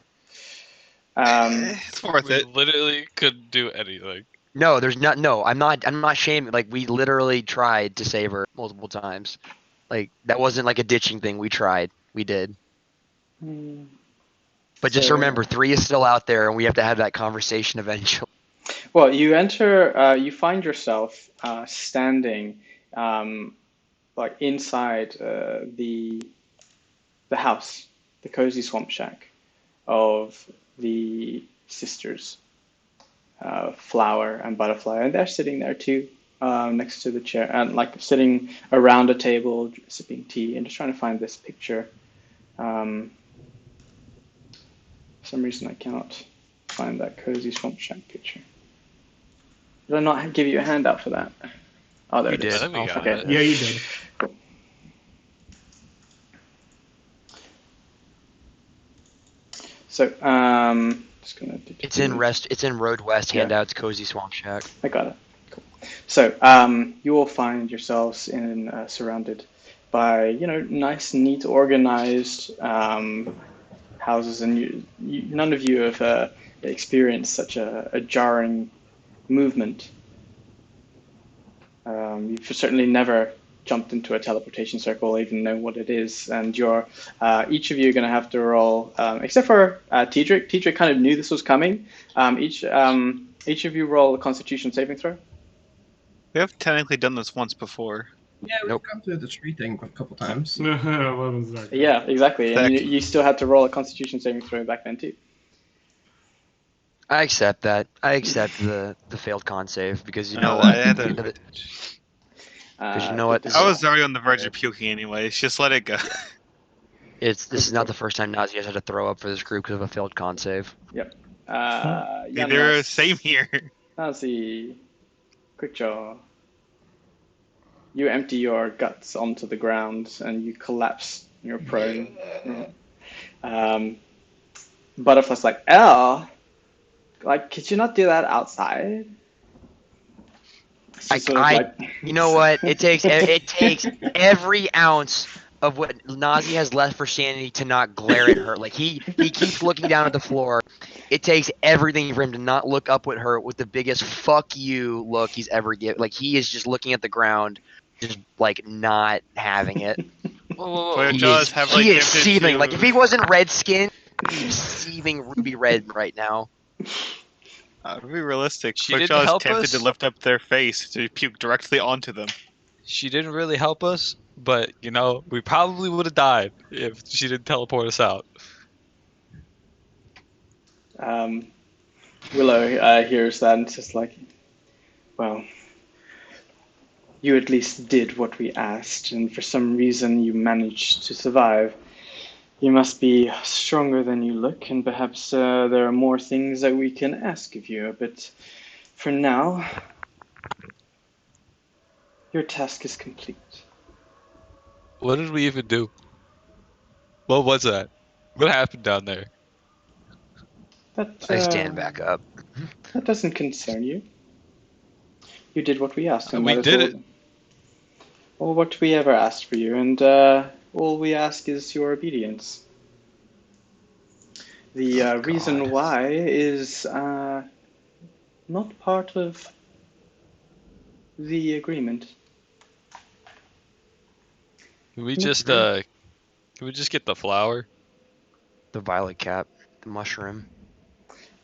It's worth We it. literally couldn't do anything. No, there's not. No, I'm not shaming. Like, we literally tried to save her multiple times. Like, that wasn't like a ditching thing. We tried. We did. But just So- remember, 3 is still out there, and we have to have that conversation eventually. Well, you enter. You find yourself standing, like inside the house, the cozy swamp shack of the sisters, Flower and Butterfly, and they're sitting there too, next to the chair, and like sitting around a table, sipping tea, and just trying to find this picture. For some reason, I cannot find that cozy swamp shack picture. Did I not give you a handout for that? Oh, there You it is. did. I think we Oh, got okay. it. Yeah, you did. So, just gonna. It's in Road West Yeah. handouts, Cozy Swamp Shack. I got it. Cool. So, you will find yourselves surrounded by, nice, neat, organized houses, and none of you have experienced such a jarring movement. You've certainly never jumped into a teleportation circle, or even know what it is, and each of you are going to have to roll, except for Tidrick. Tidrick kind of knew this was coming. Each of you roll a Constitution saving throw. We have technically done this once before. Yeah, we've Nope. gone through the tree thing a couple times. 11's not good. Yeah, exactly. And Heck. you still had to roll a Constitution saving throw back then too. I accept that. I accept the failed con save because you know No, what? I had to- Because you know what? I was already on the verge of puking anyways. Just let it go. This is not the first time Nazi has had to throw up for this group because of a failed con save. Either same here. Nazi, quick draw. You empty your guts onto the ground and you collapse. You're prone. Butterfly's like, "Oh, like, could you not do that outside?" She's sort of You know what? It takes every ounce of what Nazi has left for sanity to not glare at her. Like he keeps looking down at the floor. It takes everything for him to not look up at her with the biggest "fuck you" look he's ever given. Like he is just looking at the ground, just like not having it. But He Jaws is, have he like is tempted seething. to- Like if he wasn't red skinned, he's seething ruby red right now. To be realistic, She Quick didn't Jaw is help tempted us? to lift up their face to puke directly onto them. She didn't really help us, but we probably would have died if she didn't teleport us out. Willow hears that and it's just like, "Well, you at least did what we asked, and for some reason you managed to survive. You must be stronger than you look, and perhaps there are more things that we can ask of you, but for now, your task is complete." What did we even do? What was that? What happened down there? That, I stand back up. That doesn't concern you. You did what we asked, and We that is did all- it. All what we ever asked for you, and all we ask is your obedience. The reason why is not part of the agreement. Can we just get the flower? The violet cap, the mushroom.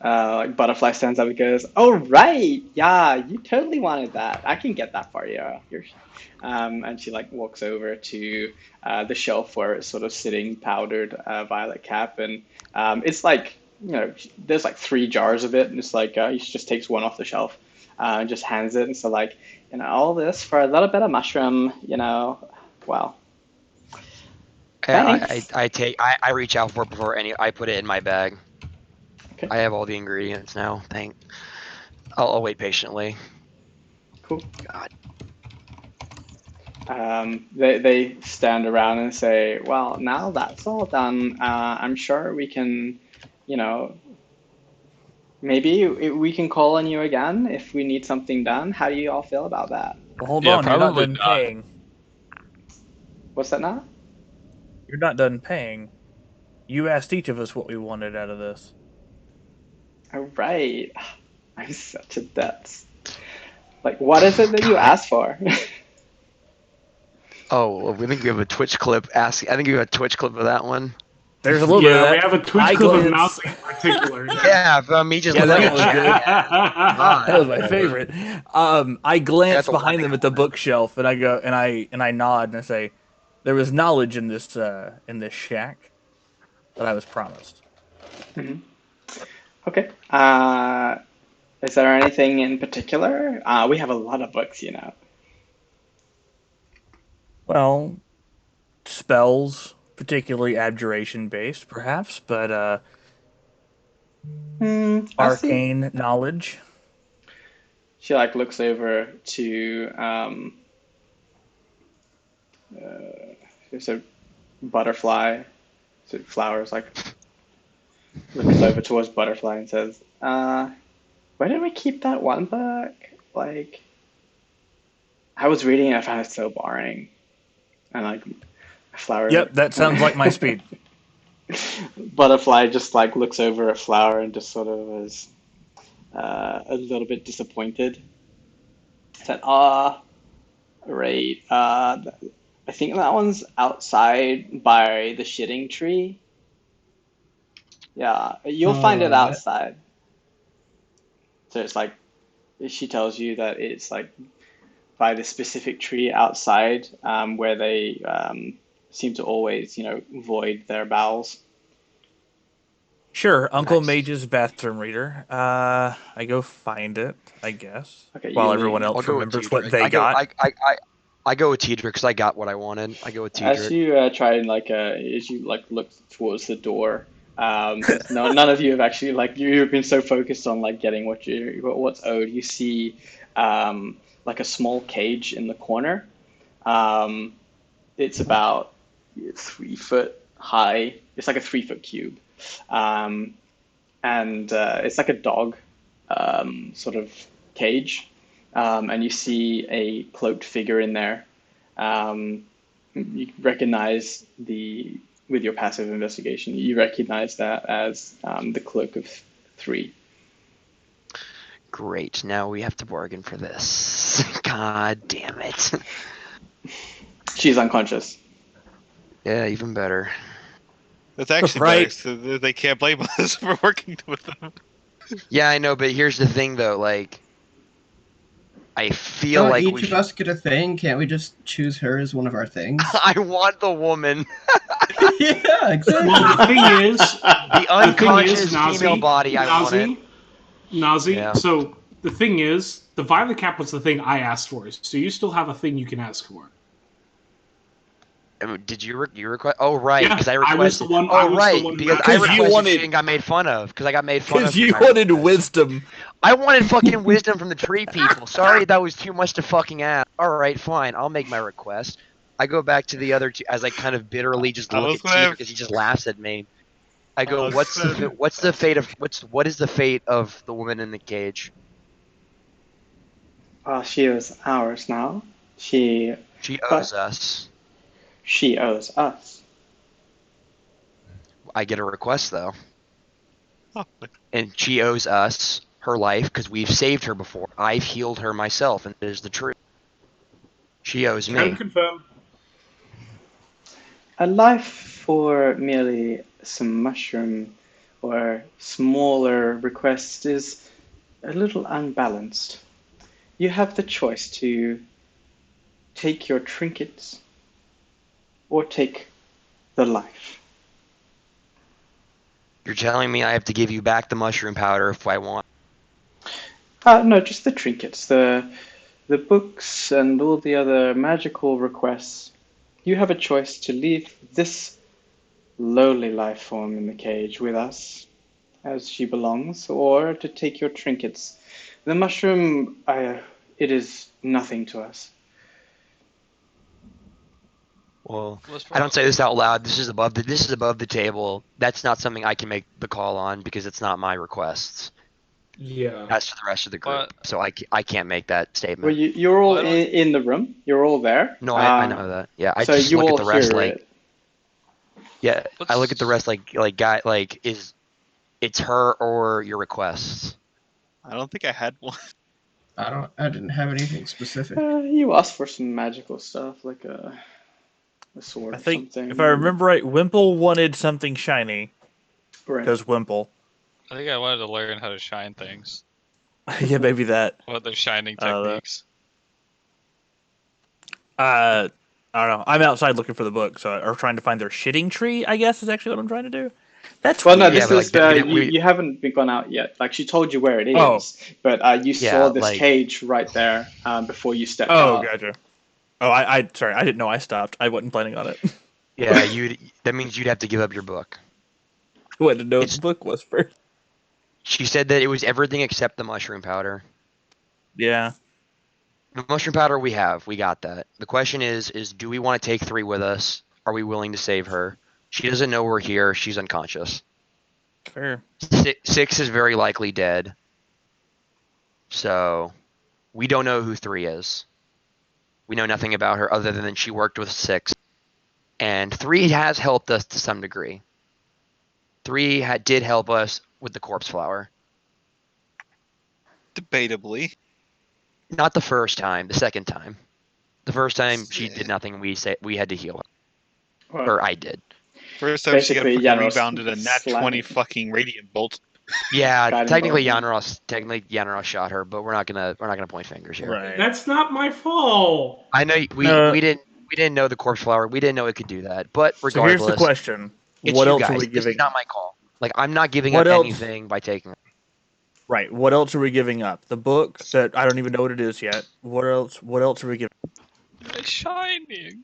Like Butterfly stands up and goes, "Oh right, yeah, you totally wanted that. I can get that for you." And she like walks over to the shelf where it's sort of sitting, powdered violet cap, and it's like there's like 3 jars of it, and it's like he just takes one off the shelf and just hands it, and so like all this for a little bit of mushroom, wow. Thanks. I reach out for it before I put it in my bag. Okay. I have all the ingredients now. I'll wait patiently. Cool. God. They stand around and say, well, now that's all done, I'm sure we can, you know, maybe we can call on you again if we need something done. How do you all feel about that? Well, hold Yeah, on. You're not probably done not. paying. What's that now? You're not done paying. You asked each of us what we wanted out of this. All right. I'm such a dutz. Like, what is it that you asked for? Oh, I think we have a Twitch clip. I think we have a Twitch clip of that one. There's a little bit of Yeah, that. we have a Twitch I clip of glance- Mouse in particular. Yeah, but me just Yeah, looking that at one was chat. good. God. That was my favorite. I glance That's the one behind thing them I at the wanted. bookshelf, and I go and I nod and I say, "There was knowledge in this shack that I was promised." Mhm. Okay. Is there anything in particular? We have a lot of books, you know. Well, spells, particularly abjuration based, perhaps, but I see. arcane knowledge. She like looks over to there's a butterfly. So flowers like looks over towards butterfly and says, where did we keep that one book? Like, I was reading it, I found it so boring. And like flower. Yep, that sounds like my speed. Butterfly just like looks over at flower and just sort of is a little bit disappointed. Said, right. I think that one's outside by the shitting tree. Yeah, you'll find it outside. So it's like she tells you that it's like by the specific tree outside, where they seem to always, you know, void their bowels. Sure, Uncle Nice. Mage's bathroom reader. I go find it, I guess. Okay, while you everyone leave. else I'll go with remembers what Teedrick. they got. I go with Teedrick because I got what I wanted. I go with As Teedrick. you try and like as you like look towards the door, none of you have actually like you've been so focused on like getting what's owed. You see like a small cage in the corner. It's about 3 foot high. It's like a 3 foot cube, and it's like a dog sort of cage, and you see a cloaked figure in there. You recognize with your passive investigation, you recognize that as the Cloak of Three. Great. Now we have to bargain for this. God damn it. She's unconscious. Yeah, even better. That's actually Right. better, so they can't blame us for working with them. Yeah, I know, but here's the thing, though. Like, I feel Don't like each we of should... us get a thing? Can't we just choose her as one of our things? I want the woman. Yeah, exactly. Well, the thing is, The unconscious Nazi, female body, I want it. Nazi. Yeah. So the thing is, the violet cap was the thing I asked for. So you still have a thing you can ask for. Did you request? Oh, right, Yeah, because I I was the requested. one- I was Oh, the right, one who because asked I for it. requested wanted- shit and got made fun of. Because I got made fun of. Because you for my wanted request. wisdom. I wanted fucking wisdom from the tree people. Sorry, that was too much to fucking ask. All right, fine. I'll make my request. I go back to the other two as I kind of bitterly just I look was at gonna T have- because he just laughs at me. I go, was what is the fate of the woman in the cage? Well, she is ours now. She She But- owes us. she owes us. I get a request though, and she owes us her life because we've saved her before. I've healed her myself, and it is the truth. She owes Can me. confirm. A life for merely some mushroom or smaller request is a little unbalanced. You have the choice to take your trinkets or take the life. You're telling me I have to give you back the mushroom powder if I want. No, just the trinkets, the books and all the other magical requests. You have a choice to leave this lowly life form in the cage with us, as she belongs, or to take your trinkets. The mushroom it is nothing to us. Well, What's I don't say this out loud. This is above the table. That's not something I can make the call on because it's not my requests. Yeah. That's for the rest of the group. What? So I can't make that Well, statement. you're all Why don't- in the room. You're all there. No, I know that. Yeah, I So just you look all at the rest hear like it. yeah. I look What's- at the rest like guy like is it's her or your requests. I don't think I had one. I didn't have anything specific. You asked for some magical stuff, like a sword I or think, something. if I remember right, Wimple wanted something shiny, Right. because Wimple. I think I wanted to learn how to shine things. Yeah, maybe that. What their shining I don't know. techniques. I don't know. I'm outside looking for the book, or trying to find their shitting tree, I guess, is actually what I'm trying to do. That's Well, no, weird. this but, is like, you haven't been gone out yet. Like she told you where it is, Oh. but you Yeah, saw this like- cage right there before you stepped Oh, out. gotcha. Oh, I sorry, I didn't know I stopped. I wasn't planning on it. Yeah, that means you'd have to give up your book. I wanted to know what It's- the book was first. She said that it was everything except the mushroom powder. Yeah. The mushroom powder we got that. The question is do we want to take 3 with us? Are we willing to save her? She doesn't know we're here. She's unconscious. Fair. 6 is very likely dead. So we don't know who 3 is. We know nothing about her other than she worked with 6. And 3 has helped us to some degree. 3 did help us with the corpse flower. Debatably. Not the first time, the second time. The first time she did nothing. We had to heal her, Well, or I did. First time she got Basically, fucking Janos rebounded a nat slamming. 20 fucking radiant bolt. Yeah, Guiding technically bolt. Yanros shot her, but we're not gonna point fingers here. Right. That's not my fault. I know we didn't know the corpse flower. We didn't know it could do that. But So regardless, here's the question: it's what you else guys. are we This giving? is not my call. Like I'm not giving What up else? anything by taking it. Right. What else are we giving up? The book that I don't even know what it is yet. What else? What else are we giving? It's shining.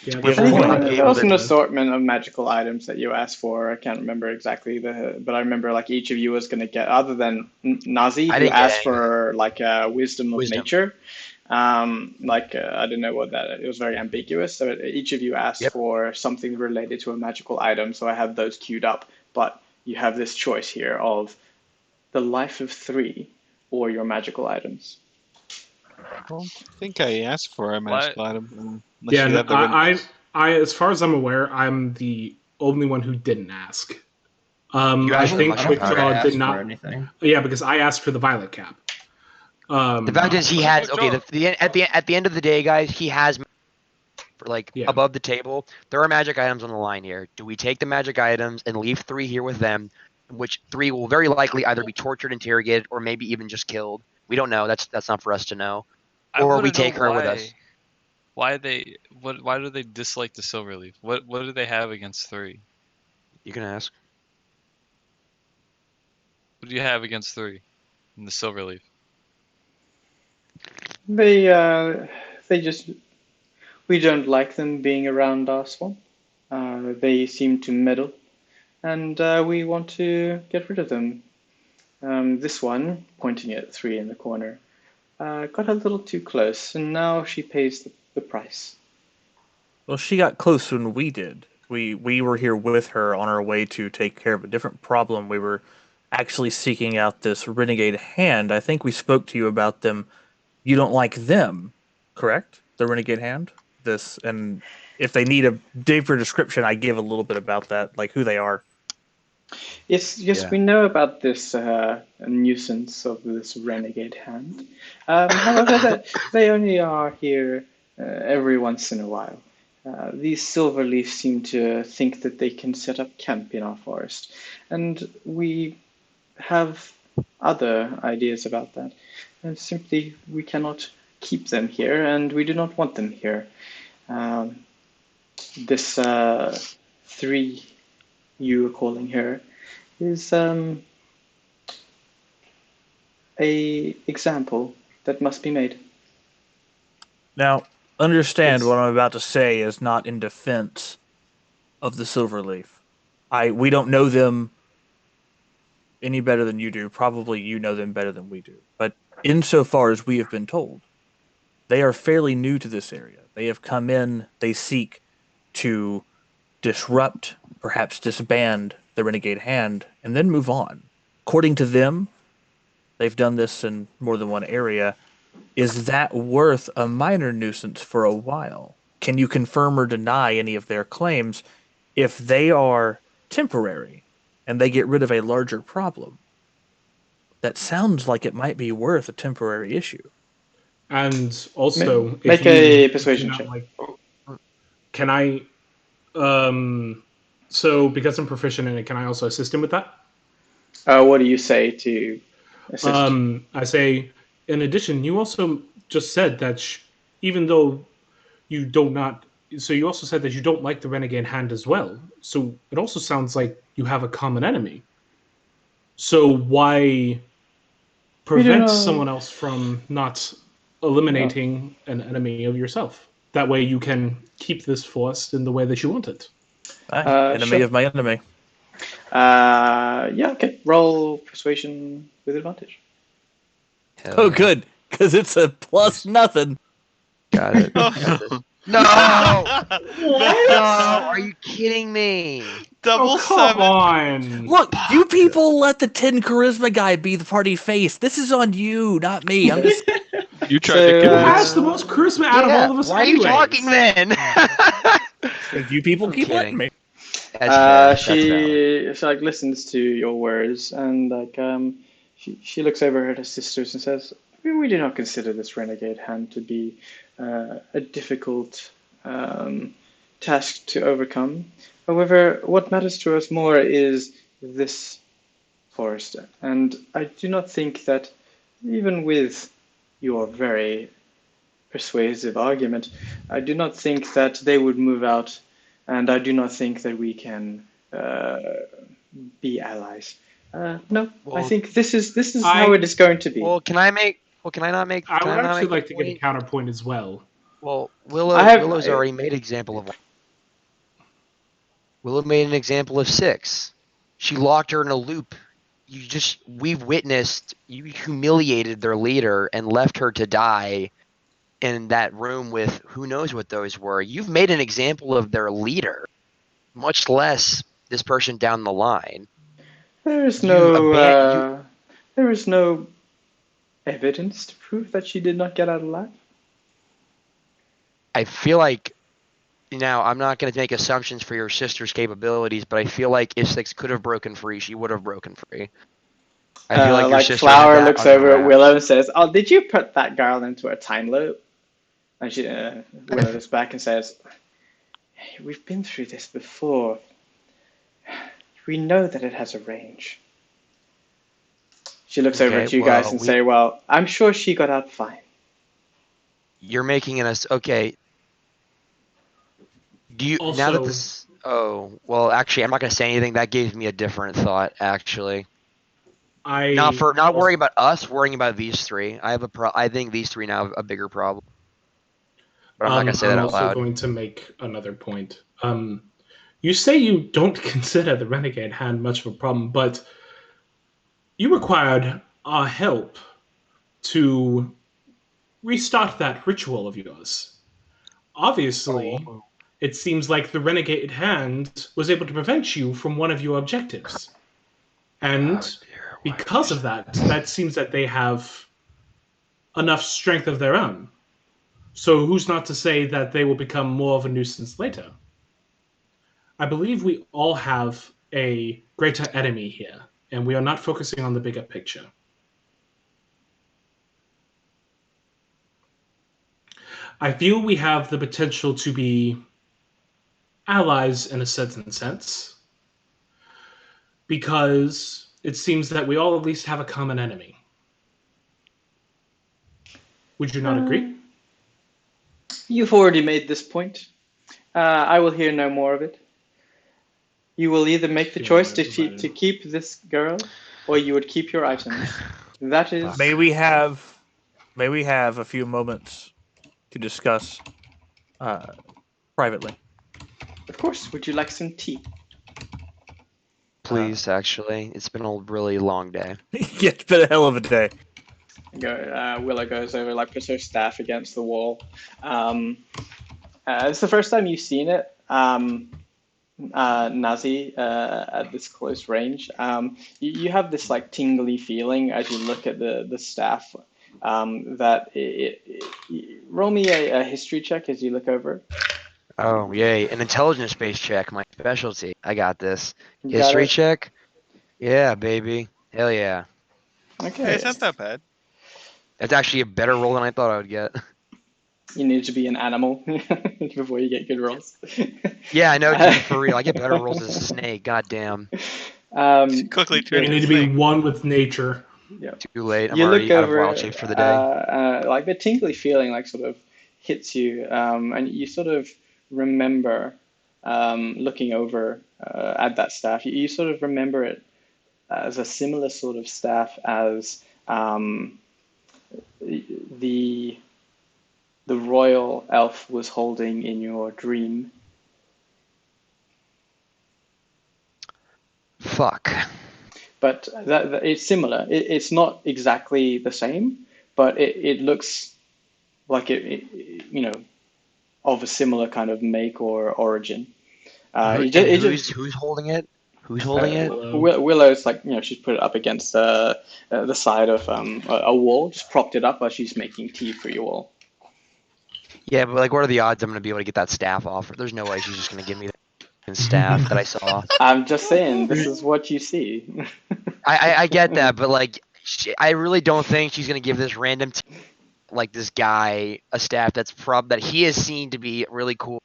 Yeah, We're I think going point. to be there was able an to- assortment of magical items that you asked for. I can't remember exactly but I remember like each of you was going to get, other than Nazi, I who didn't get asked for like wisdom of Wisdom. nature. I don't know what that. It was very ambiguous. So each of you asked Yep. for something related to a magical item. So I have those queued up. But you have this choice here of the life of 3 or your magical items. I don't think I asked for a magical item. Unless Yeah, you have the I, as far as I'm aware, I'm the only one who didn't ask. You I asked for the think mushroom powder. Quickdraw asked did for not. anything. Yeah, because I asked for the violet cap. The fact is, he has. Okay, at the end of the day, guys, he has. For like Yeah. above the table, there are magic items on the line here. Do we take the magic items and leave 3 here with them, which 3 will very likely either be tortured, interrogated, or maybe even just killed? We don't know. That's not for us to know. I Or wanna we take know her with us. Why do they dislike the Silverleaf? What do they have against 3? You can ask. What do you have against 3 in the Silverleaf? They just, we don't like them being around our swamp. They seem to meddle, and we want to get rid of them. This one, pointing at 3 in the corner, got a little too close, and now she pays the price. Well, she got close when we did. We were here with her on our way to take care of a different problem. We were actually seeking out this renegade hand. I think we spoke to you about them. You don't like them, correct? The renegade hand? This, and if they need a deeper description, I give a little bit about that, like who they are. Yes, Yeah. we know about this nuisance of this renegade hand. However, they only are here every once in a while. These Silverleaf seem to think that they can set up camp in our forest, and we have other ideas about that. And simply, we cannot keep them here, and we do not want them here. This 3 you are calling her is a example that must be made. Now, understand Yes. what I'm about to say is not in defense of the Silverleaf. We don't know them any better than you do. Probably you know them better than we do. But insofar as we have been told, they are fairly new to this area. They have come in, they seek to disrupt, perhaps disband the Renegade Hand, and then move on. According to them, they've done this in more than one area. Is that worth a minor nuisance for a while? Can you confirm or deny any of their claims? If they are temporary and they get rid of a larger problem, that sounds like it might be worth a temporary issue. And also, Make if a you persuasion do not check. can I? So because I'm proficient in it, can I also assist him with that? What do you say to assist? I say, in addition, you also just said that even though you do not, so you also said that you don't like the Renegade Hand as well. So it also sounds like you have a common enemy. So why prevent someone else from not eliminating an enemy of yourself? That way you can keep this force in the way that you want it. Enemy Sure. of my enemy. Yeah, okay. Roll persuasion with advantage. Hell Oh, yeah. good, because it's a plus nothing. Got it. Got this. No! No! Are you kidding me? Double Oh, come 7. on! Look, you people let the 10 charisma guy be the party face. This is on you, not me. I'm just You tried So, to Who convince. has the most charisma out of all of us? Why are you anyways? talking then? if you people I'm keep letting kidding. me. That's fair. That's valid. she like listens to your words and she looks over at her sisters and says, "We do not consider this renegade hand to be a difficult task to overcome. However, what matters to us more is this forest, and I do not think that even with your very persuasive argument, I do not think that they would move out, and I do not think that we can be allies. No, I Well, think this is how it is going to be. Well, can I not make? I Can would I not actually make like a to get a point? counterpoint as well. Well, I have- Willow's already made example of one. Willow made an example of 6. She locked her in a loop. We've witnessed you humiliated their leader and left her to die in that room with who knows what those were. You've made an example of their leader, much less this person down the line. There is You there is no evidence to prove that she did not get out alive. I feel like now I'm not going to make assumptions for your sister's capabilities, but I feel like if 6 could have broken free, she would have broken free. I feel like your sister had Flower that looks under over at wraps. Willow and says, "Oh, did you put that girl into a time loop?" And Willow looks back and says, "Hey, we've been through this before. We know that it has a range." She looks over Okay, at you guys well, and say, "Well, I'm sure she got out fine." You're making us okay. Do you now that Also- this? Oh well, actually, I'm not going to say anything. That gave me a different thought. Actually, not worrying about us, worrying about these 3. I think these 3 now have a bigger problem. But I'm not going to say that I'm out also loud. going to make another point. You say you don't consider the Renegade Hand much of a problem, but you required our help to restart that ritual of yours. Obviously, it seems like the Renegade Hand was able to prevent you from one of your objectives. And because of that, that seems that they have enough strength of their own. So who's not to say that they will become more of a nuisance later? I believe we all have a greater enemy here, and we are not focusing on the bigger picture. I feel we have the potential to be allies in a certain sense, because it seems that we all at least have a common enemy. Would you not agree? You've already made this point. I will hear no more of it. You will either make the choice to keep this girl, or you would keep your items. That is. May we have a few moments to discuss privately? Of course. Would you like some tea? Please, actually, it's been a really long day. Yeah, it's been a hell of a day. Willow goes over, like puts her staff against the wall. It's the first time you've seen it, Nazi, at this close range. You have this like tingly feeling as you look at the staff. That roll me a history check as you look over. Oh, yay. An intelligence-based check, my specialty. I got this. You got History it? check? Yeah, baby. Hell yeah. Hey, Okay. it's not that bad. That's actually a better roll than I thought I would get. You need to be an animal before you get good rolls. Yeah, I know, dude, for real. I get better rolls as a snake. God damn. Quickly You turn need to be one with nature. Yeah. Too late. I'm You look already out of over, wild shape for the day. like the tingly feeling, like sort of hits you, and you sort of remember, looking over at that staff. You sort of remember it as a similar sort of staff as the royal elf was holding in your dream. Fuck. But it's similar. It's not exactly the same, but it looks like of a similar kind of make or origin. Who's holding it? Who's holding it? Willow's like, she's put it up against the side of a wall, just propped it up while she's making tea for you all. Yeah, but like, what are the odds I'm gonna be able to get that staff off? There's no way she's just gonna give me that staff that I saw. I'm just saying, this is what you see. I get that, but like, I really don't think she's gonna give this random like this guy a staff that he has seen to be really cool.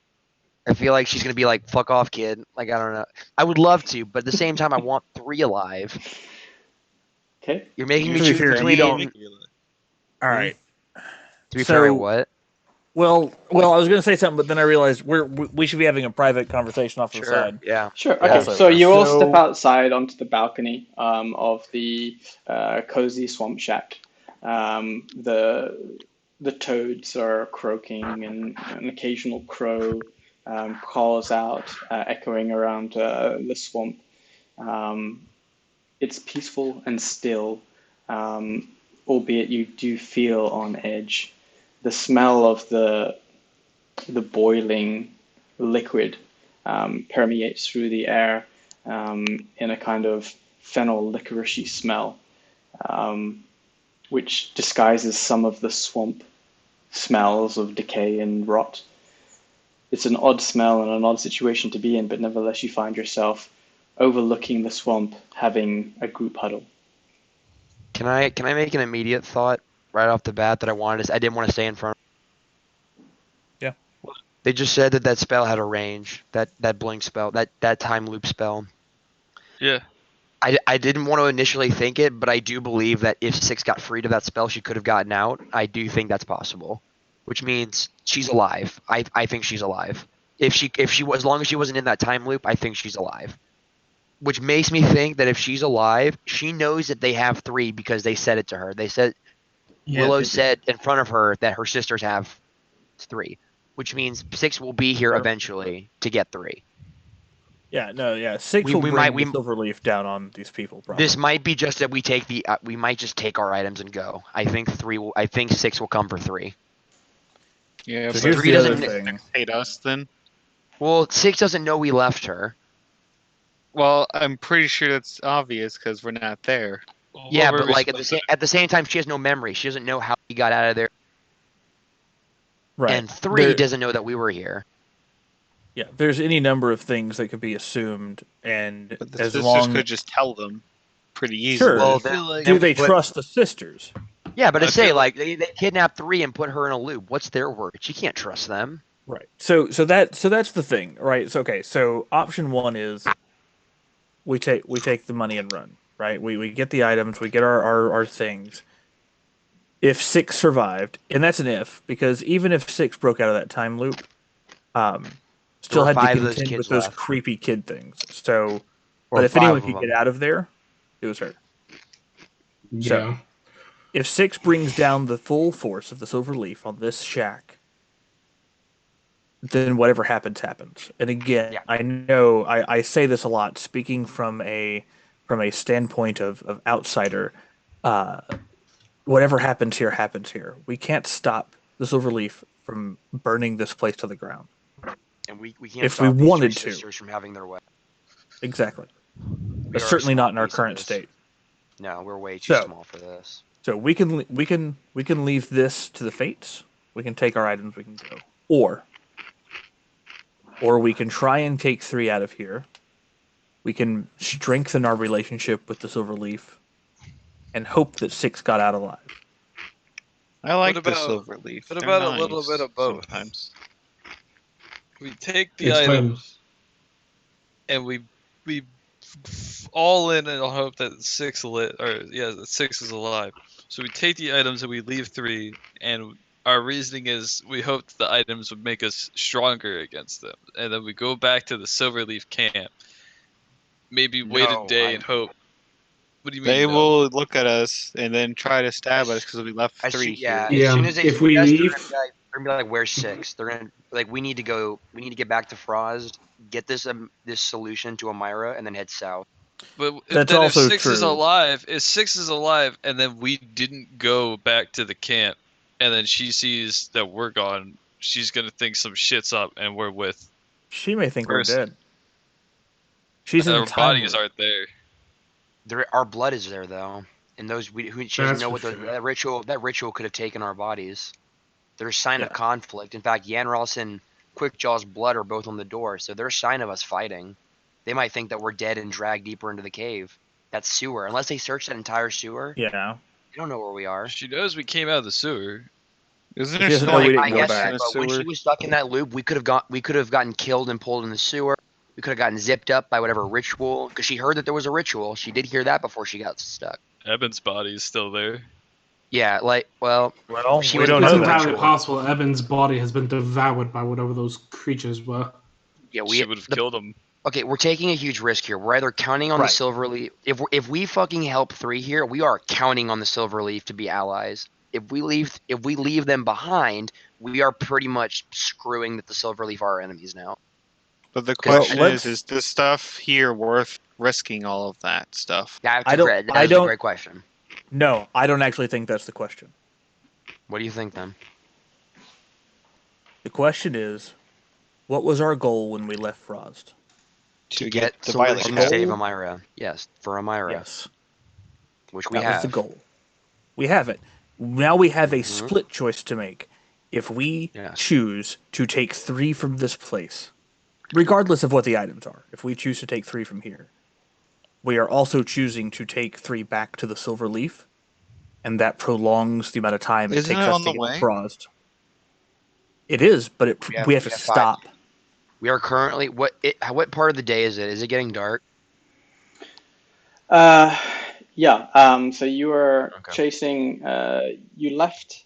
I feel like she's gonna be like, "Fuck off, kid." Like, I don't know. I would love to, but at the same time, I want 3 alive. Okay. You're making me To be choose fair, you between. don't- All right. To be So- fair, what? Well, I was going to say something, but then I realized we should be having a private conversation off to the Sure. side. Yeah. Sure. Okay. Also, So you all so- step outside onto the balcony of the cozy swamp shack. The toads are croaking, and an occasional crow calls out, echoing around the swamp. It's peaceful and still, albeit you do feel on edge. The smell of the boiling liquid permeates through the air in a kind of fennel licoricey smell, which disguises some of the swamp smells of decay and rot. It's an odd smell and an odd situation to be in, but nevertheless you find yourself overlooking the swamp, having a group huddle. Can I make an immediate thought right off the bat that I didn't want to stay in front. Yeah. They just said that spell had a range. That blink spell, that time loop spell. Yeah. I didn't want to initially think it, but I do believe that if Six got freed of that spell, she could have gotten out. I do think that's possible, which means she's alive. I think she's alive. If she was, as long as she wasn't in that time loop, I think she's alive. Which makes me think that if she's alive, she knows that they have 3 because they said it to her. They said Willow said in front of her that her sisters have 3, which means 6 will be here eventually to get 3. Yeah, no, yeah. 6 will bring the Silverleaf down on these people. Probably. This might be just that we take we might just take our items and go. I think 6 will come for 3. Yeah, So but here's 3 the other doesn't thing. hate us then. Well, 6 doesn't know we left her. Well, I'm pretty sure that's obvious because we're not there. Yeah, What but were we like supposed at the same time, she has no memory. She doesn't know how we got out of there. Right. And 3 doesn't know that we were here. Yeah, there's any number of things that could be assumed, and But the as sisters long could just tell them pretty easily. Sure. Well, I feel like do they but- trust the sisters? Yeah, but I to say feel like they kidnapped 3 and put her in a loop. What's their word? She can't trust them. Right. So that's the thing, right? So okay. So option 1 is we take the money and run. Right. We get the items. We get our things. If 6 survived, and that's an if, because even if 6 broke out of that time loop, still were had to 5 of those contend kids with those left. creepy kid things. So, Or but if 5 anyone of could them. get out of there, it was her. Yeah. If 6 brings down the full force of the Silver Leaf on this shack, then whatever happens, happens. And again, Yeah. I know I say this a lot, speaking from a standpoint of outsider. whatever happens here happens here. We can't stop the Silverleaf from burning this place to the ground. And we can't If stop we these wanted three to. sisters from having their way. Exactly. We But are a certainly small not in our piece of current this. state. No, we're way too So- small for this. So we can leave this to the fates. We can take our items. We can go, or we can try and take 3 out of here. We can strengthen our relationship with the Silverleaf, and hope that 6 got out alive. I like What the about- Silverleaf. what They're about a little nice bit of both? Sometimes. We take the Explain. items, and we all in and hope that 6 that 6 is alive. So we take the items and we leave 3, and our reasoning is we hope the items would make us stronger against them, and then we go back to the Silverleaf camp. Maybe wait No, a day I'm- and hope. What do you mean? They no? will look at us and then try to stab us because we left As 3 yeah, here. Yeah, as soon as they if see we us, leave- they're gonna be like, "Where's 6?" They're gonna like, "We need to go. We need to get back to Frost, get this solution to Emyra, and then head south." But That's then also if 6 is true. alive, and then we didn't go back to the camp, and then she sees that we're gone, she's gonna think some shit's up, and we're with. She may think we're First- dead. She's in Our the time bodies loop. aren't there. Our blood is there though, and those she doesn't That's know for what sure. that ritual could have taken our bodies. There's sign of Yeah. conflict. In fact, Yanros and Quickjaw's blood are both on the door, so there's sign of us fighting. They might think that we're dead and dragged deeper into the cave. That sewer, unless they search that entire sewer, Yeah. they don't know where we are. She knows we came out of the sewer. Isn't She there doesn't still know we like didn't I go guess, ghosts back. in the but when sewer? she was stuck in that loop, we could have gotten killed and pulled in the sewer. We could have gotten zipped up by whatever ritual, because she heard that there was a ritual. She did hear that before she got stuck. Eben's body is still there. Yeah, well, Well, She we was don't It's know doing that. entirely ritual. possible Eben's body has been devoured by whatever those creatures were. yeah, She would have killed him. Okay, we're taking a huge risk here. We're either counting on the Right. Silverleaf. If we fucking help 3 here, we are counting on the Silverleaf to be allies. If we leave them behind, we are pretty much screwing that the Silverleaf are our enemies now. But the Well, question let's- is the stuff here worth risking all of that stuff? That's I a don't- great, that I is a don't- great question. No, I don't actually think that's the question. What do you think then? The question is, what was our goal when we left Frost? To Get the solution violet to save goal? Emyra. Yes, for Emyra, Yes, which we that was have. the goal. We have it. Now we have a Mhm. split choice to make. If we Yes. choose to take 3 from this place, regardless of what the items are, if we choose to take 3 from here, we are also choosing to take 3 back to the Silver Leaf, and that prolongs the amount of time it Isn't takes it us on to the get way? Frost. It is, but we have to 5. stop. We are currently what part of the day is it? Is it getting dark? Yeah. So you were Okay. chasing. You left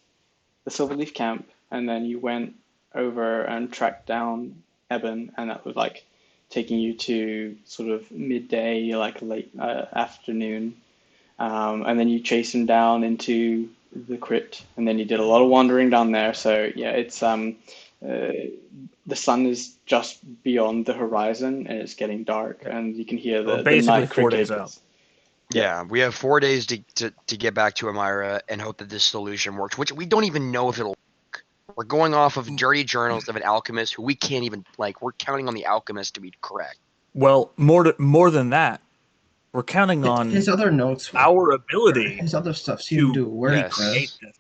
the Silverleaf camp, and then you went over and tracked down Eben, and that was like taking you to sort of midday, like late afternoon. And then you chased him down into the crypt, and then you did a lot of wandering down there. So yeah, it's the sun is just beyond the horizon, and it's getting dark, and you can hear Well, the basically night 4 days crickets. out. Yeah, we have 4 days to get back to Emyra and hope that this solution works, which we don't even know if it'll work. We're going off of dirty journals of an alchemist who we can't even, like, we're counting on the alchemist to be correct. Well, more than that, we're counting on His other notes, our ability his other stuff seemed to work. Yes. recreate this.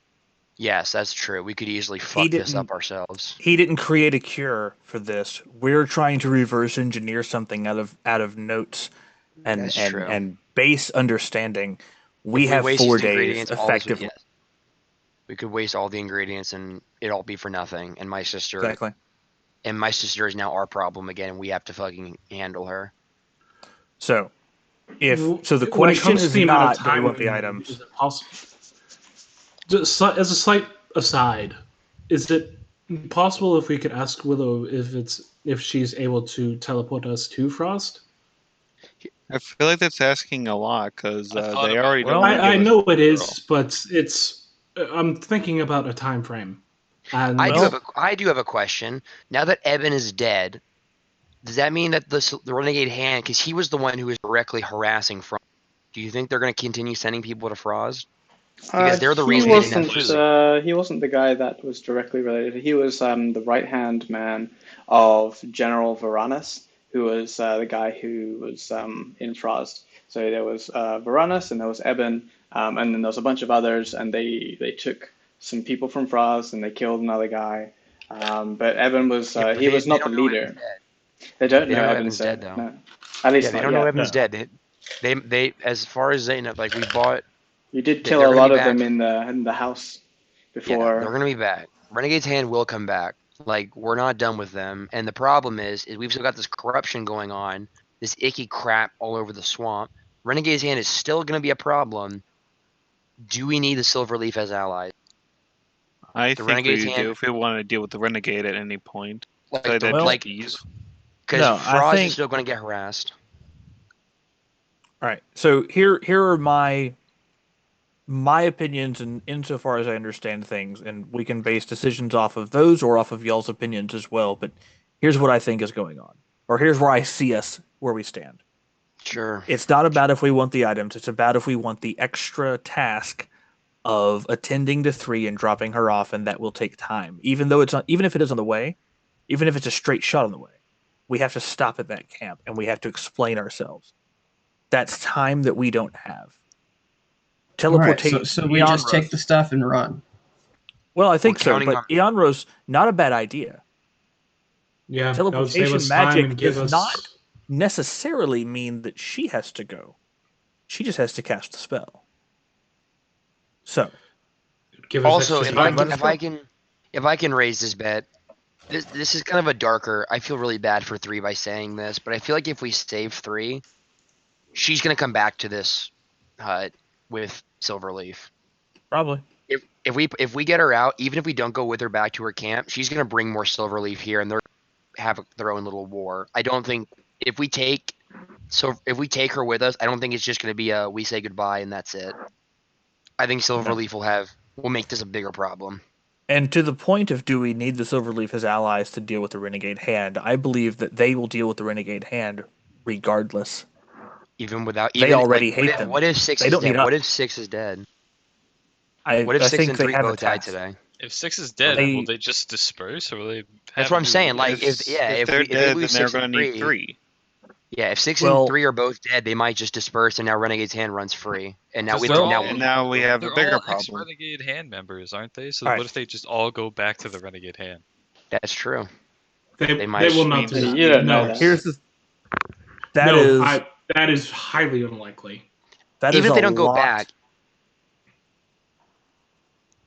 Yes, that's true. We could easily fuck this didn't- up ourselves. He didn't create a cure for this. We're trying to reverse engineer something out of notes and That's and, true. and base understanding. If We have waste 4 these days ingredients, all this would- effectively. yes. We could waste all the ingredients and it all be for nothing. And my sister Exactly. is now our problem again, and we have to fucking handle her. So, Well, so the when it question comes to is the amount not of do we time want the we need, items. is it possible? Just as a slight aside, is it possible if we could ask Willow if she's able to teleport us to Frost? I feel like that's asking a lot because I thought they about already it. don't Well, wanna I give us know it the is, girl. but it's. I'm thinking about a time frame. And I Well- do have a question. Now that Eben is dead, does that mean that the renegade hand, because he was the one who was directly harassing Frost, do you think they're going to continue sending people to Frost? Because they're the He reason they didn't have wasn't. food. He wasn't the guy that was directly related. He was the right-hand man of General Varanus, who was the guy who was in Frost. So there was Varanus, and there was Eben, and then there was a bunch of others, and they took some people from Frost, and they killed another guy. But Eben was Yeah, but he was they not the don't know leader. Evan's dead. They don't They know don't know Eben's Evan's dead, dead. though. No, at Yeah, least they not don't know yet. Evan's No. dead. They, as far as they know, like we bought. You did They're kill a gonna lot be of them back. in the house Yeah, before. they're gonna be back. Renegade's Hand will come back. Like we're not done with them. And the problem is we've still got this corruption going on, this icky crap all over the swamp. Renegade's Hand is still gonna be a problem. Do we need the Silverleaf as allies? I The think Renegade's we Hand, do if we want to deal with the renegade at any point. like So the that Well- just ease. because No, I Frost think- is still gonna get harassed. All right. So here are my opinions, and insofar as I understand things, and we can base decisions off of those or off of y'all's opinions as well. But here's what I think is going on, or here's where I see us where we stand. Sure. It's not about if we want the items; it's about if we want the extra task of attending to 3 and dropping her off, and that will take time. Even though it's not, even if it is on the way, even if it's a straight shot on the way, we have to stop at that camp and we have to explain ourselves. That's time that we don't have. Alright, Teleportation. so we just take the stuff and run. Well, I think We're so, counting but on- Eonros, not a bad idea. Yeah, that would save Teleportation us time magic and give does us not necessarily mean that she has to go. She just has to cast the spell. So, give us Also, extra if I time. can, if I can raise this bet, this is kind of a darker. I feel really bad for 3 by saying this, but I feel like if we save 3, she's gonna come back to this hut with Silverleaf. probably. If we get her out, even if we don't go with her back to her camp, she's gonna bring more Silverleaf here, and they're have their own little war. I don't think if we take her with us, I don't think it's just gonna be a we say goodbye and that's it. I think Silverleaf will make this a bigger problem. And to the point of do we need the Silverleaf as allies to deal with the Renegade Hand, I believe that they will deal with the Renegade Hand regardless. Even without, They even, already like, hate what if, them. What if 6 They is don't need dead? us. What if 6 is dead? I What if 6 think and they 3 have a both died task. today? If 6 is dead, They- will they just disperse, or will they? That's have what I'm to- saying. Like, if they're we dead, then lose they're 6 going and to need 3, 3. yeah, if 6 Well- and 3 are both dead, they might just disperse, and now Renegade's Hand runs free. And now Because we they're now all- And now we have a They're bigger all problem. ex-Renegade Hand members, aren't they? So Alright. what if they just all go back to the Renegade Hand? that's true. They might will just not be- do that. You don't know No, that. Here's the that no, is that is highly unlikely. that Even is if they a don't go lot- back,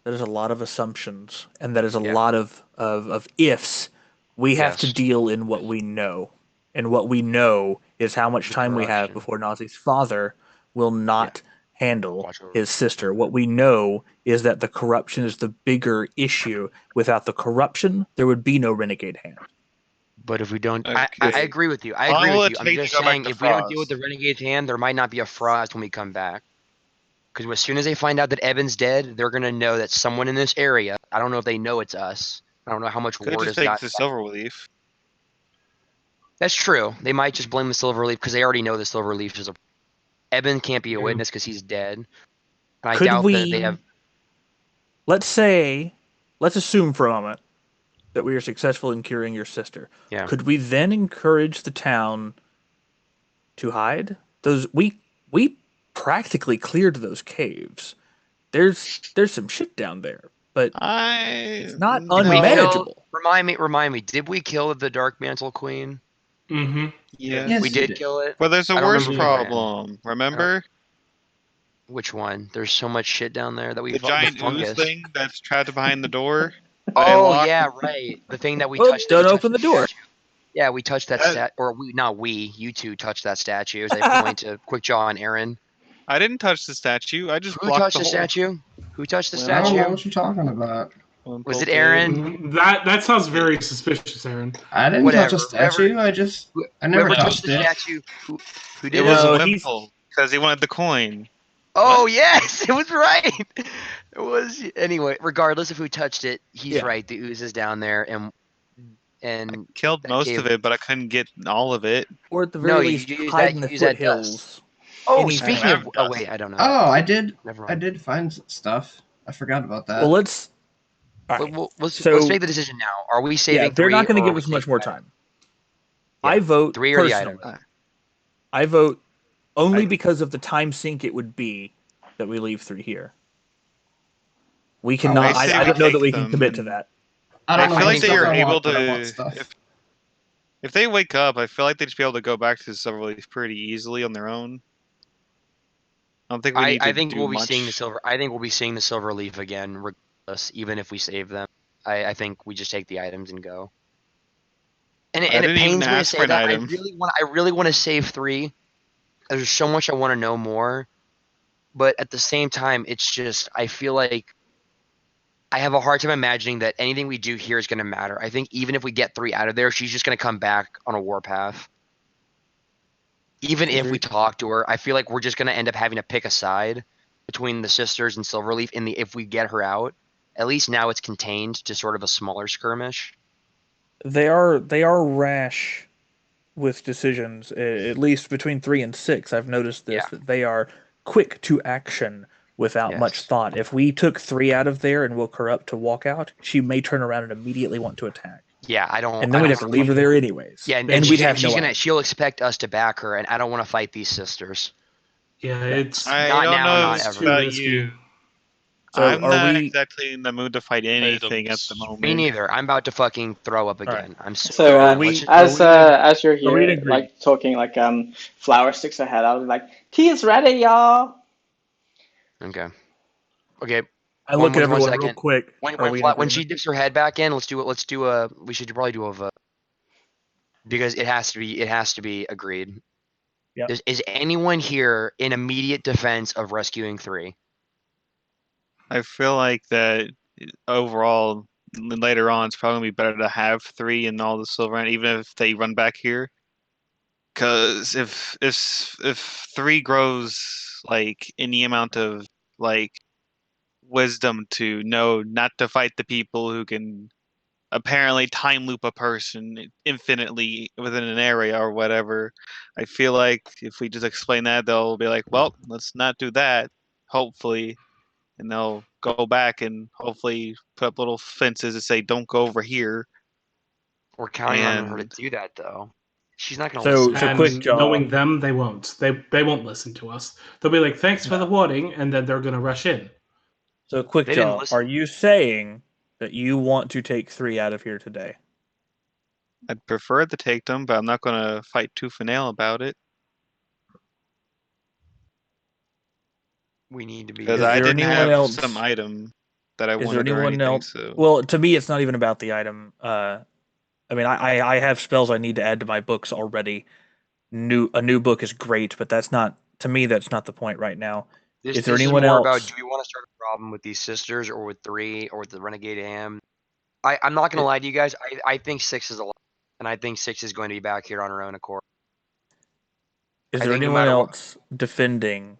That is a lot of assumptions, and that is a Yeah. lot of ifs. We have to Yes. deal in what we know. And what we know is how much time we have Corruption. before Nazi's father will not handle Watch over. his sister. What we know is that the corruption is the bigger issue. Without the corruption, there would be no Renegade Hand. but if we don't, I Okay. agree with you. I How agree will with it you. I'm take to just go back saying, to if we don't deal with Frost? the Renegade's Hand, there might not be a Frost when we come back. Because as soon as they find out that Eben's dead, they're gonna know that someone in this area. I don't know if they know it's us. I don't know how much Could word just has take got. the Silverleaf. That's true. They might just blame the Silverleaf because they already know the Silverleaf is a. Eben can't be a Yeah. witness because he's dead. And I Could doubt we that they have. let's assume for a moment that we are successful in curing your sister. Yeah. Could we then encourage the town to hide? We practically cleared those caves. There's some shit down there, but it's not Did we unmanageable. Remind me. Did we kill the Dark Mantle Queen? Mm-hmm. Yeah. Yes, We you did did. kill it. But there's a I don't worse remember when. problem. Remember? Which one? There's so much shit down there that we The giant ooze fungus. thing that's trapped behind the door? Oh locked? yeah, right. The thing that we Oh, touched. don't we touched open the door. statue. Yeah, we touched that That- you two touched that statue. As I point to Quick Jaw and Aaron. I didn't touch the statue. I just Who blocked touched the the hole. statue? Who touched the I don't know statue? what you're talking about. Was it Aaron? That sounds very suspicious, Aaron. I didn't Whatever, touch a statue. I never Whoever touched the it. statue. Who It did was it? No, a he's- Wimple because he wanted the coin. Oh yes, it was right. It was anyway. Regardless of who touched it, he's Yeah. right. The ooze is down there, and Killed that most cave- of it, but I couldn't get all of it. Or at the No, very you least, use hide that- in the you use that foothills. Oh, anything. speaking of, Have oh dust. wait, I don't know. Oh, I did. Never I mind. did find stuff. I forgot about that. Well, let's. All But right. let's So make the decision now. Are we yeah, saving they're three? not going or to are give we us much taking more the item? time. Yeah, I vote 3 or the personally. item. I vote only because of the time sink it would be that we leave 3 here. We cannot. I say I we don't know that take we can them commit to and- that. I I don't know feel what like they stuff are I able want, but I want to. stuff. If they wake up, I feel like they'd just be able to go back to the Silverleaf pretty easily on their own. I don't think we need I to think do we'll be much. seeing the silver. I think we'll be seeing the silver leaf again, regardless, even if we save them. I think we just take the items and go. And I it didn't even pains me to ask for say an that. item. I really want to save 3. There's so much I want to know more, but at the same time, it's just I feel like I have a hard time imagining that anything we do here is going to matter. I think even if we get 3 out of there, she's just going to come back on a warpath. Even if we Agreed. talk to her, I feel like we're just going to end up having to pick a side between the sisters and Silverleaf. If we get her out, at least now it's contained to sort of a smaller skirmish. They are rash with decisions. At least between 3 and 6, I've noticed this Yeah. that they are quick to action without much Yes. thought. If we took 3 out of there and woke her up to walk out, she may turn around and immediately want to attack. Yeah, I don't. And then I we'd don't have to leave her there anyways. Yeah, and we'd she's, have no gonna. item. She'll expect us to back her, and I don't want to fight these sisters. Yeah, it's I Not don't now, know not it's ever. too about risky. you. So I'm are not we? exactly in the mood to fight anything at the Items. moment. Me neither. I'm about to fucking throw up All right. again. I'm so. So are done. we- Let's just- as you're are we in here, agreement? like talking like flower sticks ahead, I was like, tea is ready, y'all. Okay. Okay. I look at one everyone real second. quick. When Are we in when she agreement? dips her head back in, let's do it. Let's do a. We should probably do a vote because it has to be. It has to be agreed. Yep. Is anyone here in immediate defense of rescuing 3? I feel like that overall, later on, it's probably gonna be better to have 3 and all the silver, and even if they run back here. Because if 3 grows like any amount of like wisdom to know not to fight the people who can apparently time loop a person infinitely within an area or whatever, I feel like if we just explain that, they'll be like, well, let's not do that, hopefully. And they'll go back and hopefully put up little fences that say, don't go over here. We're counting on her to And do that though. She's not gonna So- listen. so And quick, Jaw. knowing them, they won't. They won't listen to us. They'll be like, "Thanks for the warning," and then they're gonna rush in. So quick, They didn't Jaw. listen. Are you saying that you want to take 3 out of here today? I'd prefer to take them, but I'm not going to fight tooth and nail about it. We need to be. Because Is I there didn't anyone have else- some item that I Is there wanted or anyone anything. else? So Well, to me, it's not even about the item. I mean, I have spells I need to add to my books already. A new book is great, but that's not, to me, that's not the point right now. Is there This anyone more else? about do we want to start a problem with these sisters or with 3 or with the renegade am? I'm not gonna lie to you guys. I think 6 is a lot, and I think 6 is going to be back here on her own accord. Is I there think no anyone matter what- else defending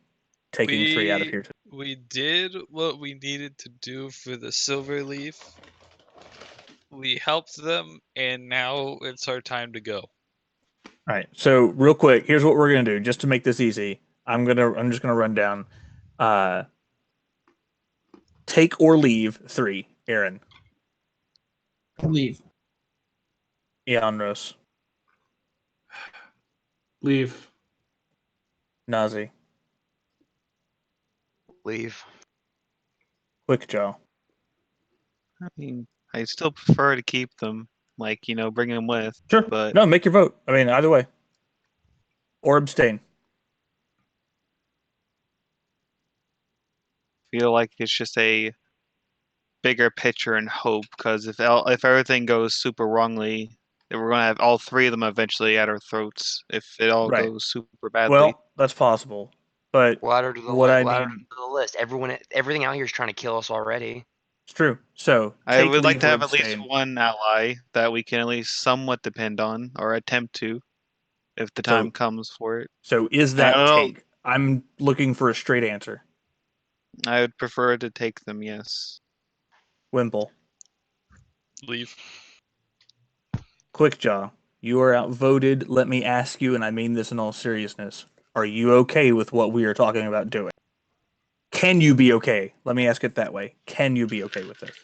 taking 3 out of here today? We did what we needed to do for the Silverleaf. We helped them, and now it's our time to go. All right. So real quick, here's what we're gonna do, just to make this easy. I'm just gonna run down. Take or leave 3. Eran, Leave. Eonros, Leave. Nazi, Leave. Quickjaw. I mean, I still prefer to keep them, like, bring them with. Sure. But No, make your vote. I mean, either way. Or abstain. feel like it's just a bigger picture and hope. Because if everything goes super wrongly, then we're gonna have all 3 of them eventually at our throats. If it all Right. goes super badly. Well, that's possible. But We'll add her to the what list. I We'll add her mean, to the list. Everything out here is trying to kill us already. it's true. So I take, would like leave, to or have at least abstain. one ally that we can at least somewhat depend on or attempt to, if the time comes for it. So is I that don't know. take? I'm looking for a straight answer. I would prefer to take them, yes. Wimple, Leave. Quickjaw, you are outvoted. Let me ask you, and I mean this in all seriousness. Are you okay with what we are talking about doing? Can you be okay? Let me ask it that way. Can you be okay with this?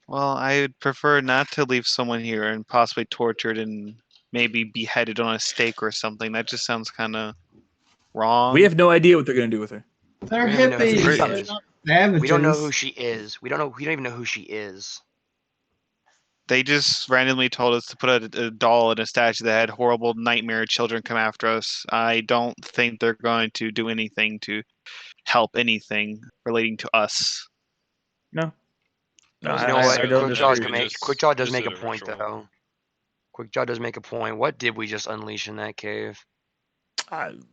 Well, I would prefer not to leave someone here and possibly tortured and maybe beheaded on a stake or something. That just sounds kind of wrong. We have no idea what they're going to do with her. They're We don't even know who hippies. she They're is. not savages. We don't know who she is. We don't even know who she is. They just randomly told us to put a doll in a statue that had horrible nightmare children come after us. I don't think they're going to do anything to help anything relating to us. No. No, You know what? I don't Quickjaw disagree. Quickjaw does make a a point, ritual. though. Quickjaw does make a point. What did we just unleash in that cave?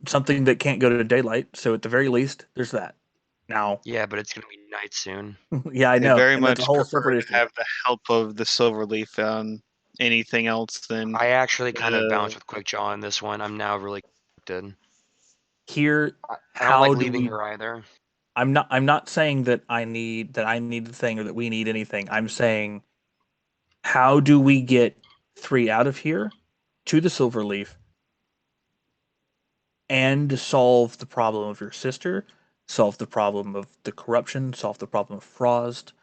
Something that can't go to daylight. So at the very least, there's that. Now, Yeah, but it's gonna be night soon. yeah, I know. very and that's a much whole prefer separate to issue. have the help of the Silverleaf on anything else than I actually kind of Uh, bounced with Quickjaw on this one. I'm now really conflicted. Here, I don't how like do leaving we? her either. I'm not saying that I need the thing or that we need anything. I'm saying how do we get 3 out of here to the Silverleaf and solve the problem of your sister, solve the problem of the corruption, solve the problem of Frost.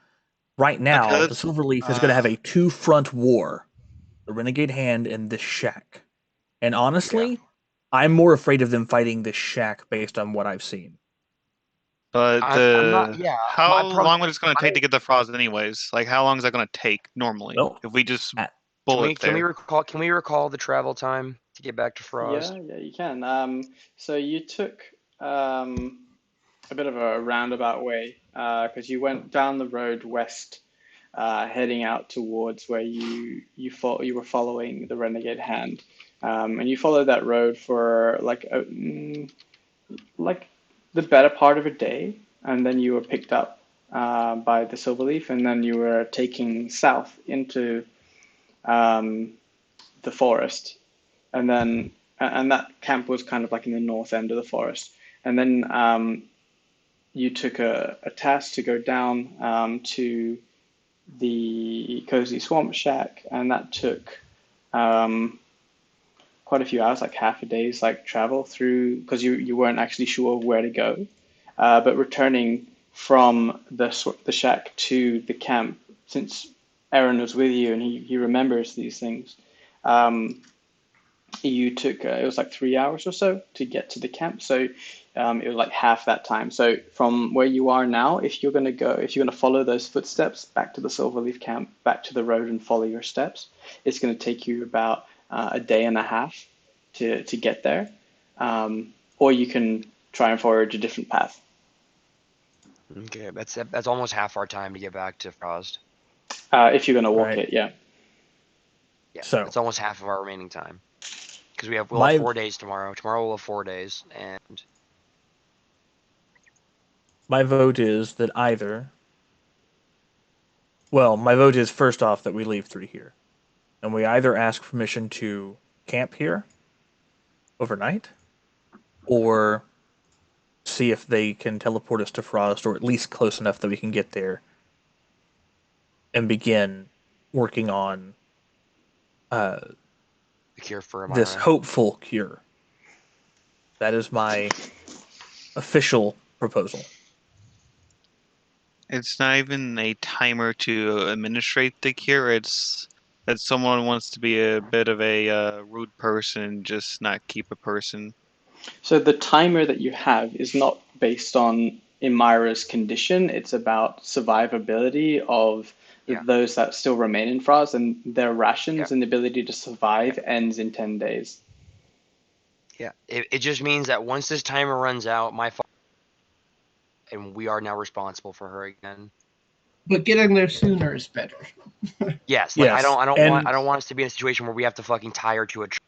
Right now, the because Silverleaf is going to have a 2-front war: the Renegade Hand and this shack. And honestly, I'm more afraid of them fighting this shack based on what I've seen. but I'm not. the Yeah, how my problem. long would it's going to take to get the frost anyways? Like how long is that going to take normally Well, if we just at- bullet Can we there? recall? Can we recall the travel time to get back to Frost? Yeah, you can. So you took a bit of a roundabout way because you went down the road west, heading out towards where you were following the Renegade Hand, and you followed that road for like the better part of a day, and then you were picked up by the Silverleaf, and then you were taking south into um, the forest, and that camp was kind of like in the north end of the forest, and then you took a task to go down to the cozy swamp shack, and that took um, quite a few hours, like half a day's like travel through, because you weren't actually sure where to go. But returning from the shack to the camp, since Eran was with you and he remembers these things, um, you took it was like 3 hours or so to get to the camp. So it was like half that time. So from where you are now, if you're going to follow those footsteps back to the Silverleaf camp, back to the road and follow your steps, it's going to take you about a day and a half to get there. Or you can try and forage a different path. Okay, that's almost half our time to get back to Frost. If you're going to walk Right. it, yeah. Yeah, So- it's almost half of our remaining time. Because we'll My- have 4 days tomorrow. Tomorrow we'll have 4 days, and My vote is that either. Well, my vote is first off that we leave 3 here. And we either ask permission to camp here overnight or see if they can teleport us to Frost, or at least close enough that we can get there and begin working on the cure for this Emyra. hopeful cure. That is my official proposal. It's not even a timer to administrate the cure. It's that someone wants to be a bit of a rude person, just not keep a person. So the timer that you have is not based on Emyra's condition. It's about survivability of Yeah. those that still remain in Frost, and their rations Yeah. and the ability to survive ends in 10 days. Yeah, it just means that once this timer runs out, my fault, and we are now responsible for her again. But getting there sooner is better. Yes, like Yes, I don't and- want us to be in a situation where we have to fucking tie her to a tree.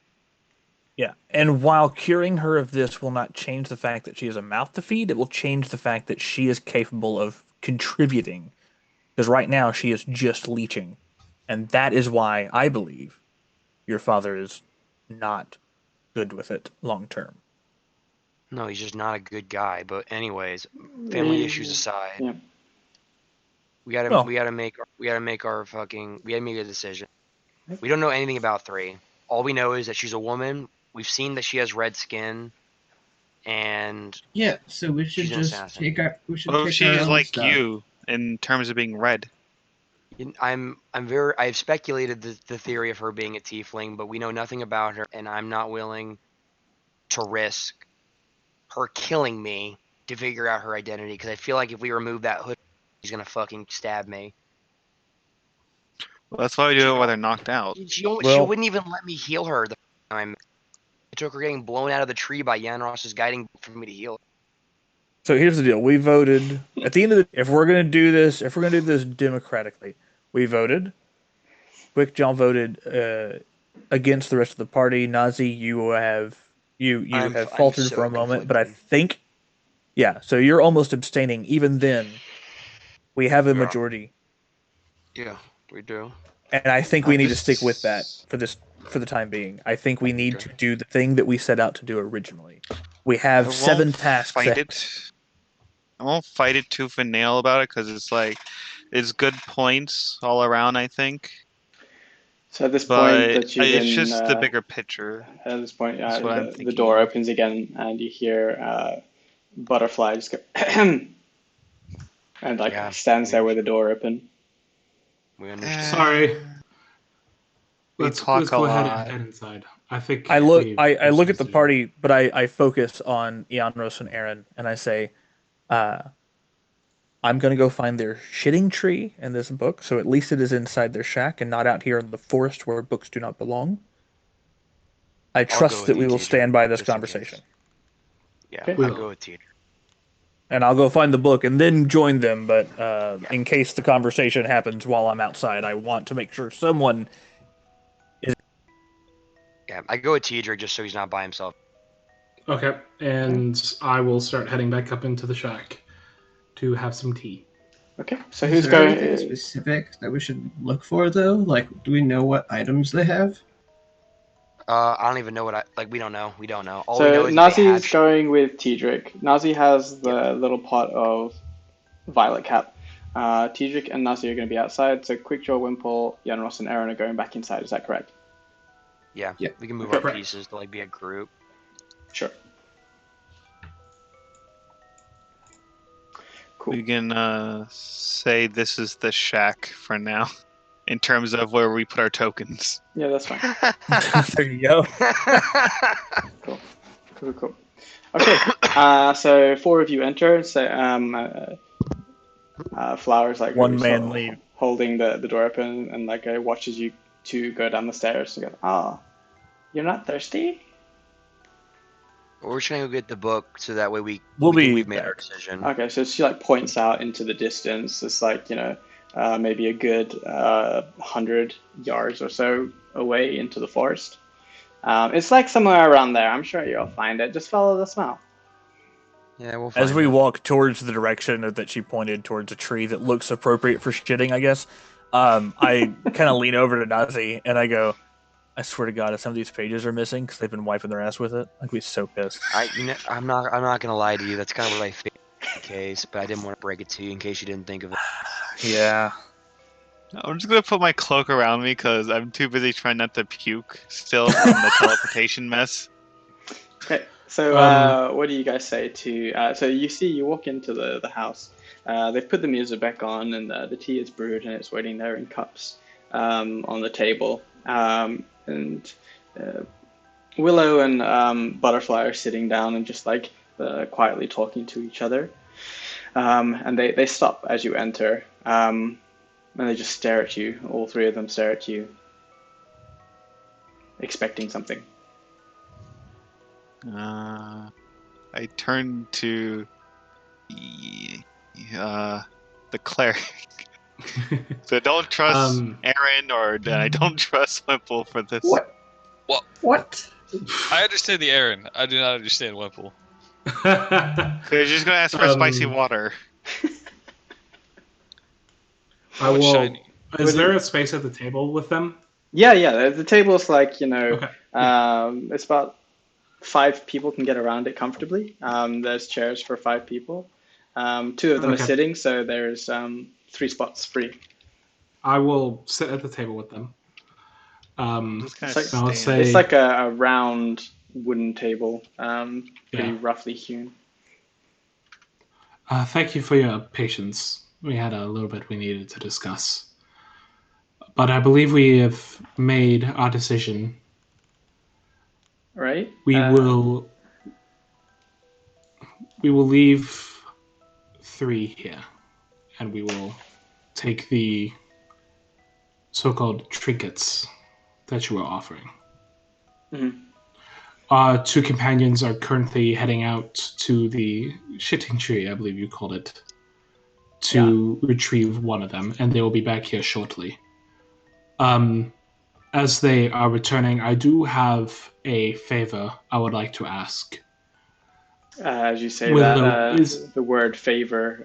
Yeah, and while curing her of this will not change the fact that she has a mouth to feed, it will change the fact that she is capable of contributing. Because right now she is just leeching. And that is why I believe your father is not good with it long term. No, he's just not a good guy. But anyways, family issues aside, Yeah. we gotta Well- we gotta make a decision. We don't know anything about 3. All we know is that she's a woman. We've seen that she has red skin. and Yeah, so we should She's an just assassin. take our What if our she's own like stuff. you in terms of being red? I've speculated the theory of her being a tiefling, but we know nothing about her, and I'm not willing to risk her killing me to figure out her identity, because I feel like if we remove that hood, she's gonna fucking stab me. Well, that's why we do it while they're knocked out. She Well- wouldn't even let me heal her the time. It took her getting blown out of the tree by Yanros's guiding for me to heal her. So here's the deal. We voted at the end of the. If we're gonna do this democratically, we voted. Quick John voted against the rest of the party. Nazi, you have I'm faltered so for a moment, but I conflicted. think, yeah. So you're almost abstaining. Even then, we have a Yeah. majority, Yeah, we do. and I think we I need to just- stick with that for the time being. I think we need to do the thing that we set out to do originally. We I have won't 7 tasks. Fight it. I won't fight it tooth and nail about it because it's like it's good points all around. I think, So at this but point that you've it's been, just the bigger picture. at this point, That's what I'm the thinking. door opens again, and you hear Butterfly just go, and like Yeah. stands there with the door open. We understand. Sorry. We Let's talk go a ahead lot. and head inside. I think I look we I look at the decision. party, but I focus on Ianros and Eran, and I say, I'm gonna go find their shitting tree in this book, so at least it is inside their shack and not out here in the forest where books do not belong. I go trust with that you, we will TJ, stand by this just in conversation. case. Yeah, Okay. I'll go with Teeter. And I'll go find the book and then join them, but in case the conversation happens while I'm outside, I want to make sure someone. Yeah, I go with Teedrick just so he's not by himself. Okay, and I will start heading back up into the shack to have some tea. Okay, so Is who's there going? anything specific that we should look for though? Like, do we know what items they have? I don't even know what we don't know. We don't know. All we know So is that they Nazi's hatched. going with Teedrick. Nazi has the little pot of violet cap. Teedrick and Nazi are going to be outside. So Quickjaw, Wimple, Yanros, and Eran are going back inside. Is that correct? Yeah, Yeah. we can move Okay. our pieces to like be a group. Sure. Cool. We can say this is the shack for now, in terms of where we put our tokens. Yeah, that's fine. There you go. Cool. Okay, so 4 of you enter. So Flowers like One sort man of leave. holding the door open and like watches you two go down the stairs and goes, you're not thirsty? We're just gonna go get the book so that way we've made our decision. Okay, so she like points out into the distance. It's like, maybe a good 100 yards or so away into the forest. It's like somewhere around there. I'm sure you'll find it. Just follow the smell. Yeah, we'll find As we it. walk towards the direction that she pointed towards a tree that looks appropriate for shitting, I guess, I kind of lean over to Nazi and I go, I swear to God, if some of these pages are missing because they've been wiping their ass with it, I'd be so pissed. I'm not gonna lie to you. That's kind of what I think in case, but I didn't want to break it to you in case you didn't think of it. Yeah. I'm just gonna put my cloak around me because I'm too busy trying not to puke still from the teleportation mess. Okay, so what do you guys say to? So you walk into the house. They've put the music back on, and the tea is brewed, and it's waiting there in cups on the table. And Willow and Butterfly are sitting down and just like quietly talking to each other. And they stop as you enter, and they just stare at you. All 3 of them stare at you, expecting something. I turn to the cleric. So don't trust Eran or I don't trust Wimple for this. What? I understand the Eran. I do not understand Wimple. So you're just gonna ask for spicy water. I will. Shiny. Is there a space at the table with them? Yeah. The table is like, Okay. it's about 5 people can get around it comfortably. There's chairs for 5 people. 2 of them are Okay. sitting, so there's 3 spots free. I will sit at the table with them. Just kind It's of like- I'll say, It's like a round wooden table, pretty Yeah. roughly hewn. Thank you for your patience. We had a little bit we needed to discuss. But I believe we have made our decision. Right? We will leave 3 here, and we will take the so-called trinkets that you were offering. Mhm. Our 2 companions are currently heading out to the shitting tree, I believe you called it, to retrieve one of them, and they will be back here shortly. As they are returning, I do have a favor I would like to ask. As you say Willow, that, the word favor,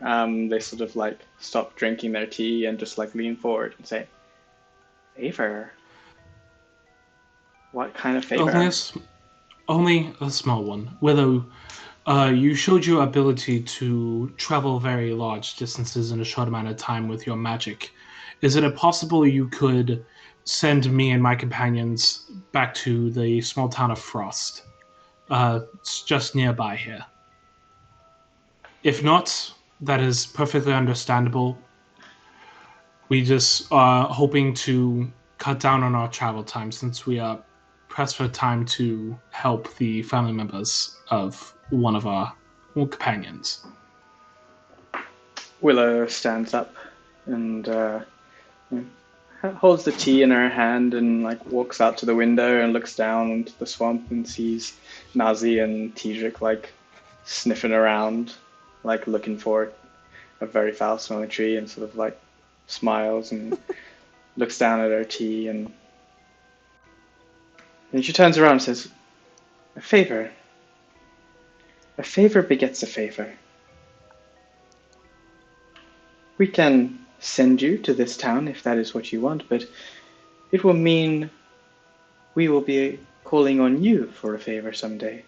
they sort of like stop drinking their tea and just like lean forward and say, favor? What kind of favor? Only a small one. Willow, you showed your ability to travel very large distances in a short amount of time with your magic. Is it possible you could send me and my companions back to the small town of Frost? It's just nearby here. If not, that is perfectly understandable. We just are hoping to cut down on our travel time since we are pressed for time to help the family members of one of our companions. Willow stands up and holds the tea in her hand and like walks out to the window and looks down into the swamp and sees Nazi and Tijik like sniffing around, like looking for a very foul-smelling tree, and sort of like smiles and looks down at her tea, and then she turns around and says, "A favor. A favor begets a favor. We can send you to this town if that is what you want, but it will mean we will be calling on you for a favor someday."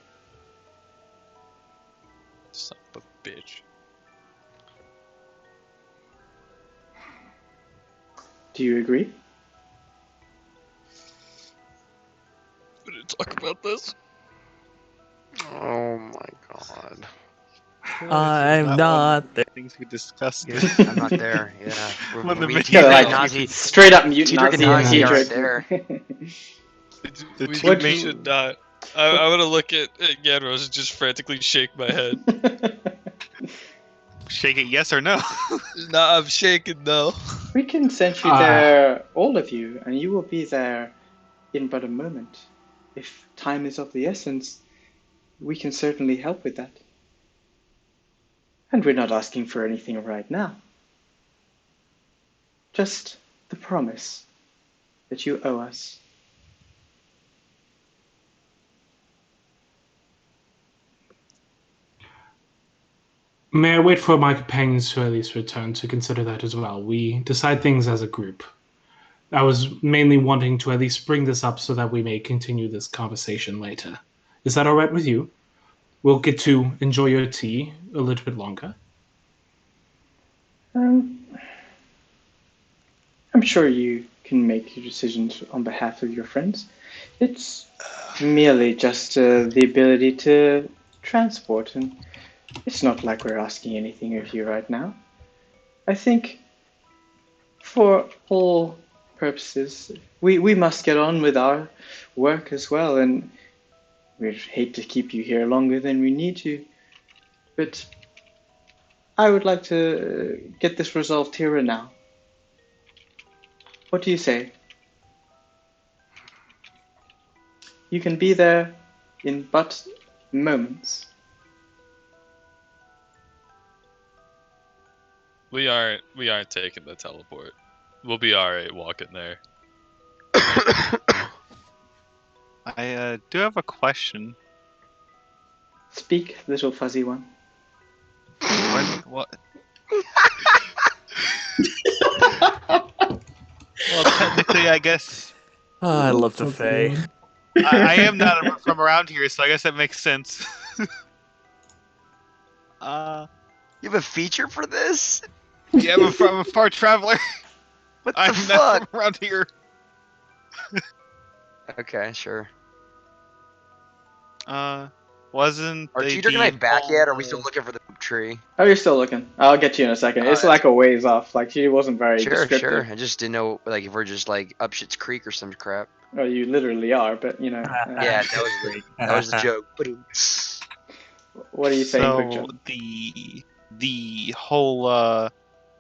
Son of a bitch. Do you agree? We didn't talk about this. Oh my god. I'm not there. Things we discussed. Yeah, I'm not there. Yeah. When the We video- Yeah, Tijik like and Nazi. straight up mute Tijik and Nazi and Nazi are right Tijik. there. We What we you- should not. I'm gonna look at Ganros and just frantically shake my head. Shake it yes or no. Nah, I'm shaking no. We can send you there, all of you, and you will be there in but a moment. If time is of the essence, we can certainly help with that. And we're not asking for anything right now. Just the promise that you owe us. May I wait for my companions to at least return to consider that as well? We decide things as a group. I was mainly wanting to at least bring this up so that we may continue this conversation later. Is that all right with you? We'll get to enjoy your tea a little bit longer. I'm sure you can make your decisions on behalf of your friends. It's merely just the ability to transport, and it's not like we're asking anything of you right now. I think for all purposes, we must get on with our work as well, and we'd hate to keep you here longer than we need to, but I would like to get this resolved here and now. What do you say? You can be there in but moments. We aren't taking the teleport. We'll be alright walking there. I do have a question. Speak, little fuzzy one. What? Well, technically, I guess Oh, I love the Fae. I am not from around here, so I guess that makes sense. You have a feature for this? Yeah, I'm a far traveler. What the I'm fuck? not from around here. Okay, sure. Wasn't Are they Cheater the Knife back yet? Or are we whole, still looking for the poop tree? Oh, you're still looking. I'll get you in a second. It's Alright. like a ways off. Like she wasn't very Sure, descriptive. sure. I just didn't know, like, if we're just like up Shit's Creek or some crap. Well, you literally are, but you know. Yeah, that was the joke. But What are you saying, Quick so John? the whole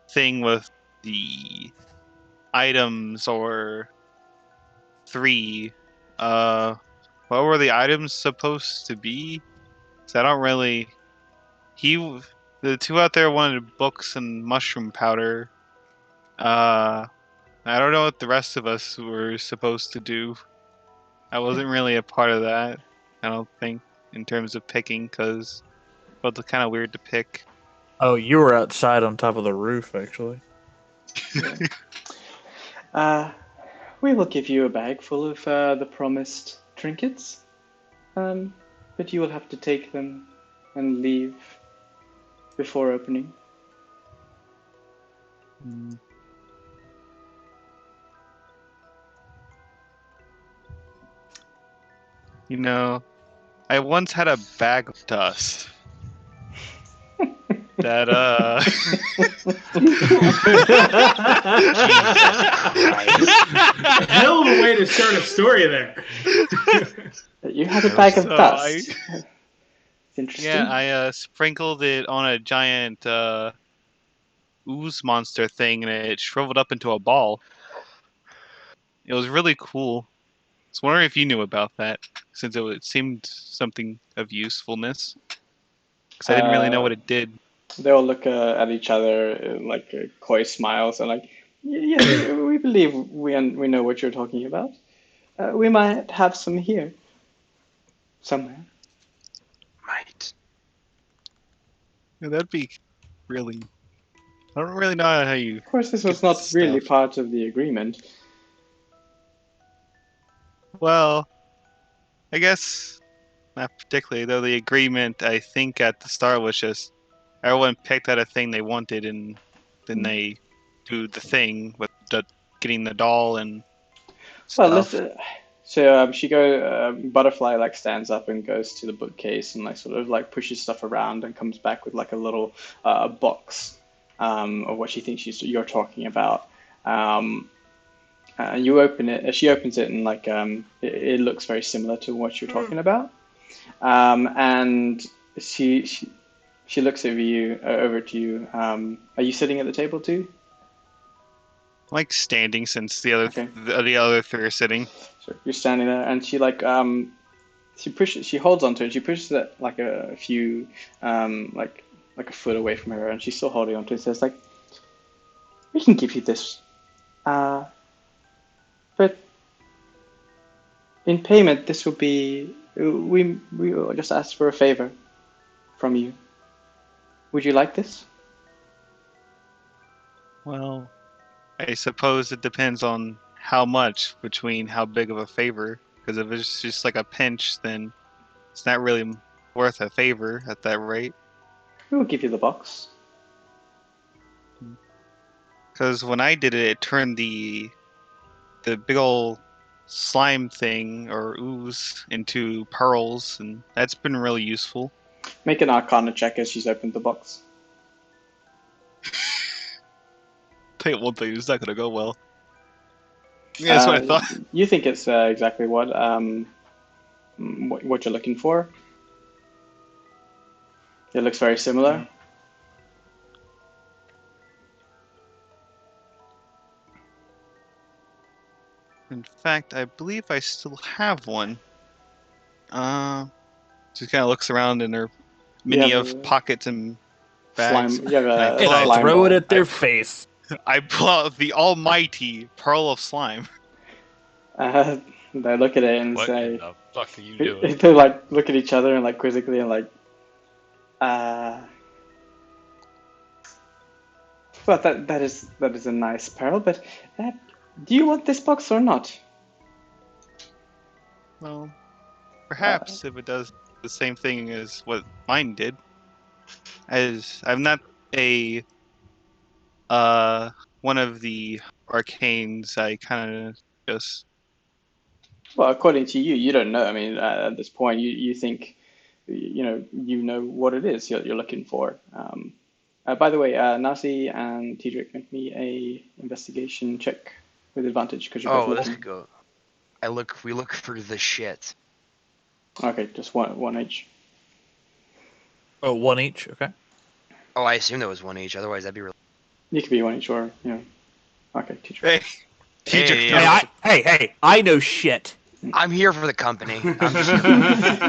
thing with the items or 3, what were the items supposed to be? 'Cause I don't really. The 2 out there wanted books and mushroom powder. I don't know what the rest of us were supposed to do. I wasn't really a part of that. I don't think in terms of picking, because it felt kind of weird to pick. Oh, you were outside on top of the roof, actually. We will give you a bag full of the promised trinkets, but you will have to take them and leave before opening. You know, I once had a bag of dust. That Hell of a way to start a story there. You had a bag of So dust. It's interesting. Yeah, I sprinkled it on a giant ooze monster thing, and it shriveled up into a ball. It was really cool. I was wondering if you knew about that, since it seemed something of usefulness. Because I didn't really know what it did. They all look at each other like coy smiles and like, yes, we believe we know what you're talking about. We might have some here somewhere. might. Yeah, that'd be really. I don't really know how you. Of course, this was get not really stuff. part of the agreement. Well, I guess not particularly, though the agreement, I think, at the start was just everyone picked out a thing they wanted, and then they do the thing with getting the doll and Well, stuff. Butterfly like stands up and goes to the bookcase and like sort of like pushes stuff around and comes back with like a little box of what she thinks you're talking about. And you open it. She opens it and like it looks very similar to what you're talking about. And she looks over to you. Are you sitting at the table too? Like standing since the other Okay. the other 3 are sitting. So you're standing there, and she like she holds onto it. And she pushes it like a few like a foot away from her, and she's still holding onto it. And says like, "We can give you this, but in payment, this will be we will just ask for a favor from you. Would you like this?" Well, I suppose it depends on how much between how big of a favor. Because if it's just like a pinch, then it's not really worth a favor at that rate. We will give you the box. Because when I did it, it turned the big old slime thing or ooze into pearls, and that's been really useful. Make an Arcana check as she's opened the box. Tell you one thing, it's not gonna go well. Yeah, that's what I thought. You think it's exactly what you're looking for. It looks very similar. In fact, I believe I still have one. Just kind of looks around in her many Yeah, of pockets and bags. Slime. Yeah, I And I slime throw ball. it at their face. I pull out the almighty pearl of slime. They look at it and What say, in the fuck are you doing? they like look at each other and like quizzically and like, well, that is a nice pearl, but do you want this box or not? Well, perhaps if it does the same thing as what mine did. As I'm not a one of the arcanes, I kind of just Well, according to you, you don't know. I mean, at this point, you think, you know what it is you're looking for. By the way, Nasi and Tidrick, make me a investigation check with advantage because you're both Oh, this looking. could go. We look for the shit. Okay, just one each. Oh, one each. Okay. Oh, I assume that was one each. Otherwise, that'd be really. You could be one each, or Okay, Tidrick. Hey, teacher. Hey, Hey! I know shit. I'm here for the company. I'm just here for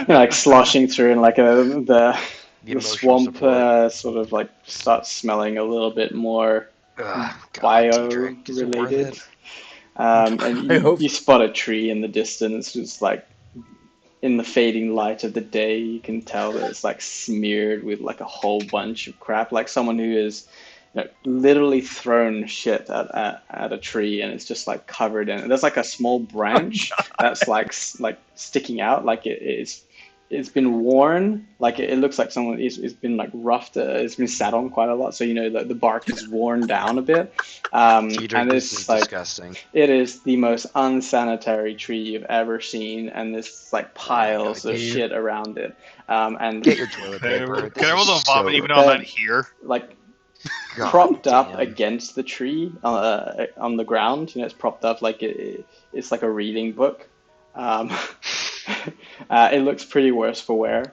You're like sloshing through, and like the the emotional swamp support. sort of like starts smelling a little bit more Ugh, God, bio Tidrick, is it worth related. it? And I you, hope you spot a tree in the distance, just like in the fading light of the day, you can tell that it's like smeared with like a whole bunch of crap, like someone who is literally thrown shit at a tree, and it's just like covered in it. There's like a small branch that's like sticking out, like it's been worn, like it looks like someone it's been like roughed, it's been sat on quite a lot, so the bark is worn down a bit, Tidrick, and this it's is like disgusting. it is the most unsanitary tree you've ever seen, and there's like piles of shit around it, and Get your toilet paper. Can I roll the This is vomit so- even though I'm not here? like God propped up damn. against the tree on the ground. It's propped up like it's like a reading book. It looks pretty worse for wear.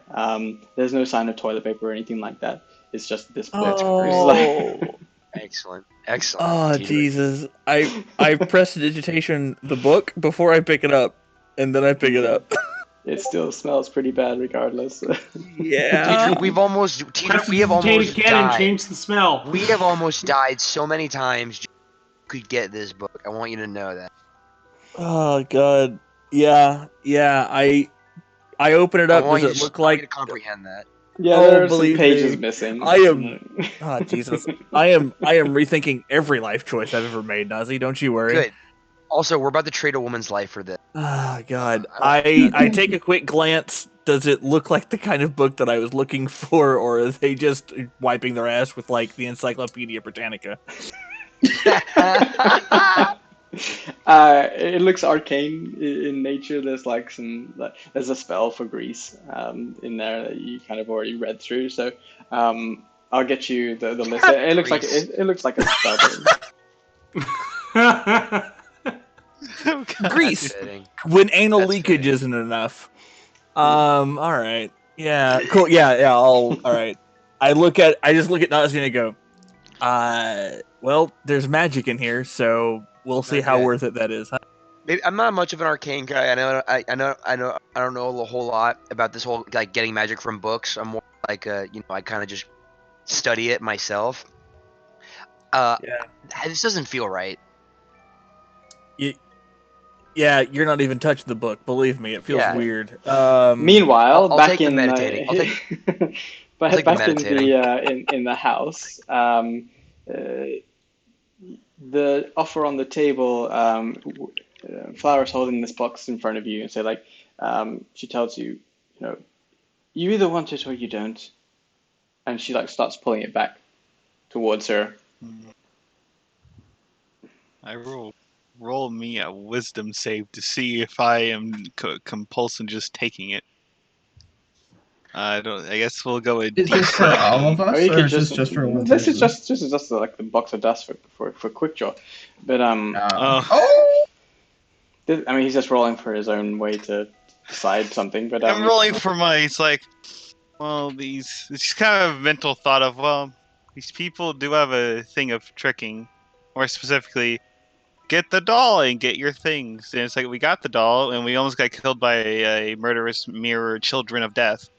There's no sign of toilet paper or anything like that. It's just this book. Oh. Excellent. Oh, Tidrick. Jesus. I prestidigitation the book before I pick it up, and then I pick it up. It still smells pretty bad regardless. Yeah. Tidrick, we have almost again and died. change the smell. We have almost died so many times. You could get this book. I want you to know that. Oh God. Yeah. I open it I up. want Does you it look I want you like? to comprehend that. Yeah, Oh, there are some believe pages me. missing. I am. Oh Jesus. I am rethinking every life choice I've ever made, Nazi. Don't you worry. Good. Also, we're about to trade a woman's life for this. Oh God. I take a quick glance. Does it look like the kind of book that I was looking for, or are they just wiping their ass with like the Encyclopedia Britannica? It looks arcane in nature. There's like there's a spell for grease in there that you kind of already read through. So I'll get you the list. It looks like Grease. it looks like a spell. Grease. Fitting. When anal That's leakage fitting. isn't enough. All right. Yeah. Cool. Yeah. All right. I just look at Nazi and I go, well, there's magic in here, so we'll see how Okay. worth it that is. Huh? Maybe, I'm not much of an arcane guy. I don't know a whole lot about this whole like getting magic from books. I'm more like I kind of just study it myself. Yeah. This doesn't feel right. Yeah, you're not even touching the book. Believe me, it feels Yeah. weird. Meanwhile, I'll back take the in meditating. I'll take the back in meditating. in the house, the offer on the table, Flower's holding this box in front of you and say like, she tells you, you either want it or you don't, and she like starts pulling it back towards her. I roll me a wisdom save to see if I am compulsive just taking it. I guess we'll go with. Is this for all of us, you or could is this just for one this person? is just like the box of dust for quick draw, but Oh. I mean he's just rolling for his own way to decide something. But I'm rolling for my. It's like, well, it's just kind of a mental thought of, well, these people do have a thing of tricking, more specifically, get the doll and get your things. And it's like we got the doll and we almost got killed by a murderous mirror children of death.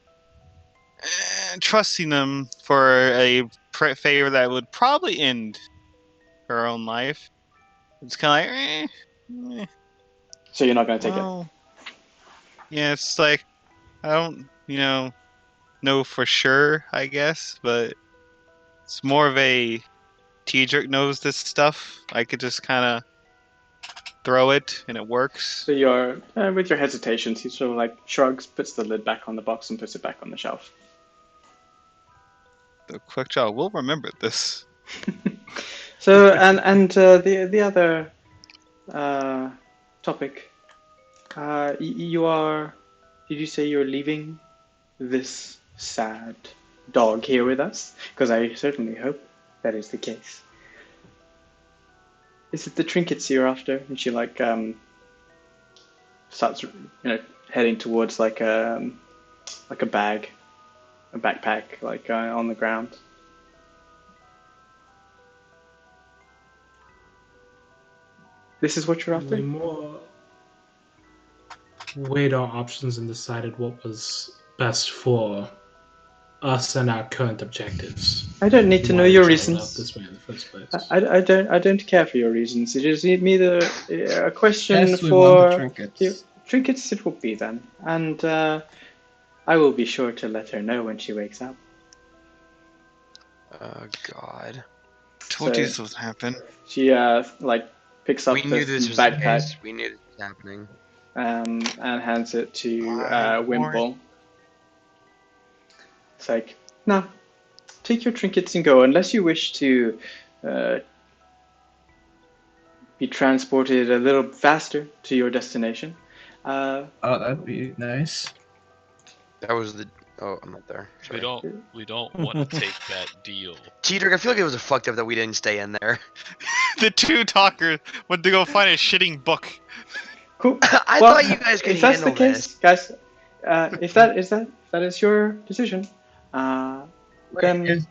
And trusting them for a favor that would probably end her own life. It's kind of like, so you're not going to take it. Yeah, it's like, I don't, know for sure, I guess, but it's more of a T-Jerk knows this stuff. I could just kind of throw it and it works. So you're with your hesitations, he sort of like shrugs, puts the lid back on the box, and puts it back on the shelf. The quick draw will remember this. So and the other topic You are. Did you say you're leaving this sad dog here with us? Because I certainly hope that is the case. Is it the trinkets you're after? And she starts heading towards like a bag, a backpack on the ground. This is what you're after? We more weighed our options and decided what was best for us and our current objectives. I don't need to know Why we your traveled out reasons. this way in the first place. I don't care for your reasons. It is me a question Yes, we want the for trinkets. trinkets. It will be then, and I will be sure to let her know when she wakes up. Oh God. Told you So- this would happen. She picks up We knew this this was the backpack case. We knew this was happening. and hands it to Why, Wimple. It's like, no, take your trinkets and go, unless you wish to be transported a little faster to your destination. Oh, that'd be nice. That was the. Oh, I'm not there. We Sorry. don't want to take that deal. Teeter, I feel like it was fucked up that we didn't stay in there. The two talkers went to go find a shitting book. Cool. I Well, thought you guys could if that's the handle case, guys, if that is your decision, then is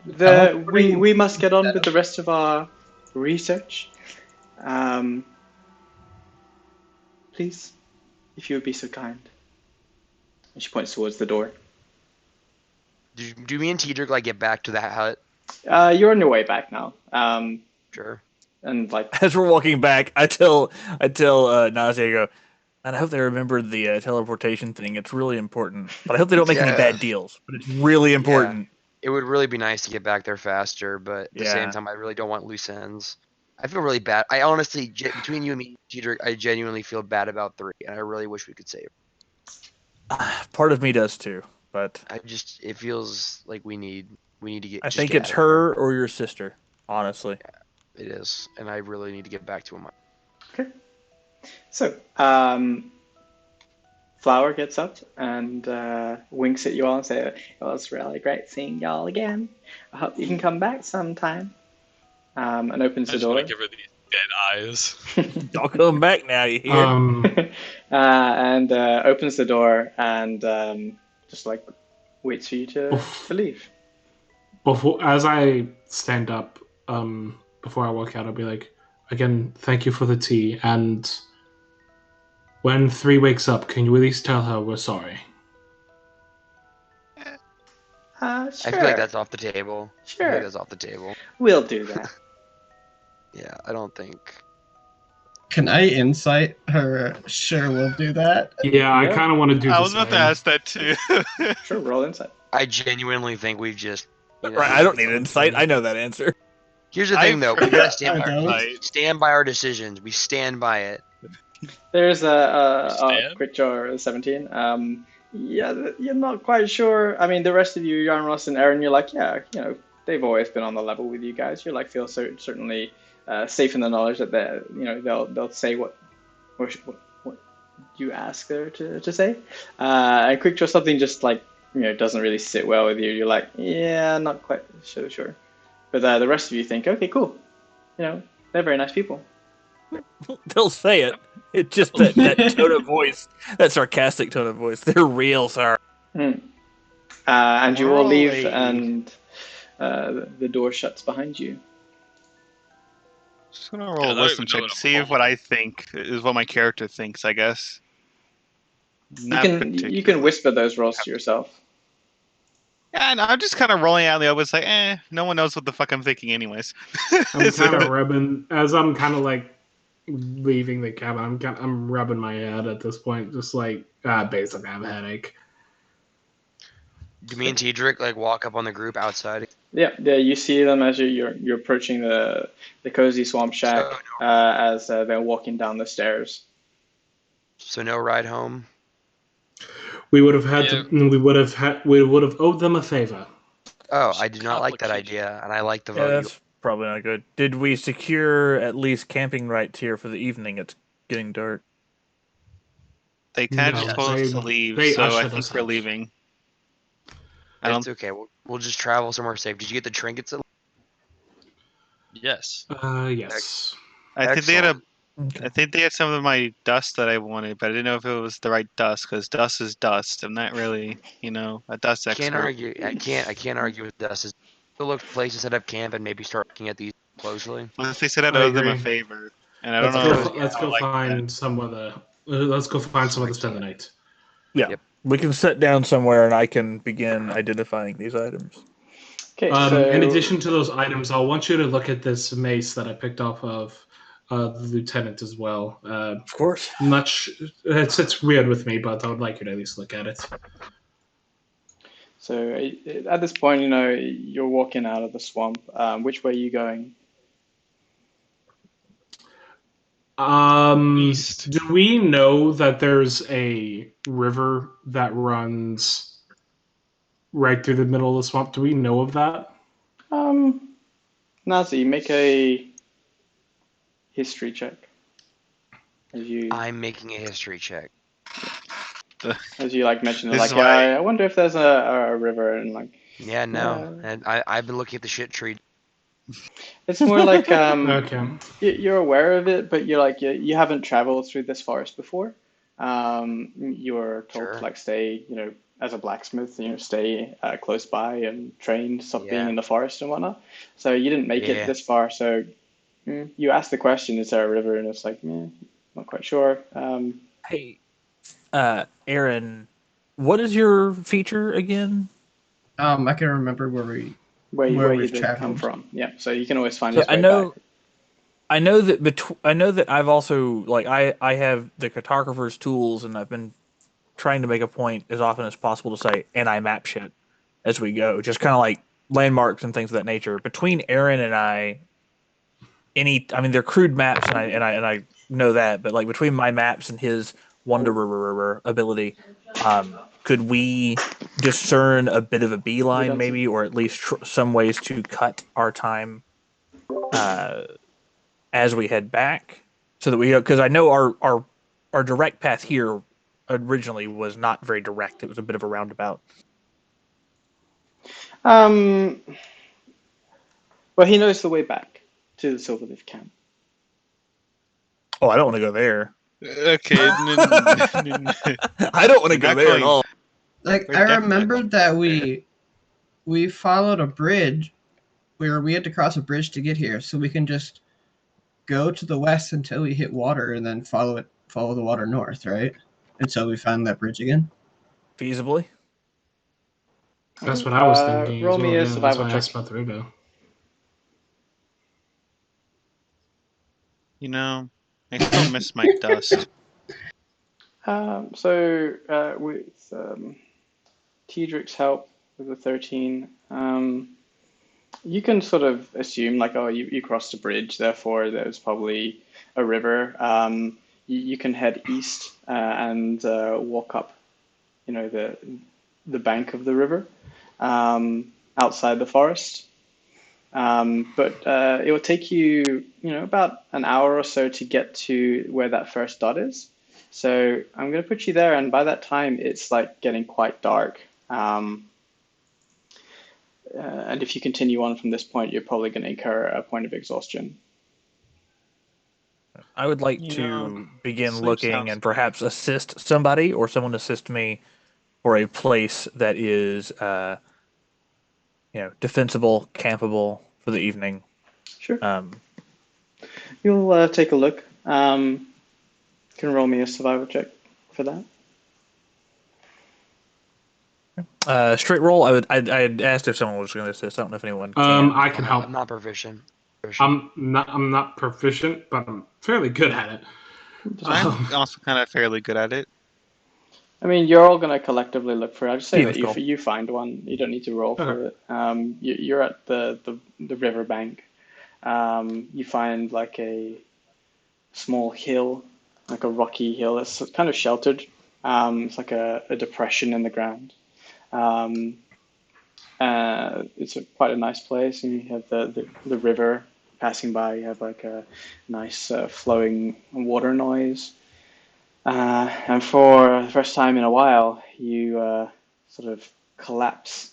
we must get on with the rest of our research. Please, if you would be so kind. And she points towards the door. Do me and Teeter get back to that hut? You're on your way back now. Sure. And As we're walking back, I tell Nazia, I go, and I hope they remember the teleportation thing. It's really important. But I hope they don't make any Yeah. bad deals. But it's really important. It would really be nice to get back there faster, but at the same Yeah. time, I really don't want loose ends. I feel really bad. I honestly, between you and me, Teeter, I genuinely feel bad about 3, and I really wish we could save her. Part of me does too. But It feels like we need to get. I just think get it's out of here. her or your sister, honestly. It is, and I really need to get back to him. okay. So, Flower gets up and winks at you all and says, "It was really great seeing y'all again. I hope you can come back sometime." And opens I the just want door. to give her these dead eyes. Y'all come back now, you hear? And opens the door and just waits for you to leave. As I stand up, before I walk out, I'll be like, again, thank you for the tea, and when 3 wakes up, can you at least tell her we're sorry? Sure. I feel like that's off the table. I feel Sure. like that's off the table. We'll do that. Yeah, I don't think. Can I insight her? Sure, we'll do that. Yeah, I Yeah. kind of want to do I the was about to same. ask that too. Sure, roll insight. I genuinely think we've just. Right, I don't need insight. I know that answer. Here's the thing, I've though. We heard gotta that. stand by our decisions. We stand by it. There's a Stan? quick draw 17. Yeah, you're not quite sure. I mean, the rest of you, Jan, Ross, and Eran, you're like, yeah, they've always been on the level with you guys. You're feel certainly safe in the knowledge that they'll say what you ask her to say. And quick draw something just doesn't really sit well with you. You're like, yeah, not quite sure. But the rest of you think, okay, cool. They're very nice people. They'll say it. It's just that tone of voice, that sarcastic tone of voice. They're real, sir. And you all leave, Rolly. and the door shuts behind you. Just gonna Yeah, roll I a don't wisdom even know check what to I'm see if what I think is what my character thinks. I guess. You can whisper those rolls to yourself. Yeah, and I'm just kind of rolling out in the open. It's like, no one knows what the fuck I'm thinking, anyways. I'm kind of rubbing, as I'm kind of leaving the cabin, I'm rubbing my head at this point, just basically I have a headache. Do me and Teedrick walk up on the group outside? Yeah. You see them as you're approaching the cozy swamp shack as they're walking down the stairs. So no ride home. We would have had we would have owed them a favor. Oh, I do not like that idea, and I like the Yeah, vote. that's probably not good. Did we secure at least camping rights here for the evening? It's getting dark. They kind of No, just told us to they- leave, they so I ushered think us we're out. leaving. I don't. It's okay. We'll just travel somewhere safe. Did you get the trinkets? Yes. Yes. I think they had a. Okay. I think they had some of my dust that I wanted, but I didn't know if it was the right dust because dust is dust. I'm not really, a dust expert. Can't argue. I can't argue with Dust. To look for places set up camp and maybe start looking at these closely. Well, if they said I'd I owe them a agree. favor, and I don't Let's know. go. Let's go like find some of the. Let's go find someone to spend the night. Yeah. Yep. We can sit down somewhere and I can begin identifying these items. Okay, In addition to those items, I want you to look at this mace that I picked off of the lieutenant as well. Of course. It's weird with me, but I would like you to at least look at it. So at this point, you're walking out of the swamp. Which way are you going? East. Do we know that there's a river that runs right through the middle of the swamp? Do we know of that? Nazi, make a history check. I'm making a history check. As you mentioned, This is yeah, why- I wonder if there's a river and Yeah, no. And I've been looking at the shit tree. it's more like Okay. you're aware of it, but you're you haven't traveled through this forest before. You're told Sure. to stay, as a blacksmith, stay close by and train, stop being Yeah. in the forest and whatnot. So you didn't make Yeah. it this far. So you asked the question, is there a river? And it's not quite sure. Hey, Eran, what is your feature again? I can remember where Where we've you did come traveled. from. Yeah. So you can always find So your way back. I know that I've also I have the cartographer's tools, and I've been trying to make a point as often as possible to say, and I map shit as we go, just kind of like landmarks and things of that nature. Between Eran and I, they're crude maps, and I know that, but between my maps and his Wanderer ability, could we discern a bit of a beeline, maybe, or at least some ways to cut our time as we head back, so that because I know our direct path here originally was not very direct. It was a bit of a roundabout. Well, he knows the way back to the Silverleaf camp. Oh, I don't want to go there. Okay. I don't want to go there at all. We're I definitely remembered that we followed a bridge where we had to cross a bridge to get here, so we can just go to the west until we hit water and then follow the water north, right? Until we find that bridge again. Feasibly. That's what I was thinking. Roll as well. me a Yeah, survival that's why I check. asked about the river. I still miss my dust. So with Tedric's help with the 13, you can sort of assume you crossed a bridge, therefore there's probably a river. You can head east and walk up, the bank of the river outside the forest. But it will take you, about an hour or so to get to where that first dot is. So I'm going to put you there, and by that time, it's getting quite dark. And if you continue on from this point, you're probably going to incur a point of exhaustion. I would like to begin looking and perhaps assist somebody or someone assist me for a place that is, defensible, campable for the evening. Sure. You'll take a look. Can roll me a survival check for that. Straight roll. I'd asked if someone was going to assist. I don't know if anyone can. I can help. I'm not proficient. I'm not proficient, but I'm fairly good at it. I'm also kind of fairly good at it. I mean, you're all going to collectively look for it. I'll just say Yeah, that let's go. you find one. You don't need to roll for it. You're at the river bank. You find a small hill, a rocky hill. It's kind of sheltered. It's a depression in the ground. It's quite a nice place, and you have the river passing by. You have a nice flowing water noise. And for the first time in a while, you sort of collapse,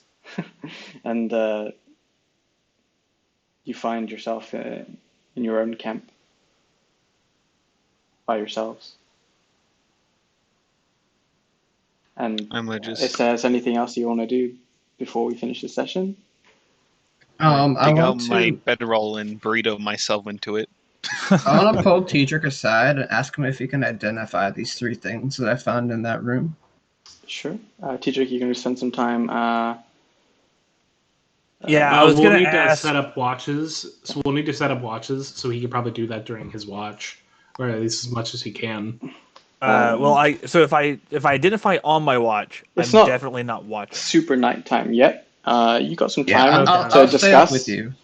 and you find yourself in your own camp by yourselves. And I'm gonna if there's anything else you want to do before we finish the session, I dig out want my to. bedroll and burrito myself into it. I want to pull Teedrick aside and ask him if he can identify these 3 things that I found in that room. sure. Teacher, you're going to spend some time. Yeah, I was we'll gonna need to ask. set up watches. So we'll need to set up watches. So he could probably do that during his watch, or at least as much as he can. So if I identify on my watch, It's I'm not definitely not watching. super nighttime yet. You got some Yeah, time I'll to stay up discuss. with you.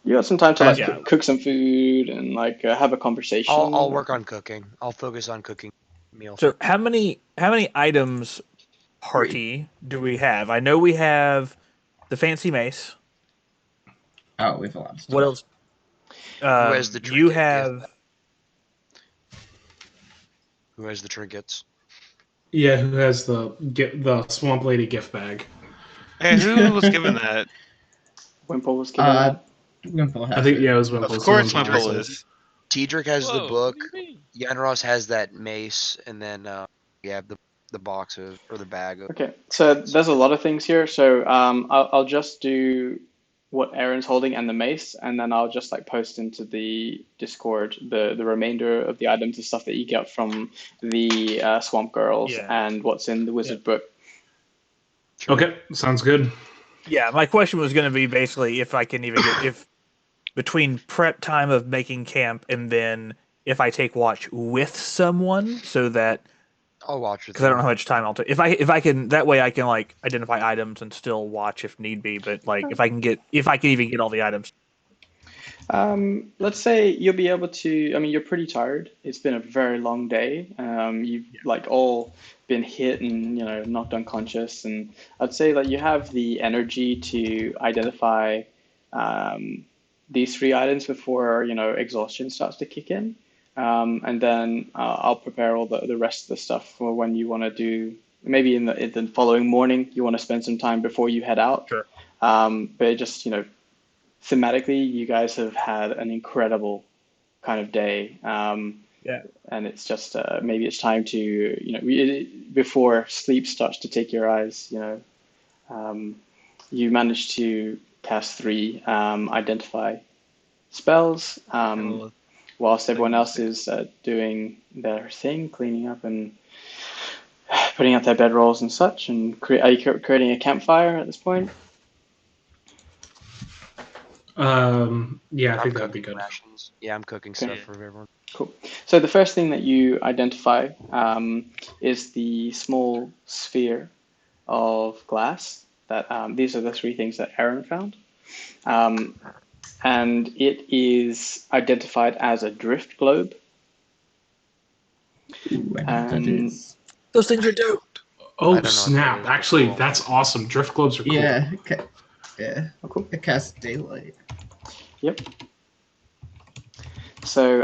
You got some time to like Yeah. cook some food and like have a conversation. I'll work on cooking. I'll focus on cooking meals. So how many items party do we have? I know we have the fancy mace. Oh, we have a lot of stuff. What else? Who has the You trinket? have. Who has the trinkets? Yeah, who has the Swamp Lady gift bag? Hey, who was given that? Wimple was given that. Wimple has I think it. it was Of Wimple. course, Someone Wimple has it. is. Teedrick has the Whoa, book. What do you mean? Yanros has that mace, and then we have the box or the bag of. Okay, so there's a lot of things here. So I'll just do what Eran's holding and the mace, and then I'll just like post into the Discord the remainder of the items and stuff that you get from the Swamp Girls Yeah. and what's in the Wizard book. Okay, sounds good. Yeah, my question was going to be basically if I can even get if between prep time of making camp and then if I take watch with someone so that I'll watch it. because I don't know how much time I'll take. If I can that way I can like identify items and still watch if need be. But like if I can even get all the items. Let's say you'll be able to. I mean, you're pretty tired. It's been a very long day. You've like all been hit and knocked unconscious, and I'd say that you have the energy to identify these 3 items before exhaustion starts to kick in, and then I'll prepare all the rest of the stuff for when you want to do. Maybe in the following morning, you want to spend some time before you head out. Sure. But just thematically, you guys have had an incredible kind of day. Yeah. And it's just maybe it's time to before sleep starts to take your eyes. You managed to cast 3 identify spells whilst everyone else is doing their thing, cleaning up and putting out their bedrolls and such. And are you creating a campfire at this point? Yeah, I I'm think that'd be cooking good. rations. Yeah, I'm cooking stuff for everyone. Cool. So the first thing that you identify is the small sphere of glass that these are the 3 things that Eran found. And it is identified as a drift globe. Ooh, I know what that is. Those things are dope. I Oh don't know snap! what that is, Actually, but cool. that's awesome. Drift globes are cool. Yeah. Yeah. Oh, cool. It casts daylight. Yep. So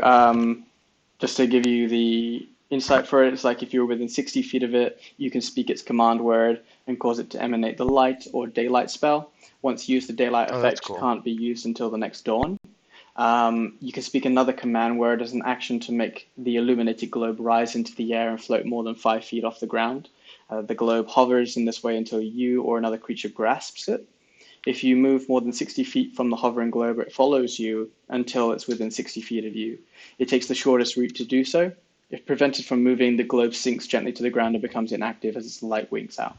just to give you the insight for it, it's like if you're within 60 feet of it, you can speak its command word and cause it to emanate the light or daylight spell. Once used, the daylight effect can't be used until the next dawn. You can speak another command word as an action to make the illuminated globe rise into the air and float more than 5 feet off the ground. The globe hovers in this way until you or another creature grasps it. If you move more than 60 feet from the hovering globe, it follows you until it's within 60 feet of you. It takes the shortest route to do so. If prevented from moving, the globe sinks gently to the ground and becomes inactive as its light winks out.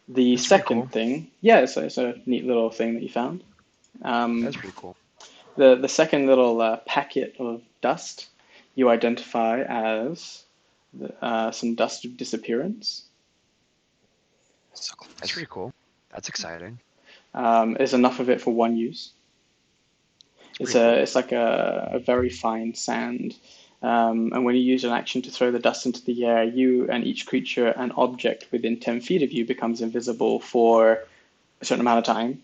The second thing, it's a neat little thing that you found. That's pretty cool. The second little packet of dust you identify as some dust of disappearance. That's pretty cool. That's exciting. There's enough of it for 1 use. It's like a very fine sand. And when you use an action to throw the dust into the air, you and each creature and object within 10 feet of you becomes invisible for a certain amount of time.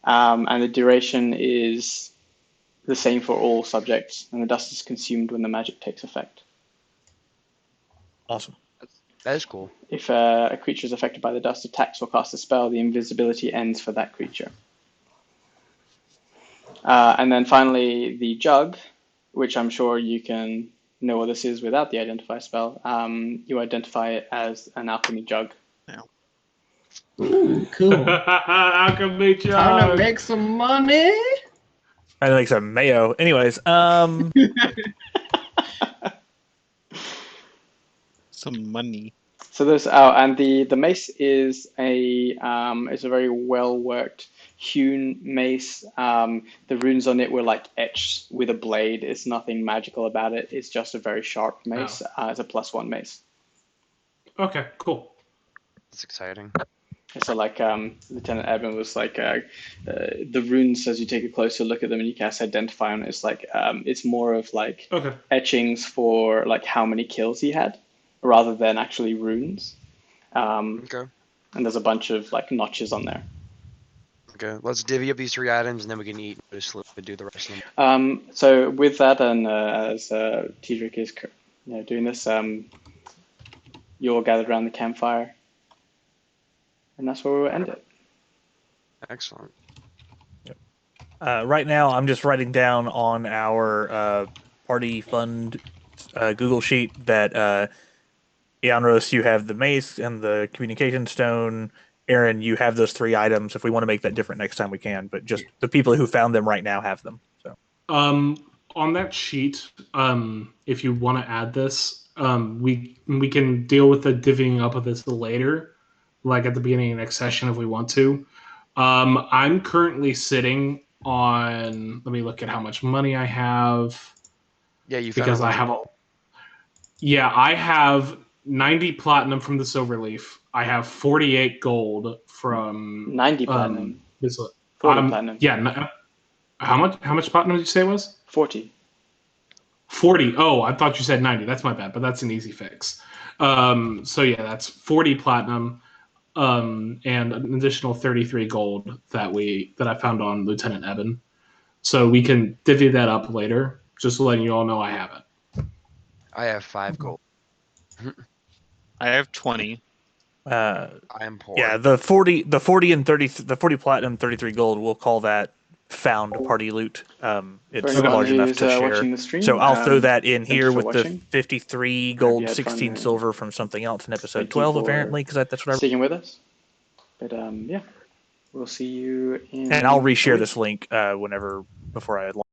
And the duration is the same for all subjects, and the dust is consumed when the magic takes effect. Awesome. That is cool. If a creature is affected by the dust, attacks or casts a spell, the invisibility ends for that creature. And then finally, the jug, which I'm sure you can know what this is without the identify spell. You identify it as an alchemy jug. Ooh, cool. Alchemy jug. Time to make some money. Trying to make some mayo. Anyways, Some money. So there's and the mace is a very well worked hewn mace. The runes on it were like etched with a blade. It's nothing magical about it. It's just a very sharp mace. It's a +1 mace. Okay, cool. That's exciting. So like Lieutenant Eben was like the runes, as you take a closer look at them and you cast identify on it, it's like it's more of like etchings for like how many kills he had, rather than actually runes. Okay. And there's a bunch of like notches on there. Okay, let's divvy up these 3 items and then we can eat and sleep and do the rest of them. So with that, and as Tidrick is doing this, you're all gathered around the campfire. And that's where we'll end it. Excellent. right now, I'm just writing down on our party fund Google sheet that Ianros, you have the mace and the communication stone. Eran, you have those 3 items. If we want to make that different next time, we can. But just the people who found them right now have them. So, on that sheet, if you want to add this, we can deal with the divvying up of this later, like at the beginning of next session if we want to. I'm currently sitting on. Let me look at how much money I have. Yeah, you found because I have. I have 90 platinum from the Silverleaf. I have 48 gold from 90 platinum. 40 platinum. Yeah. How much platinum did you say it was? 40. 40. Oh, I thought you said 90. That's my bad, but that's an easy fix. So yeah, that's 40 platinum, and an additional 33 gold that I found on Lieutenant Eben. So we can divvy that up later. Just letting you all know I have it. I have 5 gold. I have 20. I am poor. Yeah, the 40 and 30, the 40 platinum, 33 gold. We'll call that found party loot. It's large enough to share. Stream, so I'll throw that in here with watching. the 53 gold, 16 silver from something else in episode 12, apparently, because that's what I. Sticking with us. But yeah, we'll see you in. And I'll reshare this link before I launch.